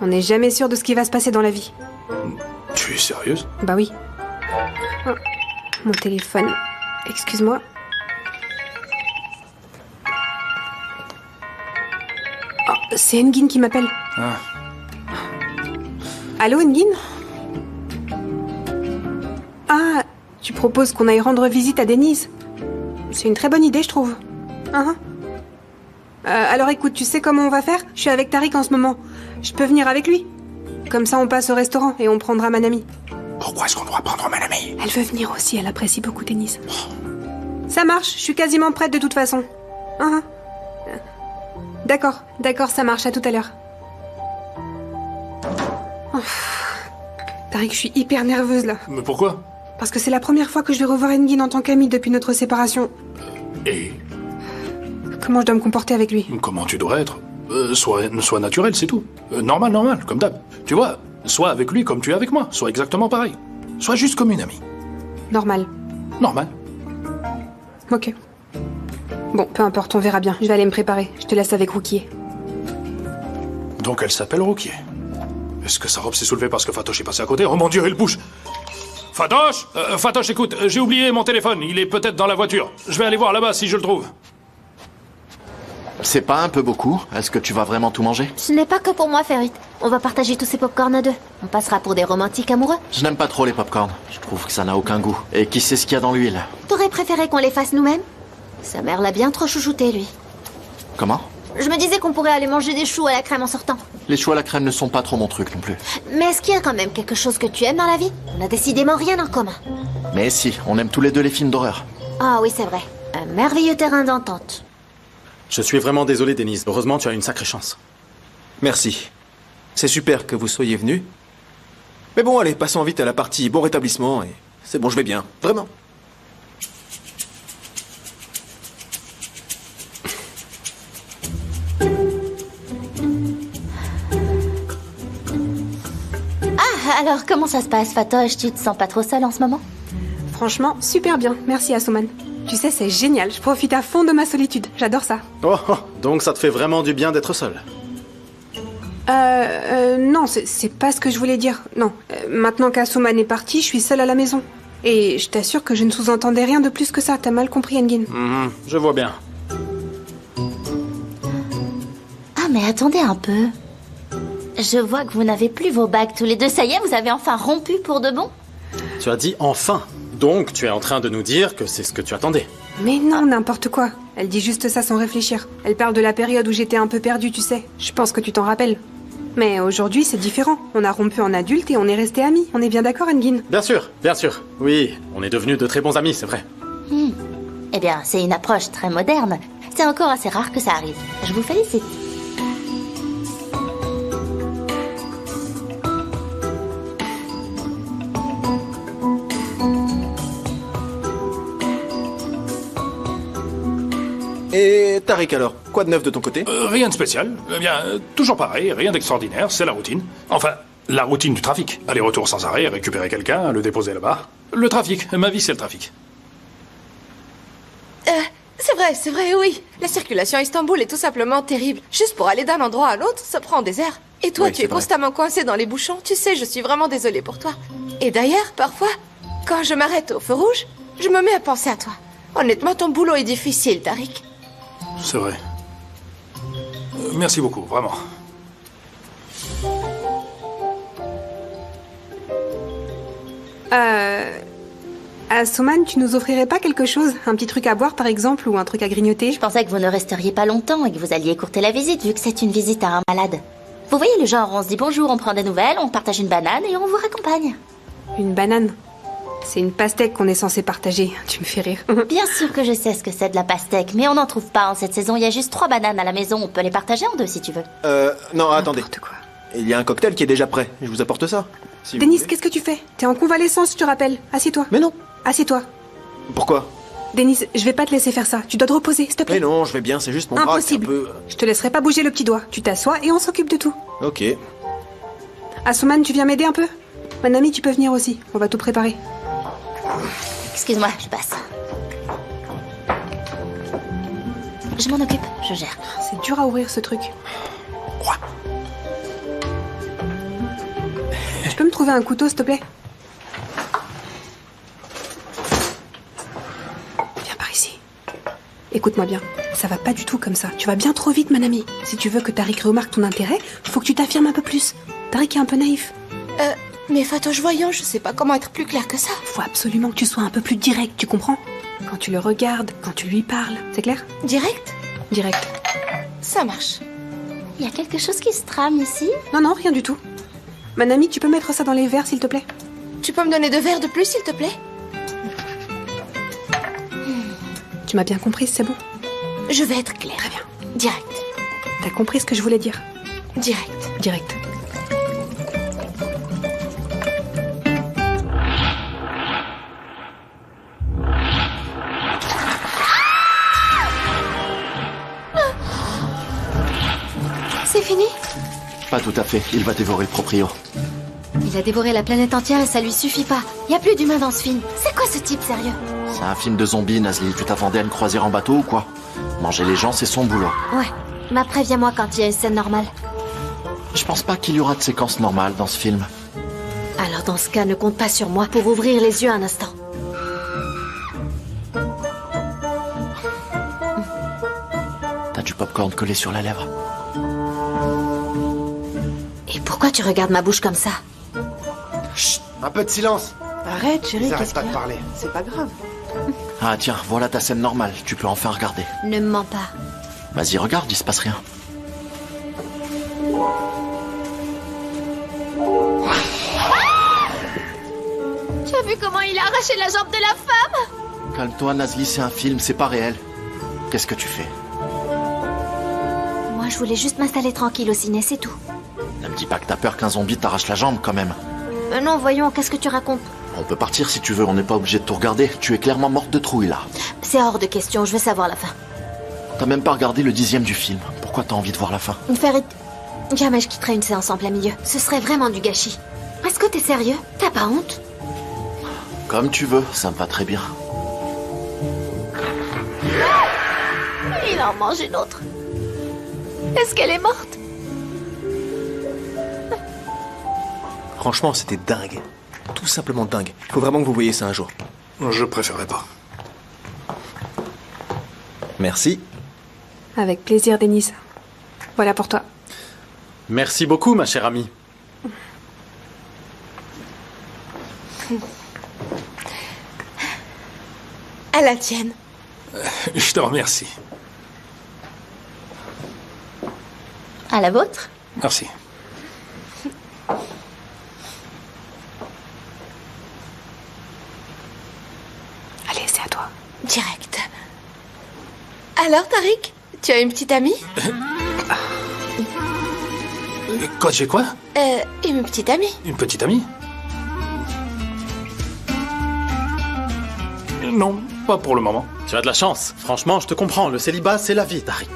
[SPEAKER 3] On n'est jamais sûr de ce qui va se passer dans la vie.
[SPEAKER 5] Tu es sérieuse?
[SPEAKER 3] Bah oui. Oh, mon téléphone. Excuse-moi. Oh, c'est Engin qui m'appelle.
[SPEAKER 5] Ah.
[SPEAKER 3] Allô, Engin? Ah, tu proposes qu'on aille rendre visite à Denise? C'est une très bonne idée, je trouve. Alors écoute, tu sais comment on va faire? Je suis avec Tariq en ce moment. Je peux venir avec lui? Comme ça, on passe au restaurant et on prendra Manami.
[SPEAKER 5] Pourquoi est-ce qu'on doit prendre Manami?
[SPEAKER 3] Elle veut venir aussi, elle apprécie beaucoup Denise. Ça marche, je suis quasiment prête de toute façon. D'accord, ça marche, à tout à l'heure. Oh. Tariq, je suis hyper nerveuse là.
[SPEAKER 5] Mais pourquoi?
[SPEAKER 3] Parce que c'est la première fois que je vais revoir Engin en tant qu'ami depuis notre séparation.
[SPEAKER 5] Et
[SPEAKER 3] Comment je dois me comporter avec lui?
[SPEAKER 5] comment tu dois être sois naturel, c'est tout. Normal, comme d'hab. Tu vois, sois avec lui comme tu es avec moi. Sois exactement pareil. Sois juste comme une amie.
[SPEAKER 3] Normal.
[SPEAKER 5] Normal.
[SPEAKER 3] Ok. Bon, peu importe, on verra bien. Je vais aller me préparer. Je te laisse avec Rukier.
[SPEAKER 5] Donc elle s'appelle Rukier. Est-ce que sa robe s'est soulevée parce que Fatoche est passé à côté? Oh mon Dieu, elle bouge! Fatoche Fatoche, écoute, j'ai oublié mon téléphone. Il est peut-être dans la voiture. Je vais aller voir là-bas si je le trouve.
[SPEAKER 2] C'est pas un peu beaucoup? Est-ce que tu vas vraiment tout manger?
[SPEAKER 1] Ce n'est pas que pour moi, Ferit. On va partager tous ces pop-corn à deux. On passera pour des romantiques amoureux.
[SPEAKER 2] Je n'aime pas trop les pop-corn. Je trouve que ça n'a aucun goût. Et qui sait ce qu'il y a dans l'huile?
[SPEAKER 1] T'aurais préféré qu'on les fasse nous-mêmes? Sa mère l'a bien trop chouchouté, lui.
[SPEAKER 2] Comment?
[SPEAKER 1] Je me disais qu'on pourrait aller manger des choux à la crème en sortant.
[SPEAKER 2] Les choux à la crème ne sont pas trop mon truc non plus.
[SPEAKER 1] Mais est-ce qu'il y a quand même quelque chose que tu aimes dans la vie? On a décidément rien en commun.
[SPEAKER 2] Mais si, on aime tous les deux les films d'horreur.
[SPEAKER 1] Ah oui, c'est vrai. Un merveilleux terrain d'entente.
[SPEAKER 19] Je suis vraiment désolé, Denise. Heureusement, tu as une sacrée chance.
[SPEAKER 13] Merci. C'est super que vous soyez venus. Mais bon, allez, passons vite à la partie bon rétablissement et c'est bon, je vais bien. Vraiment.
[SPEAKER 7] Ah, alors comment ça se passe, Fatoche? Tu te sens pas trop seule en ce moment?
[SPEAKER 3] Franchement, super bien. Merci, Asuman. Tu sais, c'est génial. Je profite à fond de ma solitude. J'adore ça.
[SPEAKER 19] Oh, donc ça te fait vraiment du bien d'être seule?
[SPEAKER 3] Non, c'est pas ce que je voulais dire. Non. Maintenant qu'Asuman est parti, je suis seule à la maison. Et je t'assure que je ne sous-entendais rien de plus que ça. T'as mal compris, Engin.
[SPEAKER 19] Je vois bien.
[SPEAKER 7] Ah, mais attendez un peu. Je vois que vous n'avez plus vos bagues tous les deux. Ça y est, vous avez enfin rompu pour de bon?
[SPEAKER 19] Tu as dit enfin. Donc, tu es en train de nous dire que c'est ce que tu attendais.
[SPEAKER 3] Mais non, n'importe quoi. Elle dit juste ça sans réfléchir. Elle parle de la période où j'étais un peu perdue, tu sais. Je pense que tu t'en rappelles. Mais aujourd'hui, c'est différent. On a rompu en adulte et on est restés amis. On est bien d'accord, Engin?
[SPEAKER 19] Bien sûr, bien sûr. Oui, on est devenus de très bons amis, c'est vrai.
[SPEAKER 7] Eh bien, c'est une approche très moderne. C'est encore assez rare que ça arrive. Je vous félicite.
[SPEAKER 13] Et Tariq alors, quoi de neuf de ton côté?
[SPEAKER 5] Rien de spécial. Eh bien, toujours pareil, rien d'extraordinaire, c'est la routine. Enfin, la routine du trafic. Aller-retour sans arrêt, récupérer quelqu'un, le déposer là-bas. Le trafic, ma vie c'est le trafic.
[SPEAKER 4] C'est vrai, oui. La circulation à Istanbul est tout simplement terrible. Juste pour aller d'un endroit à l'autre, ça prend des heures. Et toi,
[SPEAKER 13] Oui,
[SPEAKER 4] tu
[SPEAKER 13] c'est
[SPEAKER 4] es
[SPEAKER 13] vrai.
[SPEAKER 4] constamment coincé dans les bouchons. Tu sais, je suis vraiment désolée pour toi. Et d'ailleurs, parfois, quand je m'arrête au feu rouge, je me mets à penser à toi. Honnêtement, ton boulot est difficile, Tariq.
[SPEAKER 5] C'est vrai. Merci beaucoup, vraiment.
[SPEAKER 3] Asuman, tu nous offrirais pas quelque chose? Un petit truc à boire, par exemple, ou un truc à grignoter?
[SPEAKER 7] Je pensais que vous ne resteriez pas longtemps et que vous alliez écourter la visite, vu que c'est une visite à un malade. Vous voyez le genre, on se dit bonjour, on prend des nouvelles, on partage une banane et on vous raccompagne.
[SPEAKER 3] Une banane? C'est une pastèque qu'on est censé partager. Tu me fais rire.
[SPEAKER 7] Bien sûr que je sais ce que c'est de la pastèque, mais on n'en trouve pas en cette saison. Il y a juste 3 bananes à la maison. On peut les partager en 2 si tu veux.
[SPEAKER 13] Non, attendez. Il y a un cocktail qui est déjà prêt. Je vous apporte ça. Si vous
[SPEAKER 3] Denis,
[SPEAKER 13] voulez.
[SPEAKER 3] qu'est-ce que tu fais? T'es en convalescence, je te rappelle. Assieds-toi.
[SPEAKER 13] Mais non.
[SPEAKER 3] Assieds-toi.
[SPEAKER 13] Pourquoi?
[SPEAKER 3] Denis, je vais pas te laisser faire ça. Tu dois te reposer, s'il te plaît.
[SPEAKER 13] Mais non, je vais bien, c'est juste mon bras qui est un
[SPEAKER 3] Impossible.
[SPEAKER 13] peu...
[SPEAKER 3] Je te laisserai pas bouger le petit doigt. Tu t'assois et on s'occupe de tout.
[SPEAKER 13] Ok.
[SPEAKER 3] Asuman, tu viens m'aider un peu? Mon ami, tu peux venir aussi. On va tout préparer.
[SPEAKER 7] Excuse-moi, je passe. Je m'en occupe, je gère.
[SPEAKER 3] C'est dur à ouvrir ce truc. Tu peux me trouver un couteau, s'il te plaît? Viens par ici. Écoute-moi bien, ça va pas du tout comme ça. Tu vas bien trop vite, mon ami. Si tu veux que Tariq remarque ton intérêt, faut que tu t'affirmes un peu plus. Tariq est un peu naïf.
[SPEAKER 4] Mais Fatoche, voyons, je sais pas comment être plus clair que ça.
[SPEAKER 3] Faut absolument que tu sois un peu plus direct, tu comprends? Quand tu le regardes, quand tu lui parles, c'est clair?
[SPEAKER 4] Direct?
[SPEAKER 3] Direct.
[SPEAKER 4] Ça marche.
[SPEAKER 7] Il y a quelque chose qui se trame ici?
[SPEAKER 3] Non, non, rien du tout. Mon ami, tu peux mettre ça dans les verres, s'il te plaît?
[SPEAKER 4] Tu peux me donner 2 verres de plus, s'il te plaît?
[SPEAKER 3] Tu m'as bien comprise, c'est bon?
[SPEAKER 4] Je vais être claire.
[SPEAKER 3] Très bien.
[SPEAKER 4] Direct.
[SPEAKER 3] T'as compris ce que je voulais dire?
[SPEAKER 4] Direct.
[SPEAKER 3] Direct.
[SPEAKER 1] fini?
[SPEAKER 2] Pas tout à fait, il va dévorer le proprio.
[SPEAKER 1] Il a dévoré la planète entière et ça lui suffit pas. Y a plus d'humains dans ce film. C'est quoi ce type, sérieux?
[SPEAKER 2] C'est un film de zombies, Nazli. Tu t'attendais à une croisière en bateau ou quoi? Manger les gens, c'est son boulot.
[SPEAKER 1] Ouais, mais préviens-moi quand il y a une scène normale.
[SPEAKER 2] Je pense pas qu'il y aura de séquence normale dans ce film.
[SPEAKER 1] Alors dans ce cas, ne compte pas sur moi pour ouvrir les yeux un instant.
[SPEAKER 2] T'as du popcorn collé sur la lèvre.
[SPEAKER 1] Et pourquoi tu regardes ma bouche comme ça?
[SPEAKER 20] Chut, un peu de silence.
[SPEAKER 12] Arrête, chérie,
[SPEAKER 20] Ils arrêtent
[SPEAKER 12] qu'est-ce
[SPEAKER 20] pas
[SPEAKER 12] qu'il
[SPEAKER 20] de
[SPEAKER 12] y a?
[SPEAKER 20] parler.
[SPEAKER 12] C'est pas grave.
[SPEAKER 2] Ah tiens, voilà ta scène normale. Tu peux enfin regarder.
[SPEAKER 1] Ne me mens pas.
[SPEAKER 2] Vas-y, regarde, il se passe rien.
[SPEAKER 1] Tu as vu comment il a arraché la jambe de la femme?
[SPEAKER 2] Calme-toi, Nazli, c'est un film, c'est pas réel. Qu'est-ce que tu fais?
[SPEAKER 1] Moi, je voulais juste m'installer tranquille au ciné, c'est tout.
[SPEAKER 2] Ne me dis pas que t'as peur qu'un zombie t'arrache la jambe, quand même.
[SPEAKER 1] Non, voyons, qu'est-ce que tu racontes?
[SPEAKER 2] On peut partir si tu veux, on n'est pas obligé de tout regarder. Tu es clairement morte de trouille, là.
[SPEAKER 1] C'est hors de question, je veux savoir la fin.
[SPEAKER 2] T'as même pas regardé le 10e du film. Pourquoi t'as envie de voir la fin?
[SPEAKER 1] Ferit, jamais je quitterai une séance en plein milieu. Ce serait vraiment du gâchis. Est-ce que t'es sérieux? T'as pas honte?
[SPEAKER 2] Comme tu veux, ça me va très bien.
[SPEAKER 1] Il en mange une autre. Est-ce qu'elle est morte?
[SPEAKER 13] Franchement, c'était dingue. Tout simplement dingue. Il faut vraiment que vous voyiez ça un jour.
[SPEAKER 5] Je préférerais pas.
[SPEAKER 13] Merci.
[SPEAKER 3] Avec plaisir, Denis. Voilà pour toi.
[SPEAKER 19] Merci beaucoup, ma chère amie.
[SPEAKER 4] À la tienne.
[SPEAKER 5] Je te remercie.
[SPEAKER 7] À la vôtre?
[SPEAKER 5] Merci.
[SPEAKER 3] Allez, c'est à toi.
[SPEAKER 4] Direct. Alors, Tariq, tu as une petite amie?
[SPEAKER 5] Quoi, j'ai quoi?
[SPEAKER 4] Une petite amie.
[SPEAKER 5] Une petite amie? Non, pas pour le moment.
[SPEAKER 19] Tu as de la chance. Franchement, je te comprends. Le célibat, c'est la vie, Tariq.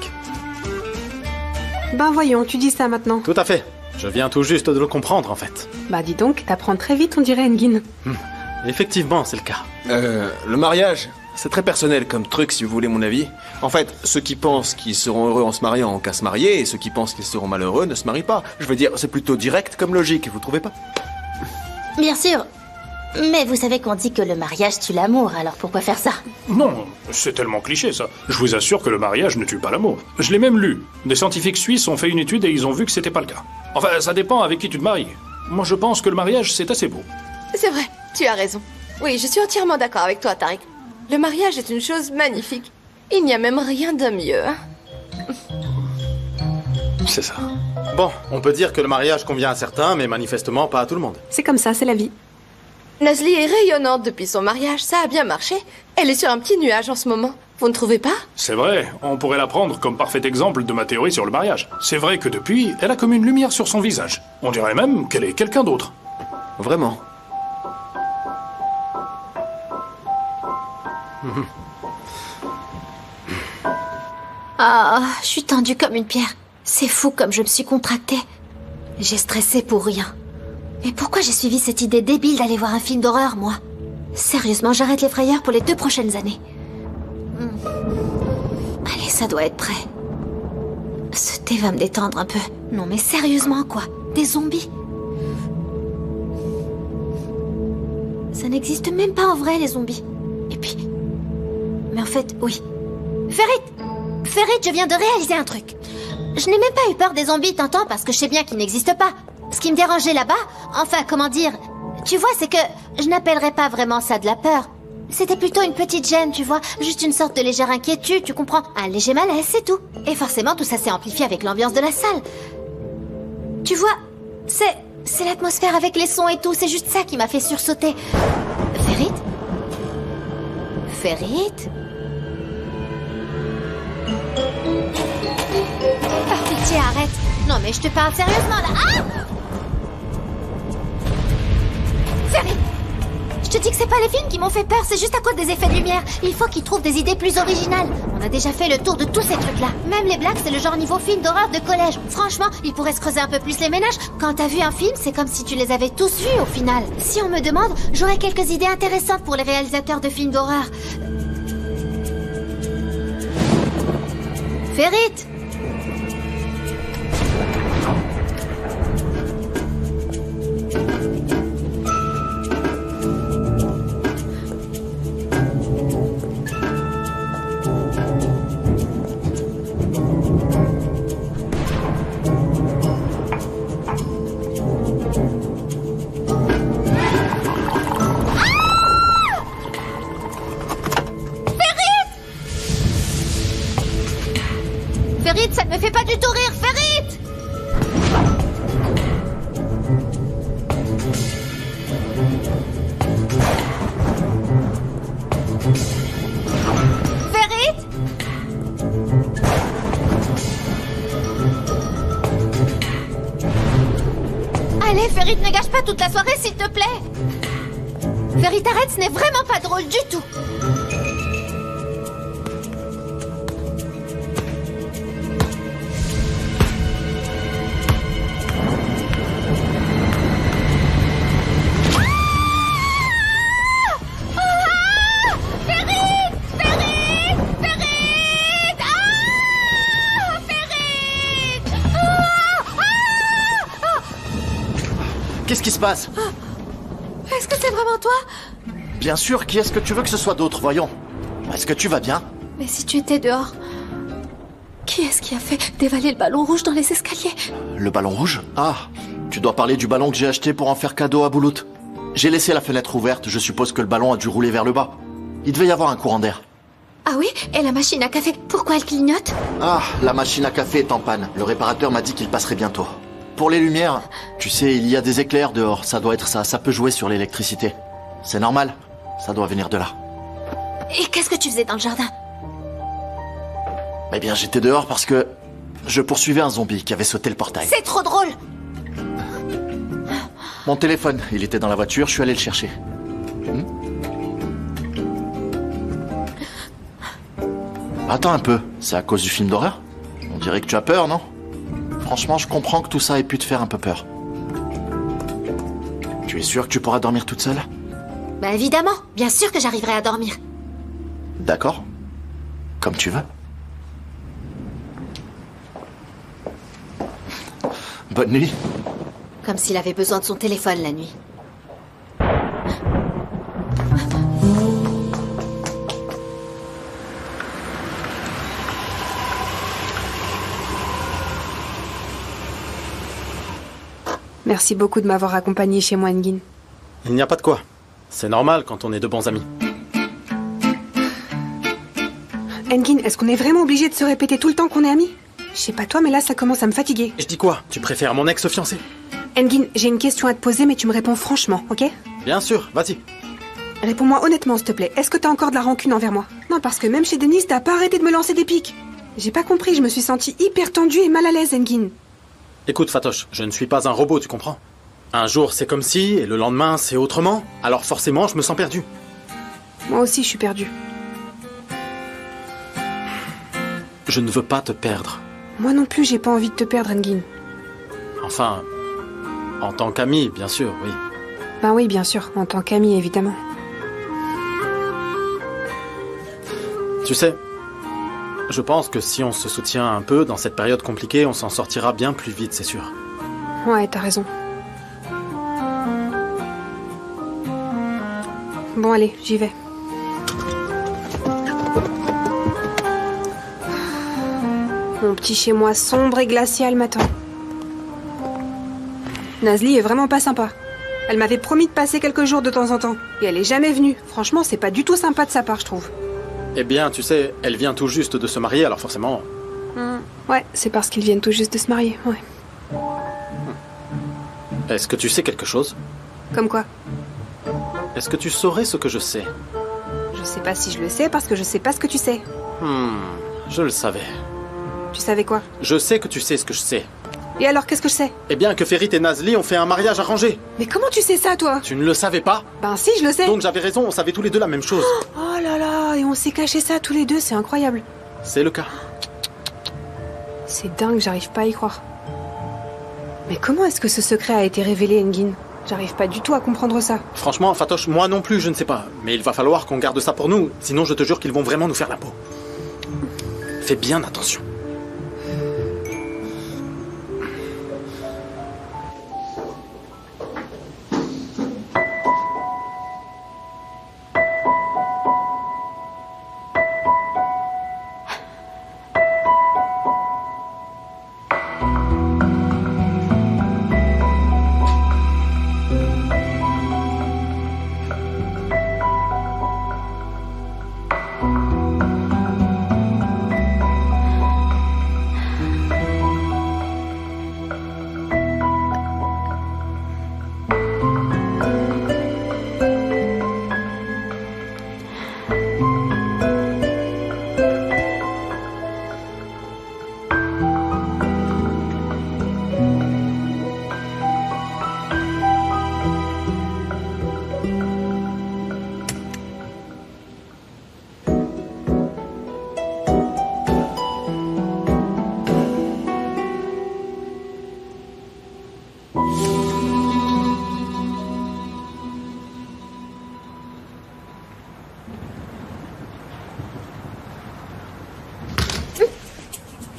[SPEAKER 3] Ben voyons, tu dis ça maintenant.
[SPEAKER 19] Tout à fait. Je viens tout juste de le comprendre, en fait.
[SPEAKER 3] Bah dis donc, t'apprends très vite, on dirait Engin.
[SPEAKER 19] Effectivement, c'est le cas.
[SPEAKER 13] Le mariage, c'est très personnel comme truc, si vous voulez mon avis. En fait, ceux qui pensent qu'ils seront heureux en se mariant ont qu'à se marier, et ceux qui pensent qu'ils seront malheureux ne se marient pas. Je veux dire, c'est plutôt direct comme logique, vous trouvez pas?
[SPEAKER 7] Bien sûr. Mais vous savez qu'on dit que le mariage tue l'amour, alors pourquoi faire ça?
[SPEAKER 5] Non, c'est tellement cliché ça. Je vous assure que le mariage ne tue pas l'amour. Je l'ai même lu. Des scientifiques suisses ont fait une étude et ils ont vu que c'était pas le cas. Enfin, ça dépend avec qui tu te maries. Moi, je pense que le mariage, c'est assez beau.
[SPEAKER 4] C'est vrai, tu as raison. Oui, je suis entièrement d'accord avec toi, Tariq. Le mariage est une chose magnifique. Il n'y a même rien de mieux. Hein.
[SPEAKER 5] C'est ça.
[SPEAKER 19] Bon, on peut dire que le mariage convient à certains, mais manifestement pas à tout le monde.
[SPEAKER 3] C'est comme ça, c'est la vie.
[SPEAKER 4] Nazli est rayonnante depuis son mariage, ça a bien marché. Elle est sur un petit nuage en ce moment. Vous ne trouvez pas?
[SPEAKER 5] C'est vrai, on pourrait la prendre comme parfait exemple de ma théorie sur le mariage. C'est vrai que depuis, elle a comme une lumière sur son visage. On dirait même qu'elle est quelqu'un d'autre.
[SPEAKER 13] Vraiment.
[SPEAKER 1] Ah, je suis tendue comme une pierre. C'est fou comme je me suis contractée. J'ai stressé pour rien. Mais pourquoi j'ai suivi cette idée débile d'aller voir un film d'horreur, moi? Sérieusement, j'arrête les frayeurs pour les 2 prochaines années. Allez, ça doit être prêt. Ce thé va me détendre un peu. Non mais sérieusement, quoi? Des zombies? Ça n'existe même pas en vrai, les zombies. Et puis... Mais en fait, oui. Ferit, je viens de réaliser un truc. Je n'ai même pas eu peur des zombies, t'entends? Parce que je sais bien qu'ils n'existent pas. Ce qui me dérangeait là-bas, enfin, comment dire... Tu vois, c'est que je n'appellerais pas vraiment ça de la peur. C'était plutôt une petite gêne, tu vois. Juste une sorte de légère inquiétude, tu comprends? Un léger malaise, c'est tout. Et forcément, tout ça s'est amplifié avec l'ambiance de la salle. Tu vois, c'est l'atmosphère avec les sons et tout. C'est juste ça qui m'a fait sursauter. Ferit? Par pitié, arrête. Non, mais je te parle sérieusement, là. Ah! Ferit! Je Je te dis que c'est pas les films qui m'ont fait peur, c'est juste à cause des effets de lumière. Il faut qu'ils trouvent des idées plus originales. On a déjà fait le tour de tous ces trucs-là. Même les blagues, c'est le genre niveau film d'horreur de collège. Franchement, ils pourraient se creuser un peu plus les ménages. Quand t'as vu un film, c'est comme si tu les avais tous vus au final. Si on me demande, j'aurais quelques idées intéressantes pour les réalisateurs de films d'horreur. Ferit! Ferit, ça ne me fait pas du tout rire, Ferit! Ferit? Allez, Ferit, ne gâche pas toute la soirée, s'il te plaît! Ferit, arrête, ce n'est vraiment pas drôle du tout!
[SPEAKER 2] Qu'est-ce qui se passe?
[SPEAKER 1] Est-ce que c'est vraiment toi?
[SPEAKER 2] Bien sûr, qui est-ce que tu veux que ce soit d'autre, voyons? Est-ce que tu vas bien?
[SPEAKER 1] Mais si tu étais dehors, qui est-ce qui a fait dévaler le ballon rouge dans les escaliers?
[SPEAKER 2] Le ballon rouge? Ah, tu dois parler du ballon que j'ai acheté pour en faire cadeau à Boulout. J'ai laissé la fenêtre ouverte, je suppose que le ballon a dû rouler vers le bas. Il devait y avoir un courant d'air.
[SPEAKER 1] Ah oui? Et la machine à café, pourquoi elle clignote?
[SPEAKER 2] Ah, la machine à café est en panne. Le réparateur m'a dit qu'il passerait bientôt. Pour les lumières, tu sais, il y a des éclairs dehors, ça doit être ça, ça peut jouer sur l'électricité. C'est normal, ça doit venir de là.
[SPEAKER 1] Et qu'est-ce que tu faisais dans le jardin?
[SPEAKER 2] Eh bien, j'étais dehors parce que je poursuivais un zombie qui avait sauté le portail.
[SPEAKER 1] C'est trop drôle!
[SPEAKER 2] Mon téléphone, il était dans la voiture, je suis allé le chercher. Attends un peu, c'est à cause du film d'horreur? On dirait que tu as peur, non? Franchement, je comprends que tout ça ait pu te faire un peu peur. Tu es sûre que tu pourras dormir toute seule?
[SPEAKER 1] Bah évidemment, bien sûr que j'arriverai à dormir.
[SPEAKER 2] D'accord. Comme tu veux. Bonne nuit.
[SPEAKER 1] Comme s'il avait besoin de son téléphone la nuit.
[SPEAKER 3] Merci beaucoup de m'avoir accompagné chez moi, Engin.
[SPEAKER 19] Il n'y a pas de quoi. C'est normal quand on est de bons amis.
[SPEAKER 3] Engin, est-ce qu'on est vraiment obligé de se répéter tout le temps qu'on est amis? Je sais pas toi, mais là ça commence à me fatiguer.
[SPEAKER 19] Je dis quoi? Tu préfères mon ex-fiancé?
[SPEAKER 3] Engin, j'ai une question à te poser, mais tu me réponds franchement, ok?
[SPEAKER 19] Bien sûr, vas-y.
[SPEAKER 3] Réponds-moi honnêtement, s'il te plaît. Est-ce que t'as encore de la rancune envers moi? Non, parce que même chez Denise, t'as pas arrêté de me lancer des pics. J'ai pas compris, je me suis sentie hyper tendue et mal à l'aise, Engin.
[SPEAKER 19] Écoute, Fatoche, je ne suis pas un robot, tu comprends? Un jour, c'est comme si, et le lendemain, c'est autrement. Alors forcément, je me sens perdu.
[SPEAKER 3] Moi aussi, je suis perdue.
[SPEAKER 19] Je ne veux pas te perdre.
[SPEAKER 3] Moi non plus, j'ai pas envie de te perdre, Engin.
[SPEAKER 19] Enfin, en tant qu'ami, bien sûr, oui.
[SPEAKER 3] Ben oui, bien sûr, en tant qu'ami, évidemment.
[SPEAKER 19] Tu sais, je pense que si on se soutient un peu dans cette période compliquée, on s'en sortira bien plus vite, c'est sûr.
[SPEAKER 3] Ouais, t'as raison. Bon, allez, j'y vais. Mon petit chez-moi sombre et glacial m'attend. Nazli est vraiment pas sympa. Elle m'avait promis de passer quelques jours de temps en temps. Et elle est jamais venue. Franchement, c'est pas du tout sympa de sa part, je trouve.
[SPEAKER 19] Eh bien, tu sais, elle vient tout juste de se marier, alors forcément...
[SPEAKER 3] Ouais, c'est parce qu'ils viennent tout juste de se marier, ouais.
[SPEAKER 19] Est-ce que tu sais quelque chose?
[SPEAKER 3] Comme quoi?
[SPEAKER 19] Est-ce que tu saurais ce que je sais?
[SPEAKER 3] Je sais pas si je le sais parce que je sais pas ce que tu sais.
[SPEAKER 19] Je le savais.
[SPEAKER 3] Tu savais quoi?
[SPEAKER 19] Je sais que tu sais ce que je sais.
[SPEAKER 3] Et alors, qu'est-ce que je sais?
[SPEAKER 19] Eh bien, que Ferit et Nazli ont fait un mariage arrangé.
[SPEAKER 3] Mais comment tu sais ça, toi?
[SPEAKER 19] Tu ne le savais pas?
[SPEAKER 3] Ben si, je le sais.
[SPEAKER 19] Donc j'avais raison, on savait tous les deux la même chose.
[SPEAKER 3] Oh là là, et on s'est caché ça tous les deux, c'est incroyable.
[SPEAKER 19] C'est le cas.
[SPEAKER 3] C'est dingue, j'arrive pas à y croire. Mais comment est-ce que ce secret a été révélé, Engin? J'arrive pas du tout à comprendre ça.
[SPEAKER 19] Franchement, Fatoche, moi non plus, je ne sais pas. Mais il va falloir qu'on garde ça pour nous, sinon je te jure qu'ils vont vraiment nous faire la peau. Fais bien attention.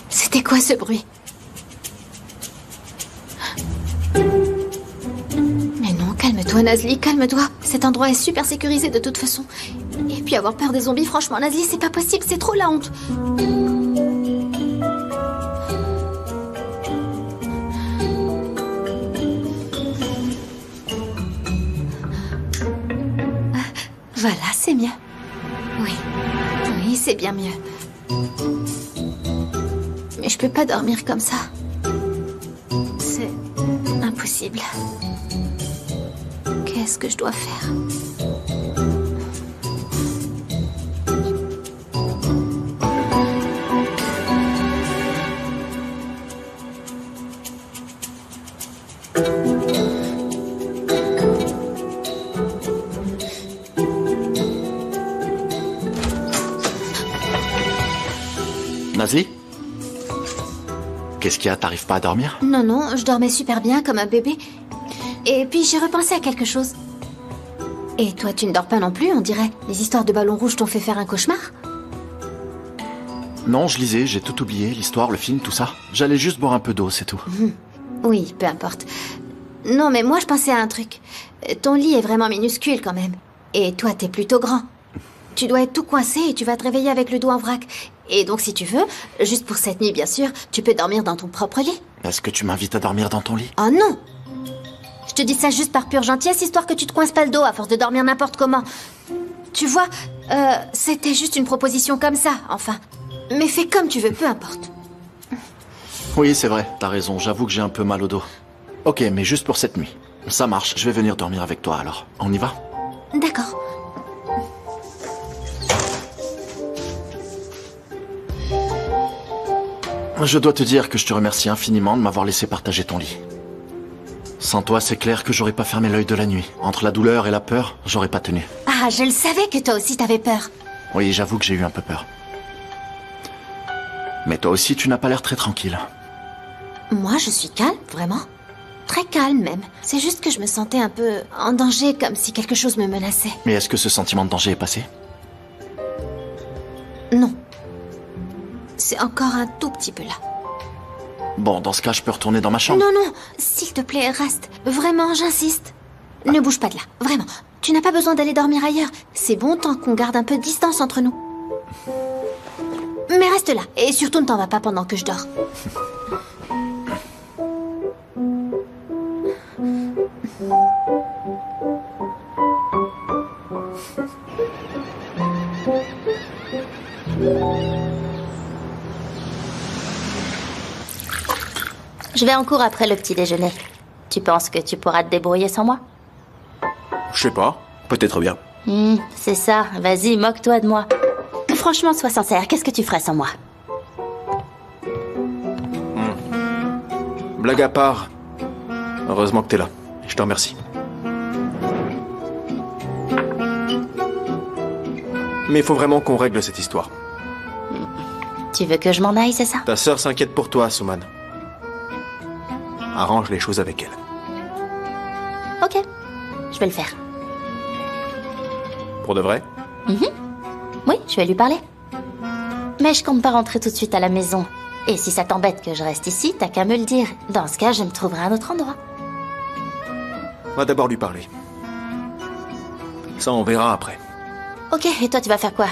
[SPEAKER 1] C'était quoi ce bruit? Mais non, calme-toi Nazli, calme-toi. Cet endroit est super sécurisé de toute façon. Et puis avoir peur des zombies, franchement Nazli, c'est pas possible, c'est trop la honte. Voilà, c'est mieux. Oui, oui, c'est bien mieux. Mais je peux pas dormir comme ça. C'est impossible. Qu'est-ce que je dois faire?
[SPEAKER 2] Nazli? Qu'est-ce qu'il y a? T'arrives pas à dormir?
[SPEAKER 1] Non, non, je dormais super bien comme un bébé. Et puis j'ai repensé à quelque chose. Et toi, tu ne dors pas non plus, on dirait. Les histoires de ballon rouge t'ont fait faire un cauchemar?
[SPEAKER 2] Non, je lisais, j'ai tout oublié, l'histoire, le film, tout ça. J'allais juste boire un peu d'eau, c'est tout.
[SPEAKER 1] Oui, peu importe. Non, mais moi je pensais à un truc. Ton lit est vraiment minuscule quand même. Et toi, t'es plutôt grand. Tu dois être tout coincé et tu vas te réveiller avec le dos en vrac. Et donc si tu veux, juste pour cette nuit bien sûr, tu peux dormir dans ton propre lit.
[SPEAKER 2] Est-ce que tu m'invites à dormir dans ton lit?
[SPEAKER 1] Oh non! Je te dis ça juste par pure gentillesse, histoire que tu te coinces pas le dos à force de dormir n'importe comment. Tu vois, c'était juste une proposition comme ça, enfin. Mais fais comme tu veux, peu importe.
[SPEAKER 2] Oui, c'est vrai, t'as raison, j'avoue que j'ai un peu mal au dos. Ok, mais juste pour cette nuit. Ça marche, je vais venir dormir avec toi alors. On y va?
[SPEAKER 1] D'accord.
[SPEAKER 2] Je dois te dire que je te remercie infiniment de m'avoir laissé partager ton lit. Sans toi, c'est clair que j'aurais pas fermé l'œil de la nuit. Entre la douleur et la peur, j'aurais pas tenu.
[SPEAKER 1] Ah, je le savais que toi aussi t'avais peur.
[SPEAKER 2] Oui, j'avoue que j'ai eu un peu peur. Mais toi aussi, tu n'as pas l'air très tranquille.
[SPEAKER 1] Moi, je suis calme, vraiment. Très calme même. C'est juste que je me sentais un peu en danger, comme si quelque chose me menaçait.
[SPEAKER 2] Mais est-ce que ce sentiment de danger est passé?
[SPEAKER 1] Non. C'est encore un tout petit peu là.
[SPEAKER 2] Bon, dans ce cas, je peux retourner dans ma chambre?
[SPEAKER 1] Non, non, s'il te plaît, reste. Vraiment, j'insiste. Ne bouge pas de là, vraiment. Tu n'as pas besoin d'aller dormir ailleurs. C'est bon tant qu'on garde un peu de distance entre nous. Mais reste là, et surtout ne t'en vas pas pendant que je dors.
[SPEAKER 7] Je vais en cours après le petit déjeuner. Tu penses que tu pourras te débrouiller sans moi?
[SPEAKER 13] Je sais pas, peut-être bien.
[SPEAKER 7] C'est ça, vas-y, moque-toi de moi. Franchement, sois sincère, qu'est-ce que tu ferais sans moi?
[SPEAKER 13] Blague à part, heureusement que t'es là. Je te remercie. Mais il faut vraiment qu'on règle cette histoire.
[SPEAKER 7] Tu veux que je m'en aille, c'est ça?
[SPEAKER 13] Ta sœur s'inquiète pour toi, Asuman. Arrange les choses avec elle.
[SPEAKER 7] Ok, je vais le faire.
[SPEAKER 13] Pour de vrai?
[SPEAKER 7] Oui, je vais lui parler. Mais je compte pas rentrer tout de suite à la maison. Et si ça t'embête que je reste ici, t'as qu'à me le dire. Dans ce cas, je me trouverai un autre endroit.
[SPEAKER 13] On va d'abord lui parler. Ça, on verra après.
[SPEAKER 7] Ok, et toi, tu vas faire quoi?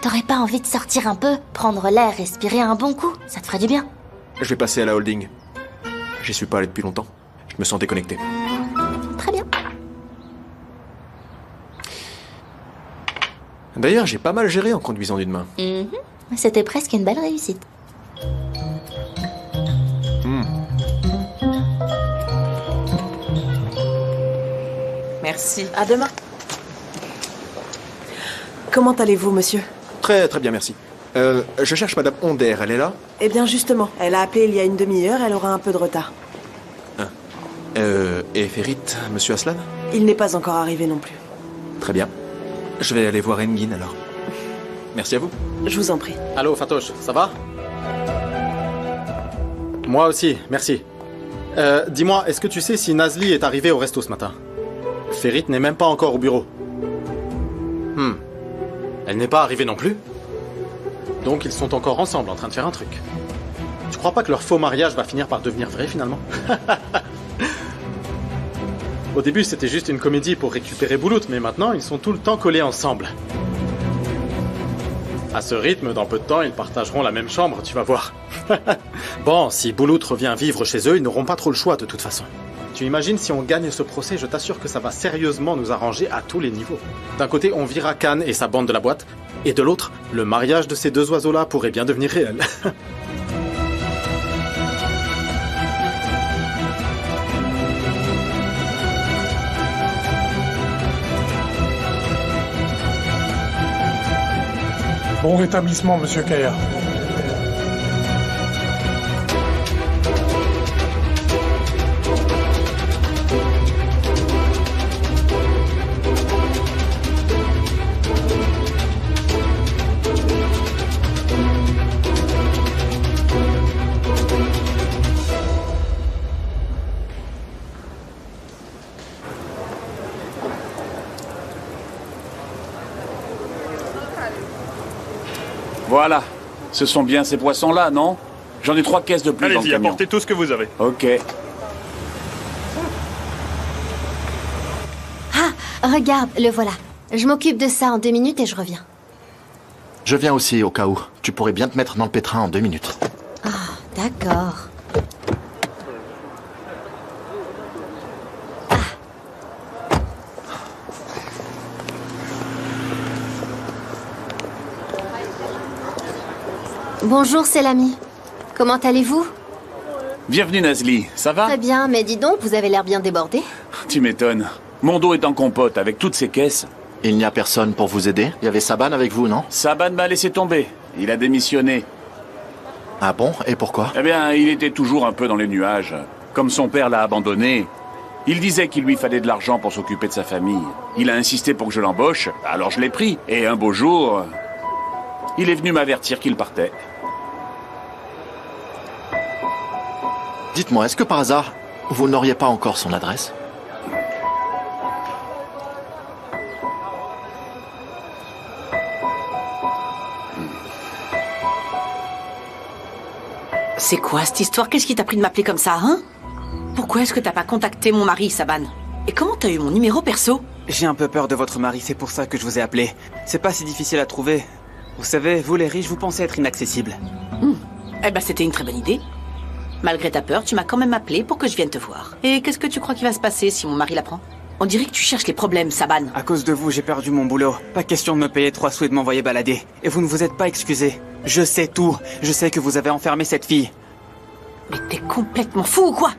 [SPEAKER 7] T'aurais pas envie de sortir un peu, prendre l'air, respirer un bon coup? Ça te ferait du bien.
[SPEAKER 13] Je vais passer à la holding. J'y suis pas allé depuis longtemps. Je me sens déconnecté.
[SPEAKER 7] Très bien.
[SPEAKER 13] D'ailleurs, j'ai pas mal géré en conduisant d'une main.
[SPEAKER 7] C'était presque une belle réussite.
[SPEAKER 12] Merci. À demain. Comment allez-vous, monsieur?
[SPEAKER 13] Très très bien, merci. Je cherche Madame Onder, elle est là?
[SPEAKER 12] Eh bien, justement, elle a appelé il y a une demi-heure, elle aura un peu de retard.
[SPEAKER 13] Et Ferit, Monsieur Aslan?
[SPEAKER 12] Il n'est pas encore arrivé non plus.
[SPEAKER 13] Très bien. Je vais aller voir Engin alors. Merci à vous.
[SPEAKER 12] Je vous en prie.
[SPEAKER 19] Allô, Fatoche, ça va? Moi aussi, merci. Dis-moi, est-ce que tu sais si Nazli est arrivée au resto ce matin? Ferit n'est même pas encore au bureau. Elle n'est pas arrivée non plus? Donc ils sont encore ensemble en train de faire un truc. Tu crois pas que leur faux mariage va finir par devenir vrai finalement? Au début c'était juste une comédie pour récupérer Boulout, mais maintenant ils sont tout le temps collés ensemble. À ce rythme, dans peu de temps, ils partageront la même chambre, tu vas voir. Bon, si Boulout revient vivre chez eux, ils n'auront pas trop le choix de toute façon. Tu imagines si on gagne ce procès, je t'assure que ça va sérieusement nous arranger à tous les niveaux. D'un côté, on vira Khan et sa bande de la boîte, et de l'autre, le mariage de ces deux oiseaux-là pourrait bien devenir réel.
[SPEAKER 10] Bon rétablissement, monsieur Kaya.
[SPEAKER 17] Voilà. Ce sont bien ces poissons-là, non? J'en ai 3 caisses de plus dans le
[SPEAKER 21] Allez-y,
[SPEAKER 17] camion.
[SPEAKER 21] apportez tout ce que vous avez.
[SPEAKER 17] Ok.
[SPEAKER 1] Ah, regarde, le voilà. Je m'occupe de ça en 2 minutes et je reviens.
[SPEAKER 2] Je viens aussi, au cas où. Tu pourrais bien te mettre dans le pétrin en 2 minutes.
[SPEAKER 1] Ah, d'accord. Bonjour, c'est l'ami. Comment allez-vous?
[SPEAKER 17] Bienvenue, Nazli. Ça va?
[SPEAKER 1] Très bien, mais dis donc, vous avez l'air bien débordé.
[SPEAKER 17] Tu m'étonnes. Mon dos est en compote avec toutes ces caisses.
[SPEAKER 2] Il n'y a personne pour vous aider? Il y avait Saban avec vous, non?
[SPEAKER 17] Saban m'a laissé tomber. Il a démissionné.
[SPEAKER 2] Ah bon? Et pourquoi?
[SPEAKER 17] Eh bien, il était toujours un peu dans les nuages. Comme son père l'a abandonné, il disait qu'il lui fallait de l'argent pour s'occuper de sa famille. Il a insisté pour que je l'embauche, alors je l'ai pris. Et un beau jour, il est venu m'avertir qu'il partait.
[SPEAKER 2] Dites-moi, est-ce que par hasard, vous n'auriez pas encore son adresse?
[SPEAKER 11] C'est quoi cette histoire? Qu'est-ce qui t'a pris de m'appeler comme ça, hein? Pourquoi est-ce que t'as pas contacté mon mari, Saban? Et comment t'as eu mon numéro perso?
[SPEAKER 22] J'ai un peu peur de votre mari, c'est pour ça que je vous ai appelé. C'est pas si difficile à trouver. Vous savez, vous les riches, vous pensez être inaccessibles.
[SPEAKER 11] Eh ben, c'était une très bonne idée. Malgré ta peur, tu m'as quand même appelé pour que je vienne te voir. Et qu'est-ce que tu crois qu'il va se passer si mon mari l'apprend? On dirait que tu cherches les problèmes, Saban.
[SPEAKER 22] À cause de vous, j'ai perdu mon boulot. Pas question de me payer 3 sous et de m'envoyer balader. Et vous ne vous êtes pas excusé. Je sais tout. Je sais que vous avez enfermé cette fille.
[SPEAKER 11] Mais t'es complètement fou ou quoi?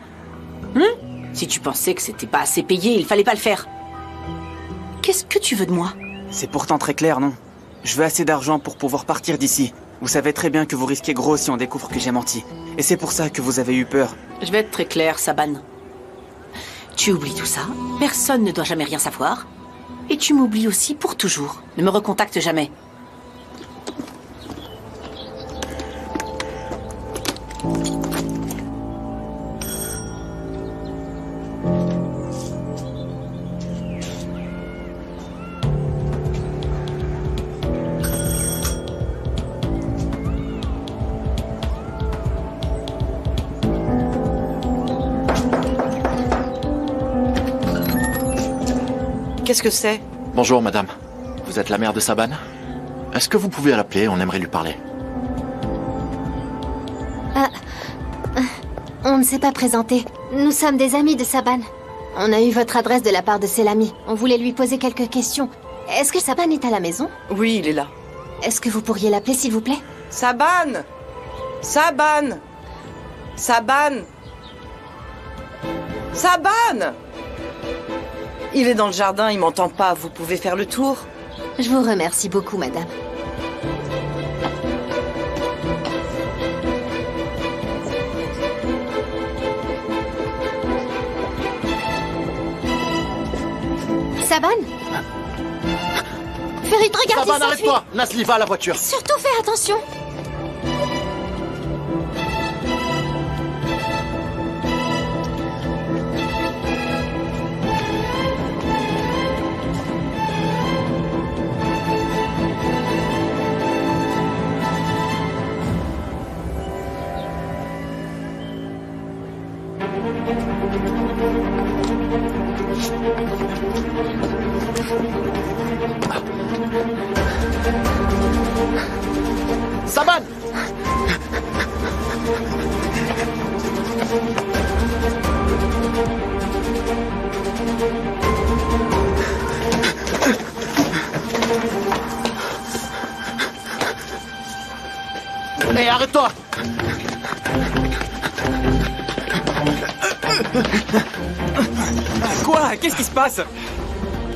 [SPEAKER 11] Si tu pensais que c'était pas assez payé, il fallait pas le faire. Qu'est-ce que tu veux de moi?
[SPEAKER 22] C'est pourtant très clair, non? Je veux assez d'argent pour pouvoir partir d'ici. Vous savez très bien que vous risquez gros si on découvre que j'ai menti. Et c'est pour ça que vous avez eu peur.
[SPEAKER 11] Je vais être très clair, Saban. Tu oublies tout ça, personne ne doit jamais rien savoir. Et tu m'oublies aussi pour toujours. Ne me recontacte jamais.
[SPEAKER 12] Qu'est-ce que c'est?
[SPEAKER 2] Bonjour, madame. Vous êtes la mère de Saban? Est-ce que vous pouvez l'appeler? On aimerait lui parler.
[SPEAKER 1] On ne s'est pas présenté. Nous sommes des amis de Saban. On a eu votre adresse de la part de Selami. On voulait lui poser quelques questions. Est-ce que Saban est à la maison?
[SPEAKER 12] Oui, il est là.
[SPEAKER 1] Est-ce que vous pourriez l'appeler, s'il vous plaît?
[SPEAKER 12] Saban! Saban! Saban! Saban! Il est dans le jardin, il m'entend pas. Vous pouvez faire le tour?
[SPEAKER 1] Je vous remercie beaucoup, madame. Saban? Ferit, regarde,
[SPEAKER 2] Saban,
[SPEAKER 1] il s'enfuit.
[SPEAKER 2] arrête-toi! Nazli, va à la voiture.
[SPEAKER 1] Surtout fais attention.
[SPEAKER 2] Saban! Hé, arrête-toi!
[SPEAKER 22] Quoi? Qu'est-ce qui se passe?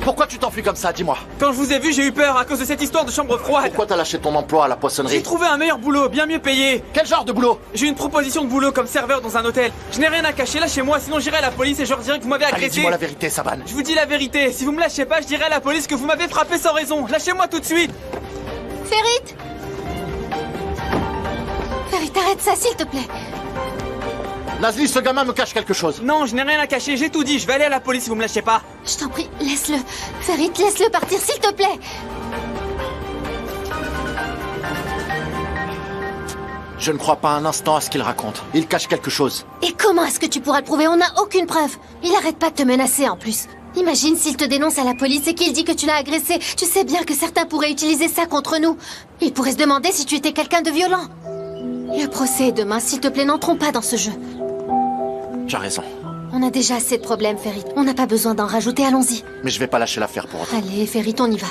[SPEAKER 2] Pourquoi tu t'enfuis comme ça, dis-moi?
[SPEAKER 22] Quand je vous ai vu, j'ai eu peur à cause de cette histoire de chambre froide.
[SPEAKER 2] Pourquoi t'as lâché ton emploi à la poissonnerie?
[SPEAKER 22] J'ai trouvé un meilleur boulot, bien mieux payé.
[SPEAKER 2] Quel genre de boulot?
[SPEAKER 22] J'ai une proposition de boulot comme serveur dans un hôtel. Je n'ai rien à cacher, lâchez-moi, sinon j'irai à la police et je leur dirai que vous m'avez
[SPEAKER 2] Allez,
[SPEAKER 22] agressé.
[SPEAKER 2] dis-moi la vérité, Saban.
[SPEAKER 22] Je vous dis la vérité, si vous me lâchez pas, je dirai à la police que vous m'avez frappé sans raison. Lâchez-moi tout de suite.
[SPEAKER 1] Ferit! Ferit, arrête ça, s'il te plaît.
[SPEAKER 2] Nazli, ce gamin me cache quelque chose.
[SPEAKER 22] Non, je n'ai rien à cacher, j'ai tout dit. Je vais aller à la police si vous me lâchez pas.
[SPEAKER 1] Je t'en prie, laisse-le. Ferit, laisse-le partir, s'il te plaît.
[SPEAKER 2] Je ne crois pas un instant à ce qu'il raconte. Il cache quelque chose.
[SPEAKER 1] Et comment est-ce que tu pourras le prouver? On n'a aucune preuve. Il arrête pas de te menacer en plus. Imagine s'il te dénonce à la police et qu'il dit que tu l'as agressé. Tu sais bien que certains pourraient utiliser ça contre nous. Il pourrait se demander si tu étais quelqu'un de violent. Le procès est demain, s'il te plaît, n'entrons pas dans ce jeu.
[SPEAKER 2] Tu as raison.
[SPEAKER 1] On a déjà assez de problèmes, Ferit. On n'a pas besoin d'en rajouter, allons-y.
[SPEAKER 2] Mais je vais pas lâcher l'affaire pour autant.
[SPEAKER 1] Allez, Ferit, on y va.